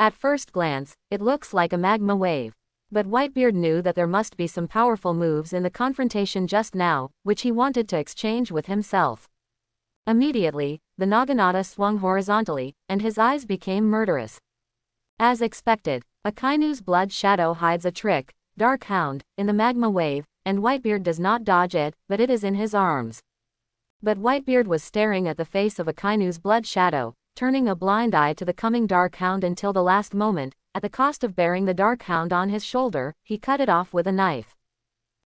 At first glance, it looks like a magma wave. But Whitebeard knew that there must be some powerful moves in the confrontation just now, which he wanted to exchange with himself. Immediately, the Naginata swung horizontally, and his eyes became murderous. As expected, Akainu's Blood Shadow hides a trick, Dark Hound, in the magma wave, and Whitebeard does not dodge it, but it is in his arms. But Whitebeard was staring at the face of Akainu's Blood Shadow, turning a blind eye to the coming Dark Hound until the last moment. At the cost of bearing the Dark Hound on his shoulder, he cut it off with a knife.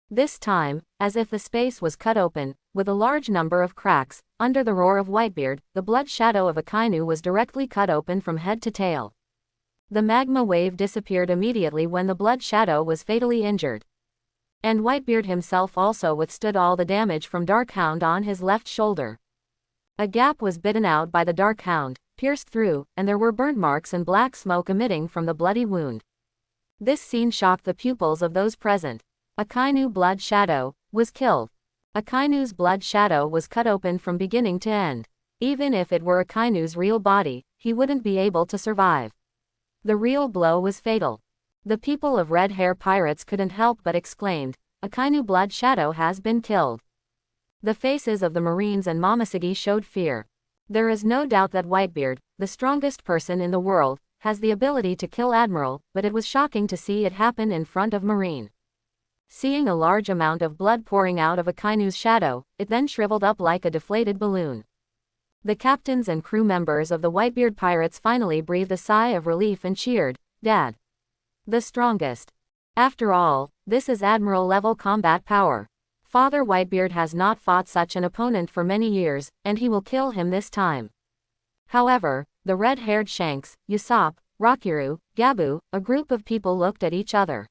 This time, as if the space was cut open, with a large number of cracks, under the roar of Whitebeard, the Blood Shadow of Akainu was directly cut open from head to tail. The magma wave disappeared immediately when the Blood Shadow was fatally injured. And Whitebeard himself also withstood all the damage from Dark Hound on his left shoulder. A gap was bitten out by the Dark Hound, pierced through, and there were burnt marks and black smoke emitting from the bloody wound. This scene shocked the pupils of those present. Akainu Blood Shadow was killed. Akainu's Blood Shadow was cut open from beginning to end. Even if it were Akainu's real body, he wouldn't be able to survive. The real blow was fatal. The people of Red Hair Pirates couldn't help but exclaimed, Akainu Blood Shadow has been killed. The faces of the Marines and Momoshiki showed fear. There is no doubt that Whitebeard, the strongest person in the world, has the ability to kill Admiral, but it was shocking to see it happen in front of Marine. Seeing a large amount of blood pouring out of Akainu's shadow, it then shriveled up like a deflated balloon. The captains and crew members of the Whitebeard Pirates finally breathed a sigh of relief and cheered, Dad. The strongest. After all, this is Admiral-level combat power. Father Whitebeard has not fought such an opponent for many years, and he will kill him this time. However, the red-haired Shanks, Usopp, Rakiru, Gabu, a group of people looked at each other.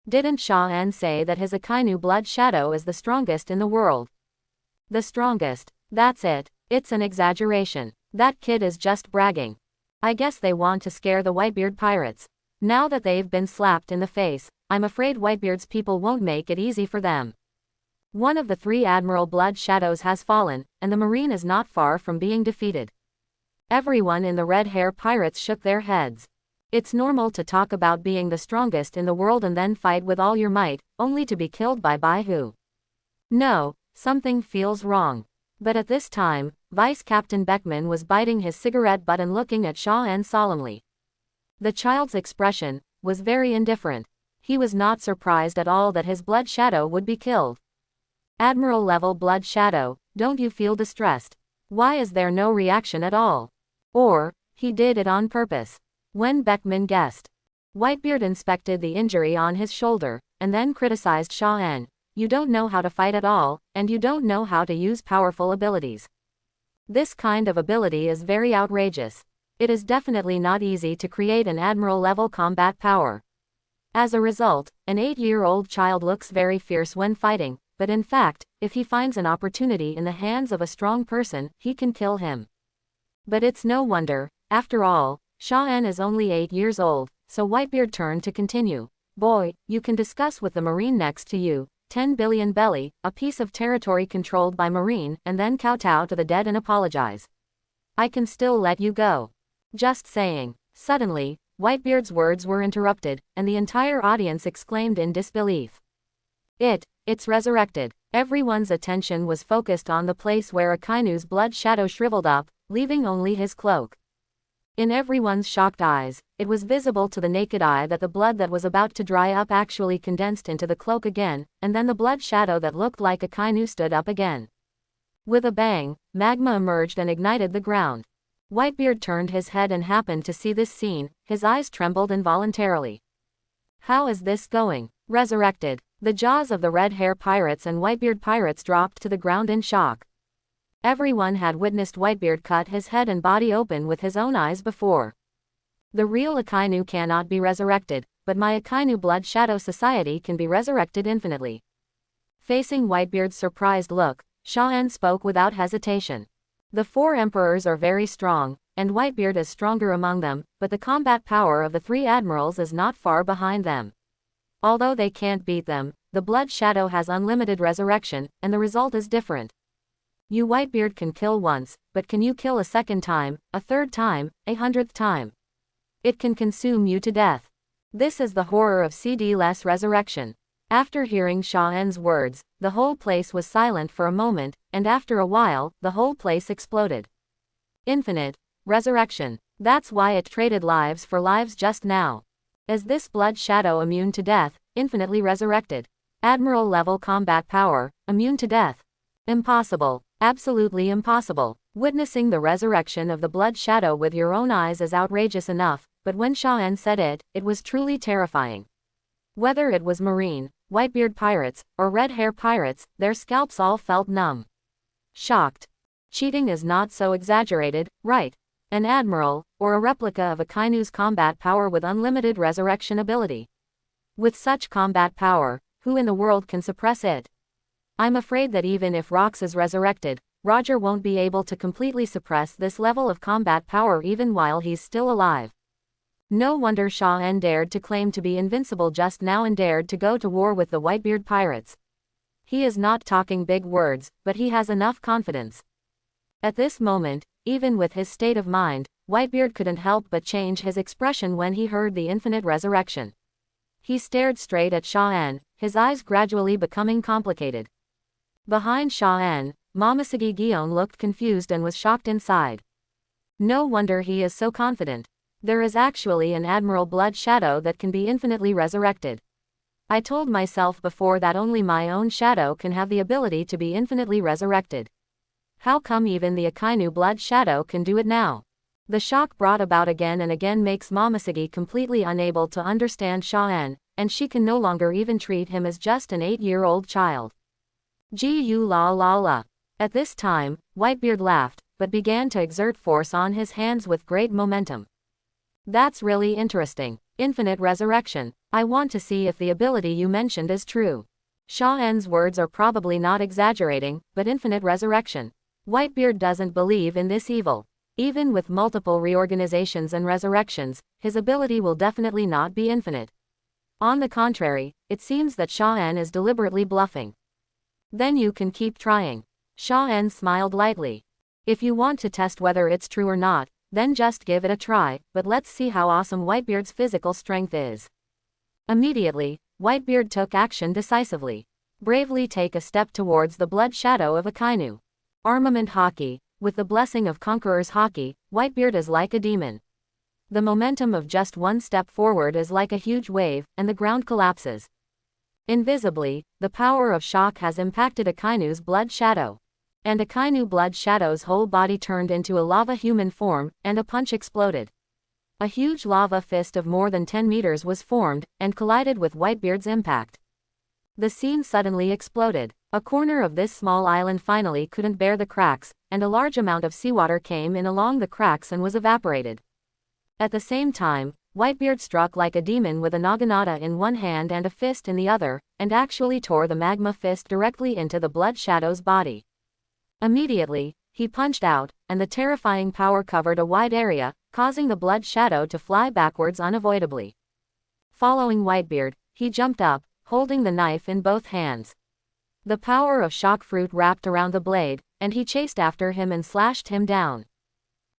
Didn't Sha-en say that his Akainu Blood Shadow is the strongest in the world? The strongest. That's it. It's an exaggeration. That kid is just bragging. I guess they want to scare the Whitebeard Pirates. Now that they've been slapped in the face, I'm afraid Whitebeard's people won't make it easy for them. One of the 3 Admiral Blood Shadows has fallen, and the Marine is not far from being defeated. Everyone in the Red Hair Pirates shook their heads. It's normal to talk about being the strongest in the world and then fight with all your might, only to be killed by who? No, something feels wrong. But at this time, Vice Captain Beckman was biting his cigarette butt and looking at Sha-en solemnly. The child's expression was very indifferent. He was not surprised at all that his Blood Shadow would be killed. Admiral-level Blood Shadow, don't you feel distressed? Why is there no reaction at all? Or, he did it on purpose. When Beckman guessed. Whitebeard inspected the injury on his shoulder, and then criticized Sha-en. You don't know how to fight at all, and you don't know how to use powerful abilities. This kind of ability is very outrageous. It is definitely not easy to create an Admiral-level combat power. As a result, an 8-year-old child looks very fierce when fighting, but in fact, if he finds an opportunity in the hands of a strong person, he can kill him. But it's no wonder, after all, Sha-en is only 8 years old, so Whitebeard turned to continue. Boy, you can discuss with the Marine next to you, 10 billion belly, a piece of territory controlled by Marine, and then kowtow to the dead and apologize. I can still let you go. Just saying. Suddenly, Whitebeard's words were interrupted, and the entire audience exclaimed in disbelief. It's resurrected. Everyone's attention was focused on the place where Akainu's blood shadow shriveled up, leaving only his cloak. In everyone's shocked eyes, it was visible to the naked eye that the blood that was about to dry up actually condensed into the cloak again, and then the blood shadow that looked like Akainu stood up again. With a bang, magma emerged and ignited the ground. Whitebeard turned his head and happened to see this scene. His eyes trembled involuntarily. How is this going? Resurrected. The jaws of the red hair pirates and Whitebeard pirates dropped to the ground in shock. Everyone had witnessed Whitebeard cut his head and body open with his own eyes before. The real Akainu cannot be resurrected, but my Akainu Blood Shadow Society can be resurrected infinitely. Facing Whitebeard's surprised look, Sha-En spoke without hesitation. The 4 emperors are very strong, and Whitebeard is stronger among them, but the combat power of the 3 admirals is not far behind them. Although they can't beat them, the Blood Shadow has unlimited resurrection, and the result is different. You Whitebeard can kill once, but can you kill a second time, a third time, a 100th time? It can consume you to death. This is the horror of CD-less resurrection. After hearing Sha-En's words, the whole place was silent for a moment, and after a while, the whole place exploded. Infinite resurrection. That's why it traded lives for lives just now. Is this blood shadow immune to death, infinitely resurrected? Admiral level combat power, immune to death? Impossible. Absolutely impossible. Witnessing the resurrection of the blood shadow with your own eyes is outrageous enough, but when Sha-En said it, it was truly terrifying. Whether it was Marine, Whitebeard pirates, or Red Hair pirates, their scalps all felt numb. Shocked. Cheating is not so exaggerated, right? An admiral, or a replica of Akainu's combat power with unlimited resurrection ability. With such combat power, who in the world can suppress it? I'm afraid that even if Rox is resurrected, Roger won't be able to completely suppress this level of combat power even while he's still alive. No wonder Sha-En dared to claim to be invincible just now and dared to go to war with the Whitebeard pirates. He is not talking big words, but he has enough confidence. At this moment, even with his state of mind, Whitebeard couldn't help but change his expression when he heard the infinite resurrection. He stared straight at Sha-En, his eyes gradually becoming complicated. Behind Sha-En, Momoshiki Gion looked confused and was shocked inside. No wonder he is so confident. There is actually an Admiral Blood Shadow that can be infinitely resurrected. I told myself before that only my own shadow can have the ability to be infinitely resurrected. How come even the Akainu Blood Shadow can do it now? The shock brought about again and again makes Momoshiki completely unable to understand Sha-En, and she can no longer even treat him as just an 8-year-old child. Gu la la la. At this time, Whitebeard laughed, but began to exert force on his hands with great momentum. That's really interesting. Infinite resurrection. I want to see if the ability you mentioned is true. Sha-En's words are probably not exaggerating, but infinite resurrection. Whitebeard doesn't believe in this evil. Even with multiple reorganizations and resurrections, his ability will definitely not be infinite. On the contrary, it seems that Sha-En is deliberately bluffing. Then you can keep trying. Sha-En smiled lightly. If you want to test whether it's true or not, then just give it a try, but let's see how awesome Whitebeard's physical strength is. Immediately, Whitebeard took action decisively. Bravely take a step towards the blood shadow of Akainu. Armament Haki. With the blessing of Conqueror's Haki, Whitebeard is like a demon. The momentum of just one step forward is like a huge wave, and the ground collapses. Invisibly, the power of shock has impacted Akainu's blood shadow. And Akainu blood shadow's whole body turned into a lava human form, and a punch exploded. A huge lava fist of more than 10 meters was formed, and collided with Whitebeard's impact. The scene suddenly exploded. A corner of this small island finally couldn't bear the cracks, and a large amount of seawater came in along the cracks and was evaporated. At the same time, Whitebeard struck like a demon with a naginata in one hand and a fist in the other, and actually tore the magma fist directly into the blood shadow's body. Immediately, he punched out, and the terrifying power covered a wide area, causing the blood shadow to fly backwards unavoidably. Following Whitebeard, he jumped up, holding the knife in both hands. The power of shock fruit wrapped around the blade, and he chased after him and slashed him down.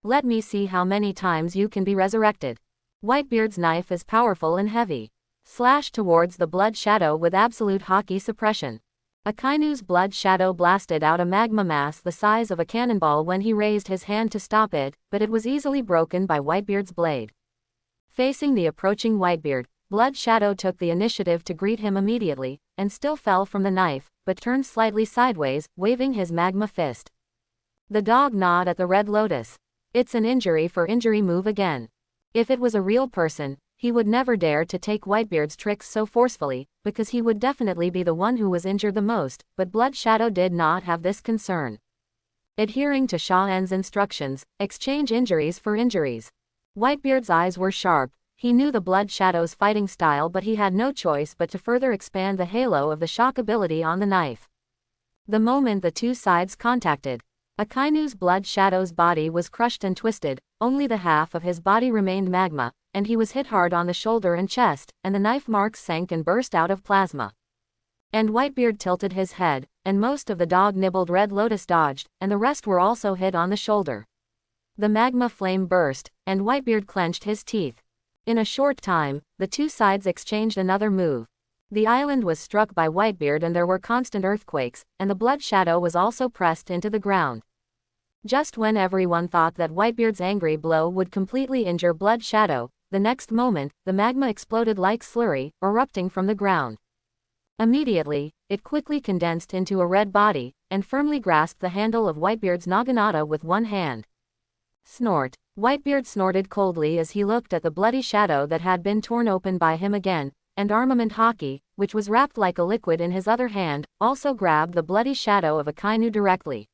Let me see how many times you can be resurrected. Whitebeard's knife is powerful and heavy. Slash towards the blood shadow with absolute hockey suppression. Akainu's blood shadow blasted out a magma mass the size of a cannonball when he raised his hand to stop it, but it was easily broken by Whitebeard's blade. Facing the approaching Whitebeard, Blood Shadow took the initiative to greet him immediately, and still fell from the knife, but turned slightly sideways, waving his magma fist. The dog gnawed at the red lotus. It's an injury for injury move again. If it was a real person, he would never dare to take Whitebeard's tricks so forcefully, because he would definitely be the one who was injured the most, but Blood Shadow did not have this concern. Adhering to Sha-En's instructions, exchange injuries for injuries. Whitebeard's eyes were sharp. He knew the Blood Shadow's fighting style, but he had no choice but to further expand the halo of the shock ability on the knife. The moment the two sides contacted, Akainu's Blood Shadow's body was crushed and twisted, only the half of his body remained magma, and he was hit hard on the shoulder and chest, and the knife marks sank and burst out of plasma. And Whitebeard tilted his head, and most of the dog-nibbled Red Lotus dodged, and the rest were also hit on the shoulder. The magma flame burst, and Whitebeard clenched his teeth. In a short time, the two sides exchanged another move. The island was struck by Whitebeard and there were constant earthquakes, and the Blood Shadow was also pressed into the ground. Just when everyone thought that Whitebeard's angry blow would completely injure Blood Shadow, the next moment, the magma exploded like slurry, erupting from the ground. Immediately, it quickly condensed into a red body, and firmly grasped the handle of Whitebeard's naginata with one hand. Snort. Whitebeard snorted coldly as he looked at the bloody shadow that had been torn open by him again, and Armament Haki, which was wrapped like a liquid in his other hand, also grabbed the bloody shadow of Akainu directly.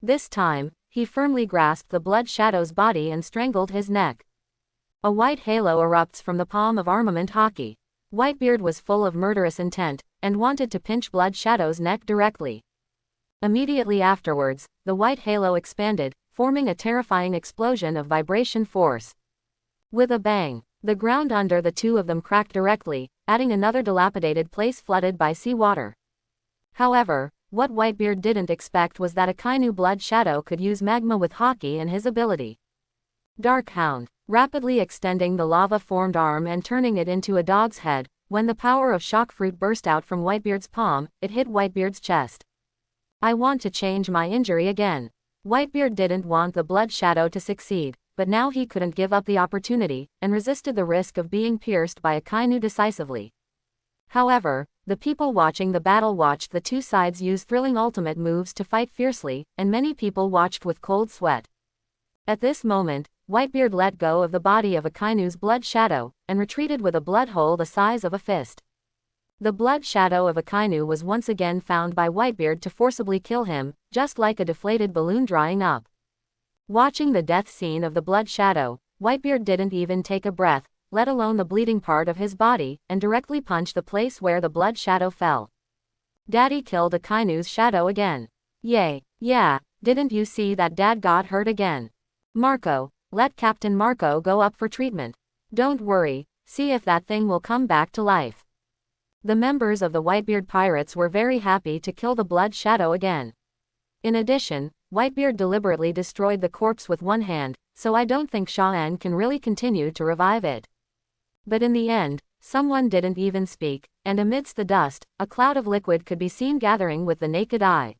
This time, he firmly grasped the Blood Shadow's body and strangled his neck. A white halo erupts from the palm of Armament Haki. Whitebeard was full of murderous intent, and wanted to pinch Blood Shadow's neck directly. Immediately afterwards, the white halo expanded, forming a terrifying explosion of vibration force. With a bang, the ground under the two of them cracked directly, adding another dilapidated place flooded by seawater. However, what Whitebeard didn't expect was that Akainu Blood Shadow could use magma with Haki and his ability. Dark Hound, rapidly extending the lava-formed arm and turning it into a dog's head, when the power of shock fruit burst out from Whitebeard's palm, it hit Whitebeard's chest. I want to change my injury again. Whitebeard didn't want the Blood Shadow to succeed, but now he couldn't give up the opportunity, and resisted the risk of being pierced by Akainu decisively. However, the people watching the battle watched the two sides use thrilling ultimate moves to fight fiercely, and many people watched with cold sweat. At this moment, Whitebeard let go of the body of Akainu's Blood Shadow, and retreated with a blood hole the size of a fist. The Blood Shadow of Akainu was once again found by Whitebeard to forcibly kill him, just like a deflated balloon drying up. Watching the death scene of the Blood Shadow, Whitebeard didn't even take a breath, let alone the bleeding part of his body, and directly punched the place where the Blood Shadow fell. Daddy killed Akainu's shadow again. Yay, yeah, didn't you see that Dad got hurt again? Marco, let Captain Marco go up for treatment. Don't worry, see if that thing will come back to life. The members of the Whitebeard Pirates were very happy to kill the Blood Shadow again. In addition, Whitebeard deliberately destroyed the corpse with one hand, so I don't think Sha-En can really continue to revive it. But in the end, someone didn't even speak, and amidst the dust, a cloud of liquid could be seen gathering with the naked eye.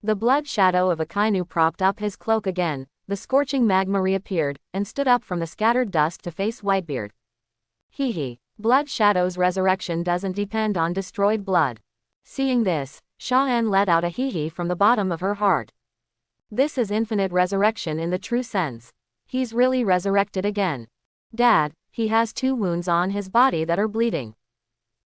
The Blood Shadow of Akainu propped up his cloak again, the scorching magma reappeared, and stood up from the scattered dust to face Whitebeard. Hee hee. Blood Shadow's resurrection doesn't depend on destroyed blood. Seeing this, Sha-En let out a hee-hee from the bottom of her heart. This is infinite resurrection in the true sense. He's really resurrected again. Dad, he has 2 wounds on his body that are bleeding.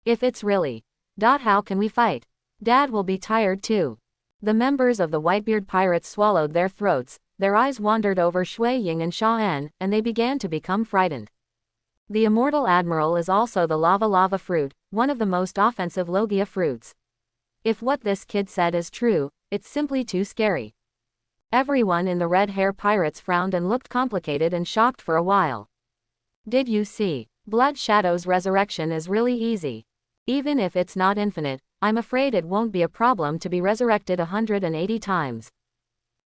If it's really. How can we fight? Dad will be tired too. The members of the Whitebeard Pirates swallowed their throats, their eyes wandered over Shui Ying and Sha-En, and they began to become frightened. The immortal Admiral is also the lava fruit, one of the most offensive Logia fruits. If what this kid said is true, it's simply too scary. Everyone in the Red Hair Pirates frowned and looked complicated and shocked for a while. Did you see? Blood Shadow's resurrection is really easy. Even if it's not infinite, I'm afraid it won't be a problem to be resurrected 180 times.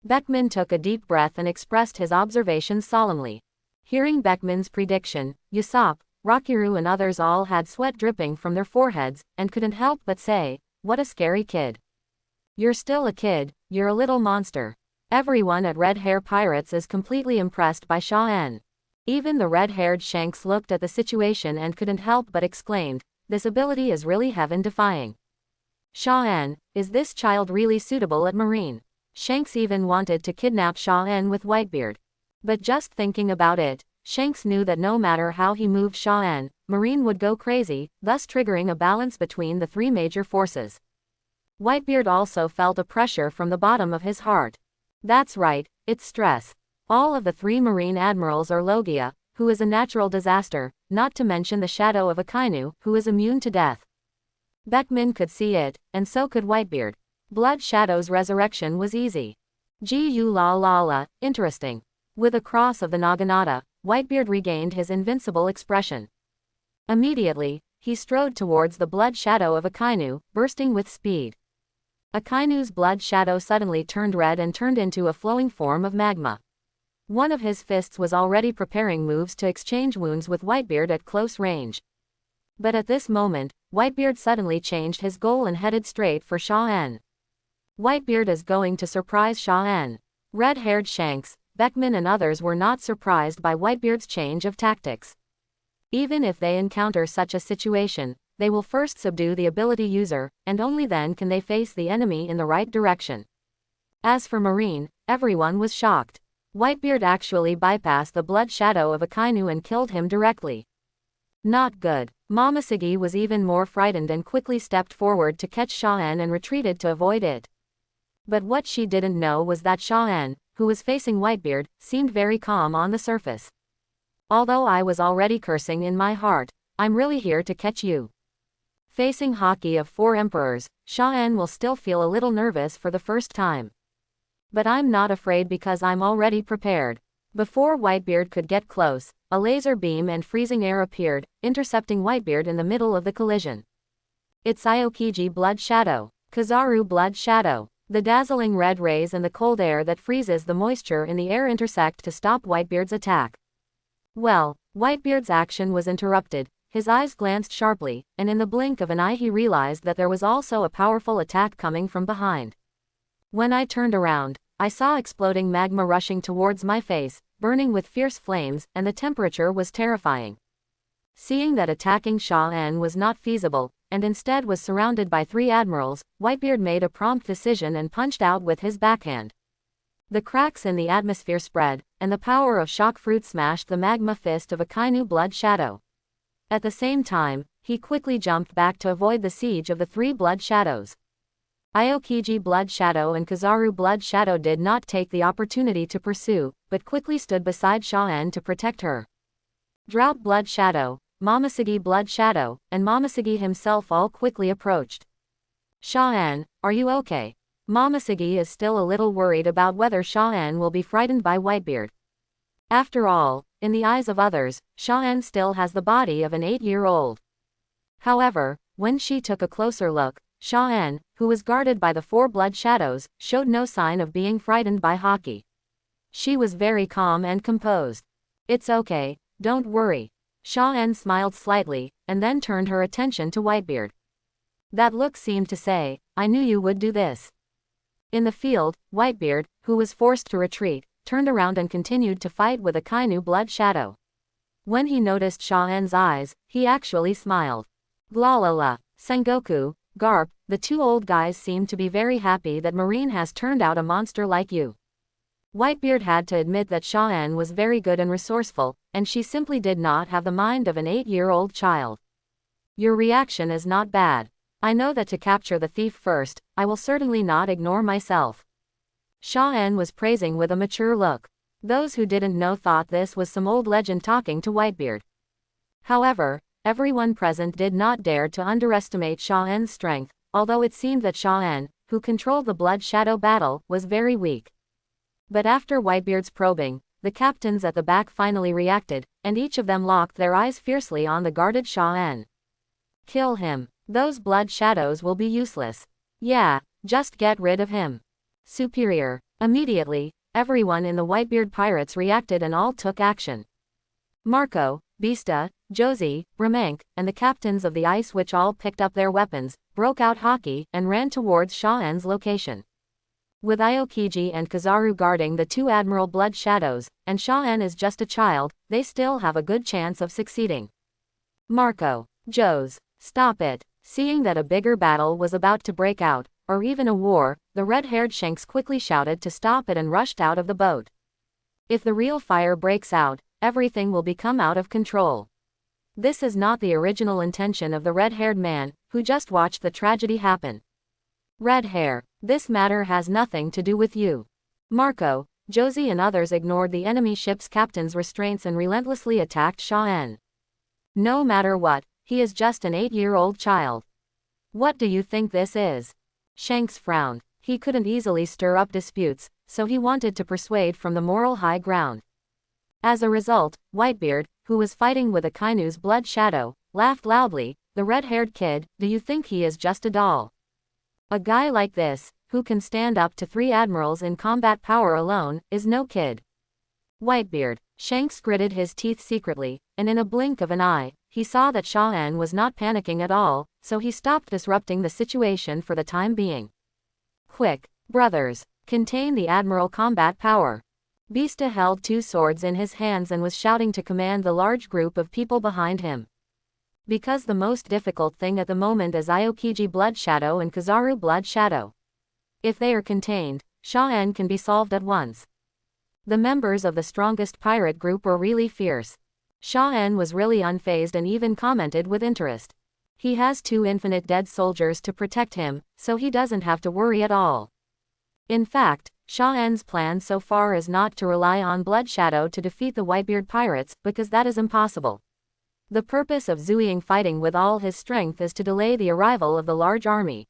Beckman took a deep breath and expressed his observations solemnly. Hearing Beckman's prediction, Usopp, Rakiru and others all had sweat dripping from their foreheads, and couldn't help but say, "What a scary kid. You're still a kid, you're a little monster." Everyone at Red Hair Pirates is completely impressed by Shaw-en. Even the red-haired Shanks looked at the situation and couldn't help but exclaimed, "This ability is really heaven-defying. Shaw-en, is this child really suitable at Marine?" Shanks even wanted to kidnap Shaw-en with Whitebeard. But just thinking about it, Shanks knew that no matter how he moved Shaw-en, Marine would go crazy, thus triggering a balance between the three major forces. Whitebeard also felt a pressure from the bottom of his heart. That's right, it's stress. All of the three Marine admirals are Logia, who is a natural disaster, not to mention the shadow of Akainu, who is immune to death. Beckman could see it, and so could Whitebeard. Blood Shadow's resurrection was easy. Gu-la-la-la, interesting. With a cross of the Naginata, Whitebeard regained his invincible expression. Immediately, he strode towards the blood shadow of Akainu, bursting with speed. Akainu's blood shadow suddenly turned red and turned into a flowing form of magma. One of his fists was already preparing moves to exchange wounds with Whitebeard at close range. But at this moment, Whitebeard suddenly changed his goal and headed straight for Shaw-en. Whitebeard is going to surprise Shaw-en. Red-haired Shanks, Beckman and others were not surprised by Whitebeard's change of tactics. Even if they encounter such a situation, they will first subdue the ability user, and only then can they face the enemy in the right direction. As for Marine, everyone was shocked. Whitebeard actually bypassed the blood shadow of Akainu and killed him directly. Not good. Momoshiki was even more frightened and quickly stepped forward to catch Shaw-en and retreated to avoid it. But what she didn't know was that Shaw-en, who was facing Whitebeard, seemed very calm on the surface. "Although I was already cursing in my heart, I'm really here to catch you." Facing Haki of 4 emperors, Shaw-en will still feel a little nervous for the first time. "But I'm not afraid because I'm already prepared." Before Whitebeard could get close, a laser beam and freezing air appeared, intercepting Whitebeard in the middle of the collision. It's Aokiji Blood Shadow, Kizaru Blood Shadow. The dazzling red rays and the cold air that freezes the moisture in the air intersect to stop Whitebeard's attack. Well, Whitebeard's action was interrupted, his eyes glanced sharply, and in the blink of an eye he realized that there was also a powerful attack coming from behind. When I turned around, I saw exploding magma rushing towards my face, burning with fierce flames, and the temperature was terrifying. Seeing that attacking Shaw-en was not feasible, and instead was surrounded by 3 admirals, Whitebeard made a prompt decision and punched out with his backhand. The cracks in the atmosphere spread, and the power of shock fruit smashed the magma fist of Akainu Blood Shadow. At the same time, he quickly jumped back to avoid the siege of the 3 blood shadows. Aokiji Blood Shadow and Kizaru Blood Shadow did not take the opportunity to pursue, but quickly stood beside Shaw-en to protect her. Drought Blood Shadow, Momoshiki Blood Shadow, and Momoshiki himself all quickly approached. "Shaw-en, are you okay?" Momoshiki is still a little worried about whether Shaw-en will be frightened by Whitebeard. After all, in the eyes of others, Shaw-en still has the body of an 8-year-old. However, when she took a closer look, Shaw-en, who was guarded by the 4 blood shadows, showed no sign of being frightened by Haki. She was very calm and composed. "It's okay, don't worry." Shaw-en smiled slightly, and then turned her attention to Whitebeard. That look seemed to say, "I knew you would do this." In the field, Whitebeard, who was forced to retreat, turned around and continued to fight with Akainu Blood Shadow. When he noticed Shaw-en's eyes, he actually smiled. Glalala, Sengoku, Garp, the 2 old guys seem to be very happy that Marine has turned out a monster like you. Whitebeard had to admit that Shaw-en was very good and resourceful, and she simply did not have the mind of an 8-year-old child. "Your reaction is not bad. I know that to capture the thief first, I will certainly not ignore myself." Shaw-en was praising with a mature look. Those who didn't know thought this was some old legend talking to Whitebeard. However, everyone present did not dare to underestimate Shaw-en's strength, although it seemed that Shaw-en, who controlled the Blood Shadow battle, was very weak. But after Whitebeard's probing, the captains at the back finally reacted, and each of them locked their eyes fiercely on the guarded Shaw-en. "Kill him. Those blood shadows will be useless. Yeah, just get rid of him." "Superior." Immediately, everyone in the Whitebeard Pirates reacted and all took action. Marco, Bista, Josie, Ramank, and the captains of the Ice Witch all picked up their weapons, broke out hockey, and ran towards Sha-En's location. With Aokiji and Kizaru guarding the two Admiral Blood Shadows, and Sha-En is just a child, they still have a good chance of succeeding. Marco, Jose, stop it. Seeing that a bigger battle was about to break out, or even a war, the red-haired Shanks quickly shouted to stop it and rushed out of the boat. If the real fire breaks out, everything will become out of control. This is not the original intention of the red-haired man, who just watched the tragedy happen. Red hair, this matter has nothing to do with you. Marco, Josie and others ignored the enemy ship's captain's restraints and relentlessly attacked Sha-En. No matter what, he is just an 8-year-old child. What do you think this is? Shanks frowned. He couldn't easily stir up disputes, so he wanted to persuade from the moral high ground. As a result, Whitebeard, who was fighting with Akainu's blood shadow, laughed loudly. The red-haired kid, do you think he is just a doll? A guy like this, who can stand up to 3 admirals in combat power alone, is no kid. Whitebeard, Shanks gritted his teeth secretly, and in a blink of an eye, he saw that Sha-En was not panicking at all, so he stopped disrupting the situation for the time being. Quick, brothers, contain the Admiral combat power. Bista held 2 swords in his hands and was shouting to command the large group of people behind him. Because the most difficult thing at the moment is Aokiji Blood Shadow and Kizaru Blood Shadow. If they are contained, Sha-En can be solved at once. The members of the strongest pirate group were really fierce. Sha-En was really unfazed and even commented with interest. He has 2 infinite dead soldiers to protect him, so he doesn't have to worry at all. In fact, Sha-En's plan so far is not to rely on Blood Shadow to defeat the Whitebeard pirates, because that is impossible. The purpose of Zuiying fighting with all his strength is to delay the arrival of the large army.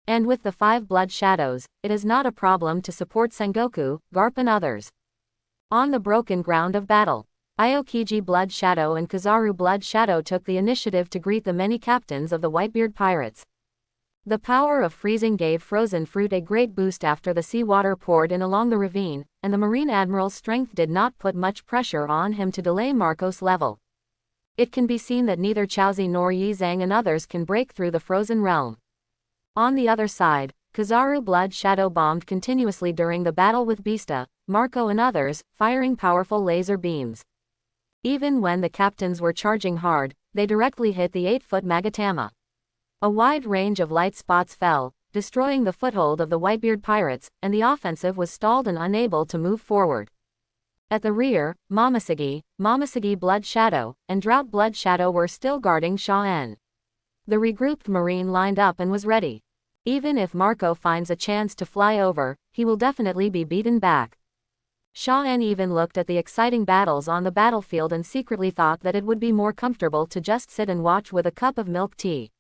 And with the 5 Blood Shadows, it is not a problem to support Sengoku, Garp and others. On the broken ground of battle, Aokiji Blood Shadow and Kizaru Blood Shadow took the initiative to greet the many captains of the Whitebeard pirates. The power of freezing gave frozen fruit a great boost after the seawater poured in along the ravine, and the Marine Admiral's strength did not put much pressure on him to delay Marco's level. It can be seen that neither Chaozi nor Yi Zhang and others can break through the frozen realm. On the other side, Kizaru Blood Shadow bombed continuously during the battle with Bista, Marco and others, firing powerful laser beams. Even when the captains were charging hard, they directly hit the 8-foot Magatama. A wide range of light spots fell, destroying the foothold of the Whitebeard pirates, and the offensive was stalled and unable to move forward. At the rear, Momoshiki Blood Shadow, and Drought Blood Shadow were still guarding Sha-En. The regrouped Marine lined up and was ready. Even if Marco finds a chance to fly over, he will definitely be beaten back. Sha-En even looked at the exciting battles on the battlefield and secretly thought that it would be more comfortable to just sit and watch with a cup of milk tea.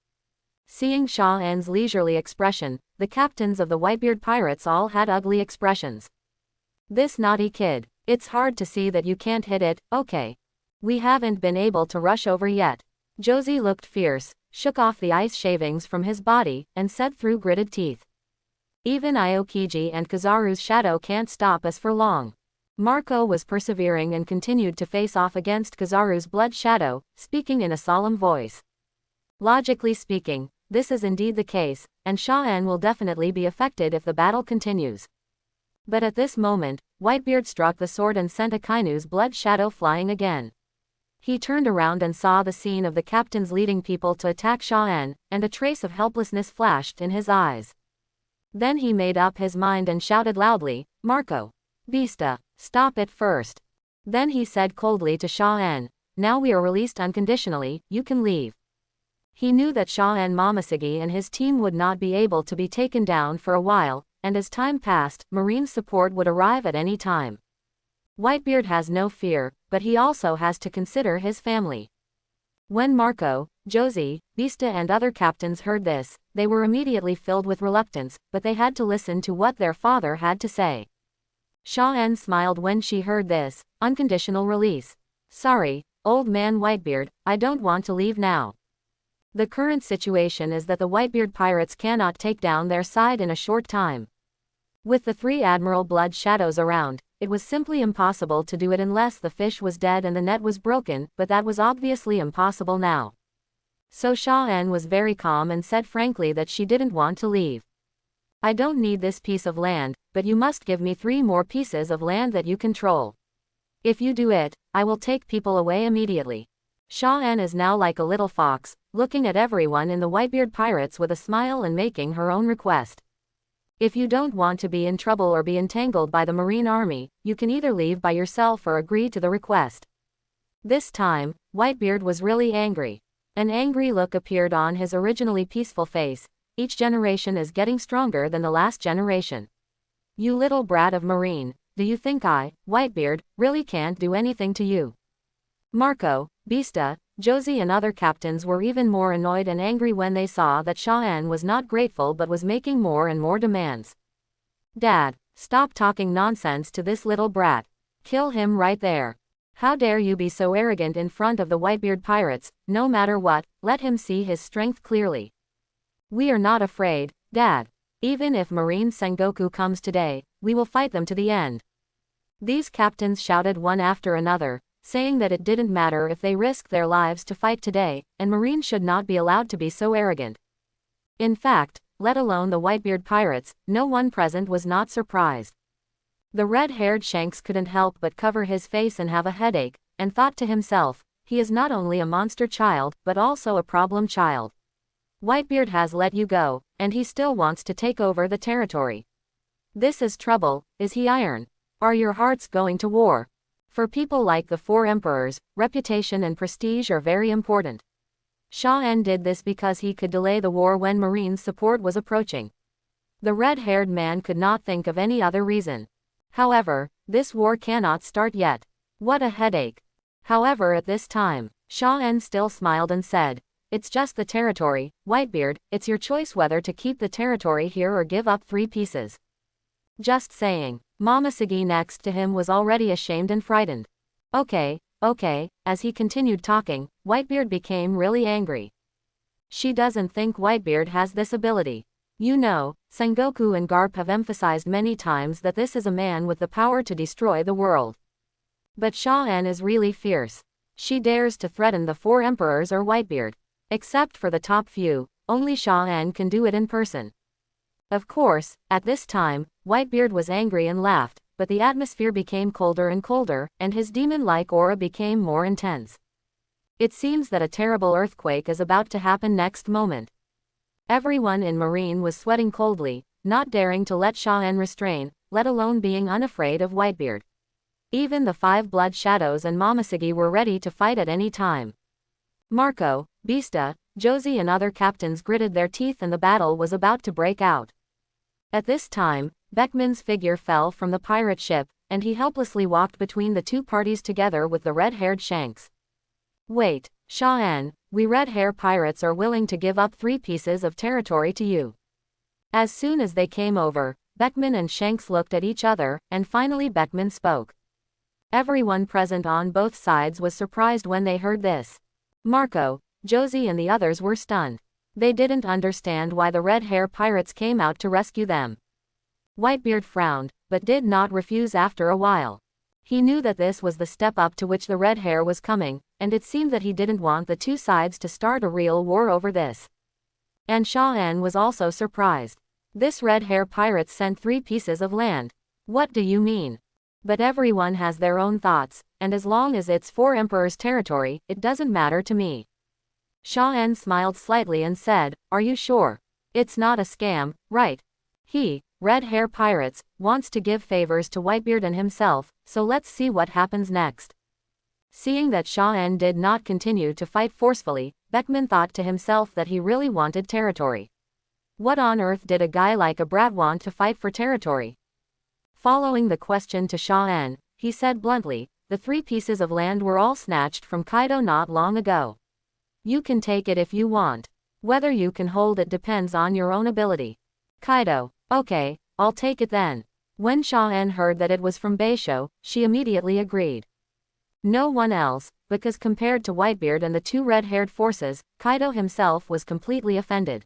Seeing Sha-En's leisurely expression, the captains of the Whitebeard pirates all had ugly expressions. This naughty kid. It's hard to see that you can't hit it, okay. We haven't been able to rush over yet. Josie looked fierce, shook off the ice shavings from his body, and said through gritted teeth. Even Aokiji and Kizaru's shadow can't stop us for long. Marco was persevering and continued to face off against Kizaru's blood shadow, speaking in a solemn voice. Logically speaking, this is indeed the case, and Sha-En will definitely be affected if the battle continues. But at this moment, Whitebeard struck the sword and sent Akainu's blood shadow flying again. He turned around and saw the scene of the captains leading people to attack Sha-En, and a trace of helplessness flashed in his eyes. Then he made up his mind and shouted loudly, Marco, Bista, stop it first. Then he said coldly to Sha-En, now we are released unconditionally, you can leave. He knew that Sha-En Momoshiki and his team would not be able to be taken down for a while, and as time passed, Marine support would arrive at any time. Whitebeard has no fear, but he also has to consider his family. When Marco, Josie, Bista and other captains heard this, they were immediately filled with reluctance, but they had to listen to what their father had to say. Sha-En smiled when she heard this, unconditional release. Sorry, old man Whitebeard, I don't want to leave now. The current situation is that the Whitebeard pirates cannot take down their side in a short time. With the 3 Admiral Blood Shadows around, it was simply impossible to do it unless the fish was dead and the net was broken, but that was obviously impossible now. So Sha-en was very calm and said frankly that she didn't want to leave. I don't need this piece of land, but you must give me 3 more pieces of land that you control. If you do it, I will take people away immediately. Sha-en is now like a little fox, looking at everyone in the Whitebeard Pirates with a smile and making her own request. If you don't want to be in trouble or be entangled by the Marine Army, you can either leave by yourself or agree to the request. This time, Whitebeard was really angry. An angry look appeared on his originally peaceful face. Each generation is getting stronger than the last generation. You little brat of Marine, do you think I, Whitebeard, really can't do anything to you? Marco, Bista, Josie and other captains were even more annoyed and angry when they saw that Sha-en was not grateful but was making more and more demands. Dad, stop talking nonsense to this little brat. Kill him right there. How dare you be so arrogant in front of the Whitebeard Pirates? No matter what, let him see his strength clearly. We are not afraid, Dad. Even if Marine Sengoku comes today, we will fight them to the end. These captains shouted one after another, saying that it didn't matter if they risked their lives to fight today, and Marines should not be allowed to be so arrogant. In fact, let alone the Whitebeard Pirates, no one present was not surprised. The red-haired Shanks couldn't help but cover his face and have a headache, and thought to himself, he is not only a monster child, but also a problem child. Whitebeard has let you go, and he still wants to take over the territory. This is trouble, is he Iron? Are your hearts going to war? For people like the 4 emperors, reputation and prestige are very important. Sha-en did this because he could delay the war when Marine support was approaching. The red-haired man could not think of any other reason. However, this war cannot start yet. What a headache. However, at this time, Sha-en still smiled and said, it's just the territory, Whitebeard, it's your choice whether to keep the territory here or give up 3 pieces. Just saying. Momoshiki next to him was already ashamed and frightened. Okay. As he continued talking, Whitebeard became really angry. She doesn't think Whitebeard has this ability. You know, Sengoku and Garp have emphasized many times that this is a man with the power to destroy the world. But Sha-en is really fierce. She dares to threaten the 4 emperors or Whitebeard. Except for the top few, only Sha-en can do it in person. Of course, at this time, Whitebeard was angry and laughed, but the atmosphere became colder and colder, and his demon-like aura became more intense. It seems that a terrible earthquake is about to happen next moment. Everyone in Marine was sweating coldly, not daring to let Sha-en restrain, let alone being unafraid of Whitebeard. Even the 5 blood shadows and Momoshiki were ready to fight at any time. Marco, Bista, Josie and other captains gritted their teeth and the battle was about to break out. At this time, Beckman's figure fell from the pirate ship, and he helplessly walked between the 2 parties together with the red-haired Shanks. Wait, Sha-en, we red-hair pirates are willing to give up 3 pieces of territory to you. As soon as they came over, Beckman and Shanks looked at each other, and finally Beckman spoke. Everyone present on both sides was surprised when they heard this. Marco, Josie and the others were stunned. They didn't understand why the red-hair pirates came out to rescue them. Whitebeard frowned, but did not refuse after a while. He knew that this was the step up to which the red hair was coming, and it seemed that he didn't want the 2 sides to start a real war over this. And Sha-en was also surprised. This red-hair pirate sent 3 pieces of land. What do you mean? But everyone has their own thoughts, and as long as it's 4 emperors' territory, it doesn't matter to me. Sha-en smiled slightly and said, are you sure? It's not a scam, right? He, red-hair pirates, wants to give favors to Whitebeard and himself, so let's see what happens next. Seeing that Sha-en did not continue to fight forcefully, Beckman thought to himself that he really wanted territory. What on earth did a guy like a brat want to fight for territory? Following the question to Sha-en, he said bluntly, the 3 pieces of land were all snatched from Kaido not long ago. You can take it if you want. Whether you can hold it depends on your own ability. Kaido, okay, I'll take it then. When Sha-en heard that it was from Beisho, she immediately agreed. No one else, because compared to Whitebeard and the 2 red-haired forces, Kaido himself was completely offended.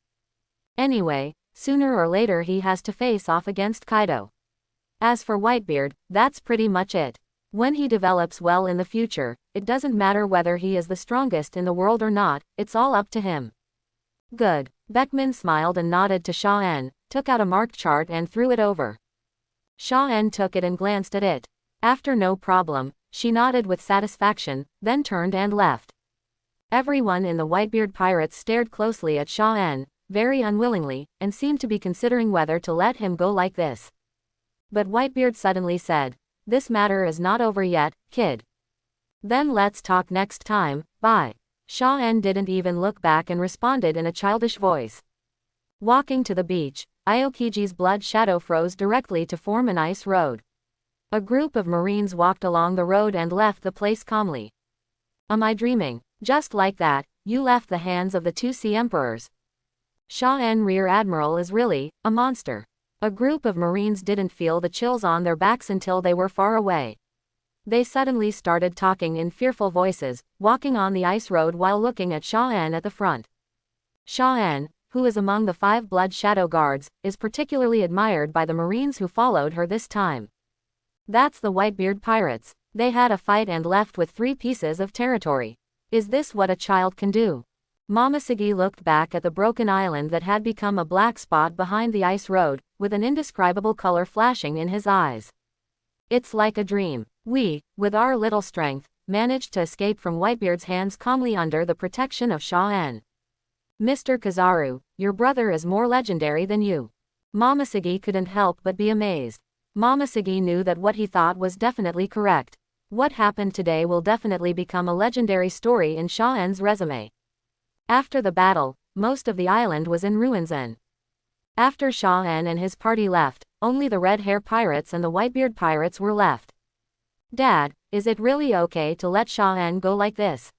Anyway, sooner or later he has to face off against Kaido. As for Whitebeard, that's pretty much it. When he develops well in the future, it doesn't matter whether he is the strongest in the world or not, it's all up to him. Good. Beckman smiled and nodded to Shaw-en, took out a marked chart and threw it over. Shaw-en took it and glanced at it. After no problem, she nodded with satisfaction, then turned and left. Everyone in the Whitebeard pirates stared closely at Shaw-en, very unwillingly, and seemed to be considering whether to let him go like this. But Whitebeard suddenly said, "This matter is not over yet, kid. Then let's talk next time, bye." Shaw-en didn't even look back and responded in a childish voice. Walking to the beach, Aokiji's blood shadow froze directly to form an ice road. A group of Marines walked along the road and left the place calmly. Am I dreaming? Just like that, you left the hands of the 2 Sea Emperors. Shaw-en Rear Admiral is really a monster. A group of Marines didn't feel the chills on their backs until they were far away. They suddenly started talking in fearful voices, walking on the ice road while looking at Shaw-en at the front. Shaw-en, who is among the 5 Blood Shadow Guards, is particularly admired by the Marines who followed her this time. That's the Whitebeard pirates. They had a fight and left with 3 pieces of territory. Is this what a child can do? Momoshige looked back at the broken island that had become a black spot behind the ice road, with an indescribable color flashing in his eyes. It's like a dream. We, with our little strength, managed to escape from Whitebeard's hands calmly under the protection of Shaw-en. Mr. Kizaru, your brother is more legendary than you. Momoshige couldn't help but be amazed. Momoshige knew that what he thought was definitely correct. What happened today will definitely become a legendary story in Shaw-en's resume. After the battle, most of the island was in ruins and after Shaw-en and his party left, only the Red Hair Pirates and the Whitebeard Pirates were left. Dad, is it really okay to let Shaw-en go like this?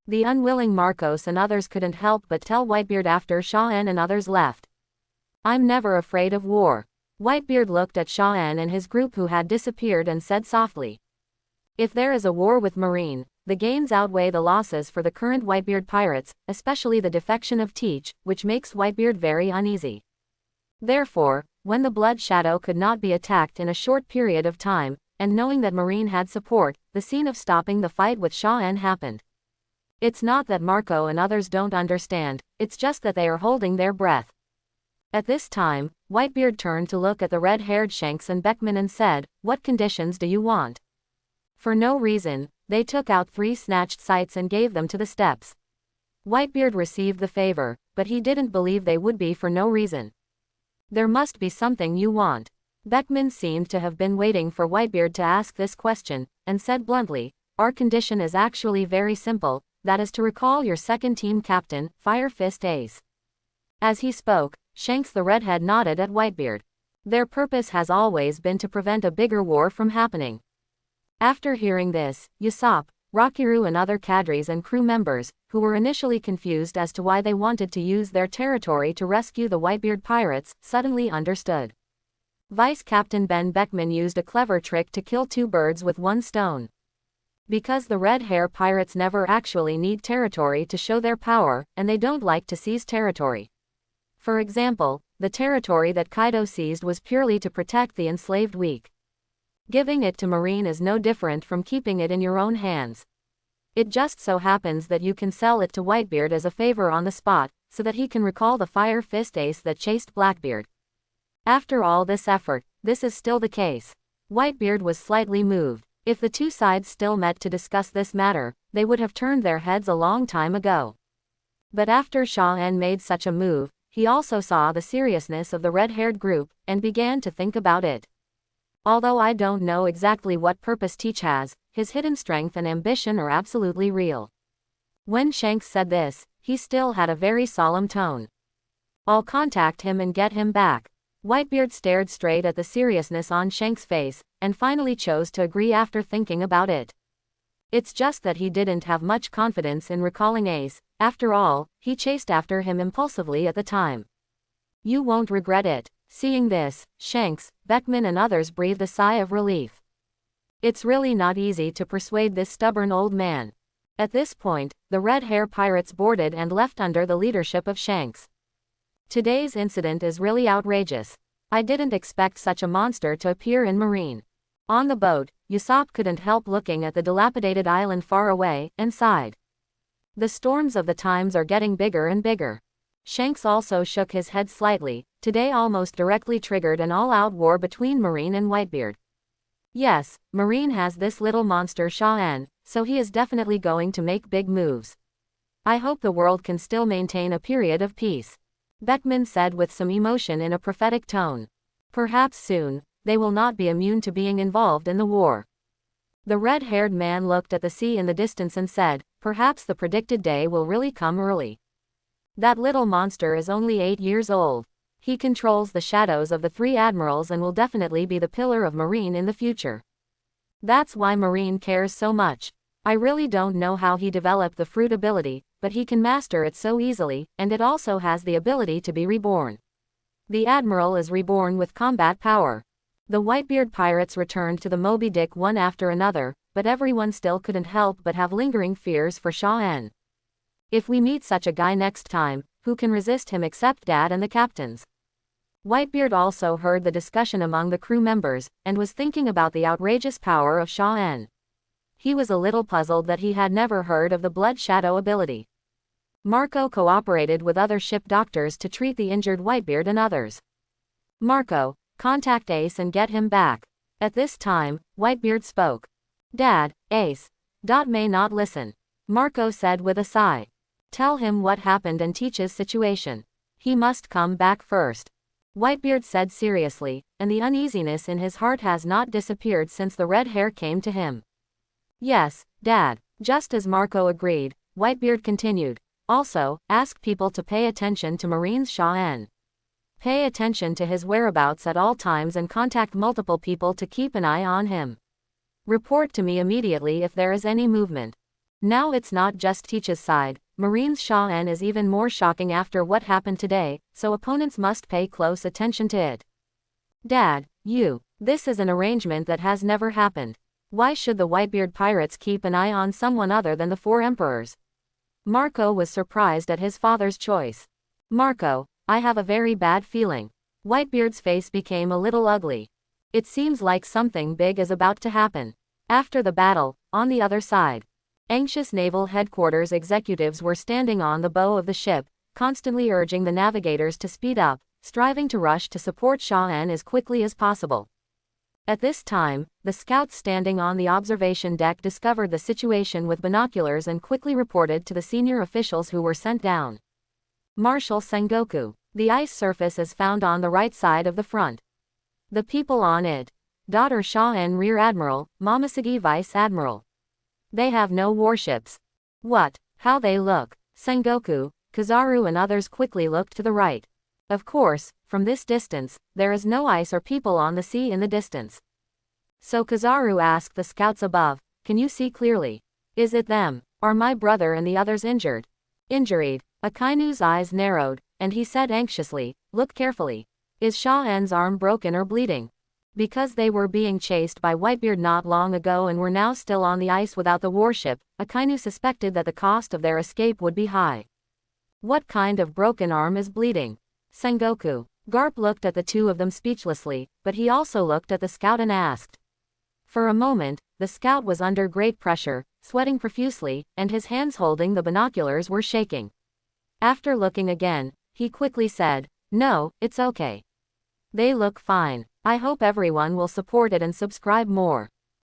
The unwilling Marcos and others couldn't help but tell Whitebeard after Shaw-en and others left. I'm never afraid of war. Whitebeard looked at Shaw-en and his group who had disappeared and said softly. If there is a war with Marine, the gains outweigh the losses for the current Whitebeard pirates, especially the defection of Teach, which makes Whitebeard very uneasy. Therefore, when the Blood Shadow could not be attacked in a short period of time, and knowing that Marine had support, the scene of stopping the fight with Shaw-en happened. It's not that Marco and others don't understand, it's just that they are holding their breath. At this time, Whitebeard turned to look at the red-haired Shanks and Beckman and said, "What conditions do you want?" For no reason, they took out 3 snatched sights and gave them to the steps. Whitebeard received the favor, but he didn't believe they would be for no reason. There must be something you want. Beckman seemed to have been waiting for Whitebeard to ask this question, and said bluntly, "Our condition is actually very simple, that is to recall your second team captain, Fire Fist Ace." As he spoke, Shanks the Redhead nodded at Whitebeard. Their purpose has always been to prevent a bigger war from happening. After hearing this, Usopp, Rakiru and other cadres and crew members, who were initially confused as to why they wanted to use their territory to rescue the Whitebeard pirates, suddenly understood. Vice Captain Ben Beckman used a clever trick to kill 2 birds with 1 stone. Because the Red Hair Pirates never actually need territory to show their power, and they don't like to seize territory. For example, the territory that Kaido seized was purely to protect the enslaved weak. Giving it to Marine is no different from keeping it in your own hands. It just so happens that you can sell it to Whitebeard as a favor on the spot, so that he can recall the Fire Fist Ace that chased Blackbeard. After all this effort, this is still the case. Whitebeard was slightly moved. If the 2 sides still met to discuss this matter, they would have turned their heads a long time ago. But after Shaw-en made such a move, he also saw the seriousness of the red-haired group, and began to think about it. Although I don't know exactly what purpose Teach has, his hidden strength and ambition are absolutely real. When Shanks said this, he still had a very solemn tone. I'll contact him and get him back. Whitebeard stared straight at the seriousness on Shanks' face, and finally chose to agree after thinking about it. It's just that he didn't have much confidence in recalling Ace, after all, he chased after him impulsively at the time. You won't regret it. Seeing this, Shanks, Beckman and others breathed a sigh of relief. It's really not easy to persuade this stubborn old man. At this point, the Red Hair Pirates boarded and left under the leadership of Shanks. Today's incident is really outrageous. I didn't expect such a monster to appear in Marine. On the boat, Usopp couldn't help looking at the dilapidated island far away, and sighed. The storms of the times are getting bigger and bigger. Shanks also shook his head slightly. Today almost directly triggered an all-out war between Marine and Whitebeard. Yes, Marine has this little monster Sha-En, so he is definitely going to make big moves. I hope the world can still maintain a period of peace. Beckman said with some emotion in a prophetic tone. Perhaps soon, they will not be immune to being involved in the war. The red-haired man looked at the sea in the distance and said, perhaps the predicted day will really come early. That little monster is only 8 years old. He controls the shadows of the 3 admirals and will definitely be the pillar of Marine in the future. That's why Marine cares so much. I really don't know how he developed the fruit ability, but he can master it so easily, and it also has the ability to be reborn. The Admiral is reborn with combat power. The Whitebeard pirates returned to the Moby Dick one after another, but everyone still couldn't help but have lingering fears for Sha-En. If we meet such a guy next time, who can resist him except Dad and the captains? Whitebeard also heard the discussion among the crew members, and was thinking about the outrageous power of Sha-En. He was a little puzzled that he had never heard of the Blood Shadow ability. Marco cooperated with other ship doctors to treat the injured Whitebeard and others. Marco, contact Ace and get him back. At this time, Whitebeard spoke. Dad, Ace. May not listen. Marco said with a sigh. Tell him what happened and teach his situation. He must come back first. Whitebeard said seriously, and the uneasiness in his heart has not disappeared since the red hair came to him. Yes, Dad. Just as Marco agreed, Whitebeard continued. Also, ask people to pay attention to Marine's Sha-En. Pay attention to his whereabouts at all times and contact multiple people to keep an eye on him. Report to me immediately if there is any movement. Now it's not just Teach's side, Marine's Sha-En is even more shocking after what happened today, so opponents must pay close attention to it. Dad, this is an arrangement that has never happened. Why should the Whitebeard pirates keep an eye on someone other than the 4 emperors? Marco was surprised at his father's choice. Marco, I have a very bad feeling. Whitebeard's face became a little ugly. It seems like something big is about to happen. After the battle, on the other side, anxious naval headquarters executives were standing on the bow of the ship, constantly urging the navigators to speed up, striving to rush to support Sha-En as quickly as possible. At this time, the scouts standing on the observation deck discovered the situation with binoculars and quickly reported to the senior officials who were sent down. Marshal Sengoku. The ice surface is found on the right side of the front. The people on it. Daughter Sha-En Rear Admiral, Momoshiki Vice Admiral. They have no warships. What? How they look. Sengoku, Kizaru and others quickly looked to the right. Of course, from this distance, there is no ice or people on the sea in the distance. So Kizaru asked the scouts above, can you see clearly? Is it them? Are my brother and the others injured? Injured. Akainu's eyes narrowed, and he said anxiously, look carefully. Is Sha-En's arm broken or bleeding? Because they were being chased by Whitebeard not long ago and were now still on the ice without the warship, Akainu suspected that the cost of their escape would be high. What kind of broken arm is bleeding? Sengoku. Garp looked at the two of them speechlessly, but he also looked at the scout and asked. For a moment, the scout was under great pressure, sweating profusely, and his hands holding the binoculars were shaking. After looking again, he quickly said, no, it's okay. They look fine. I hope everyone will support it and subscribe more.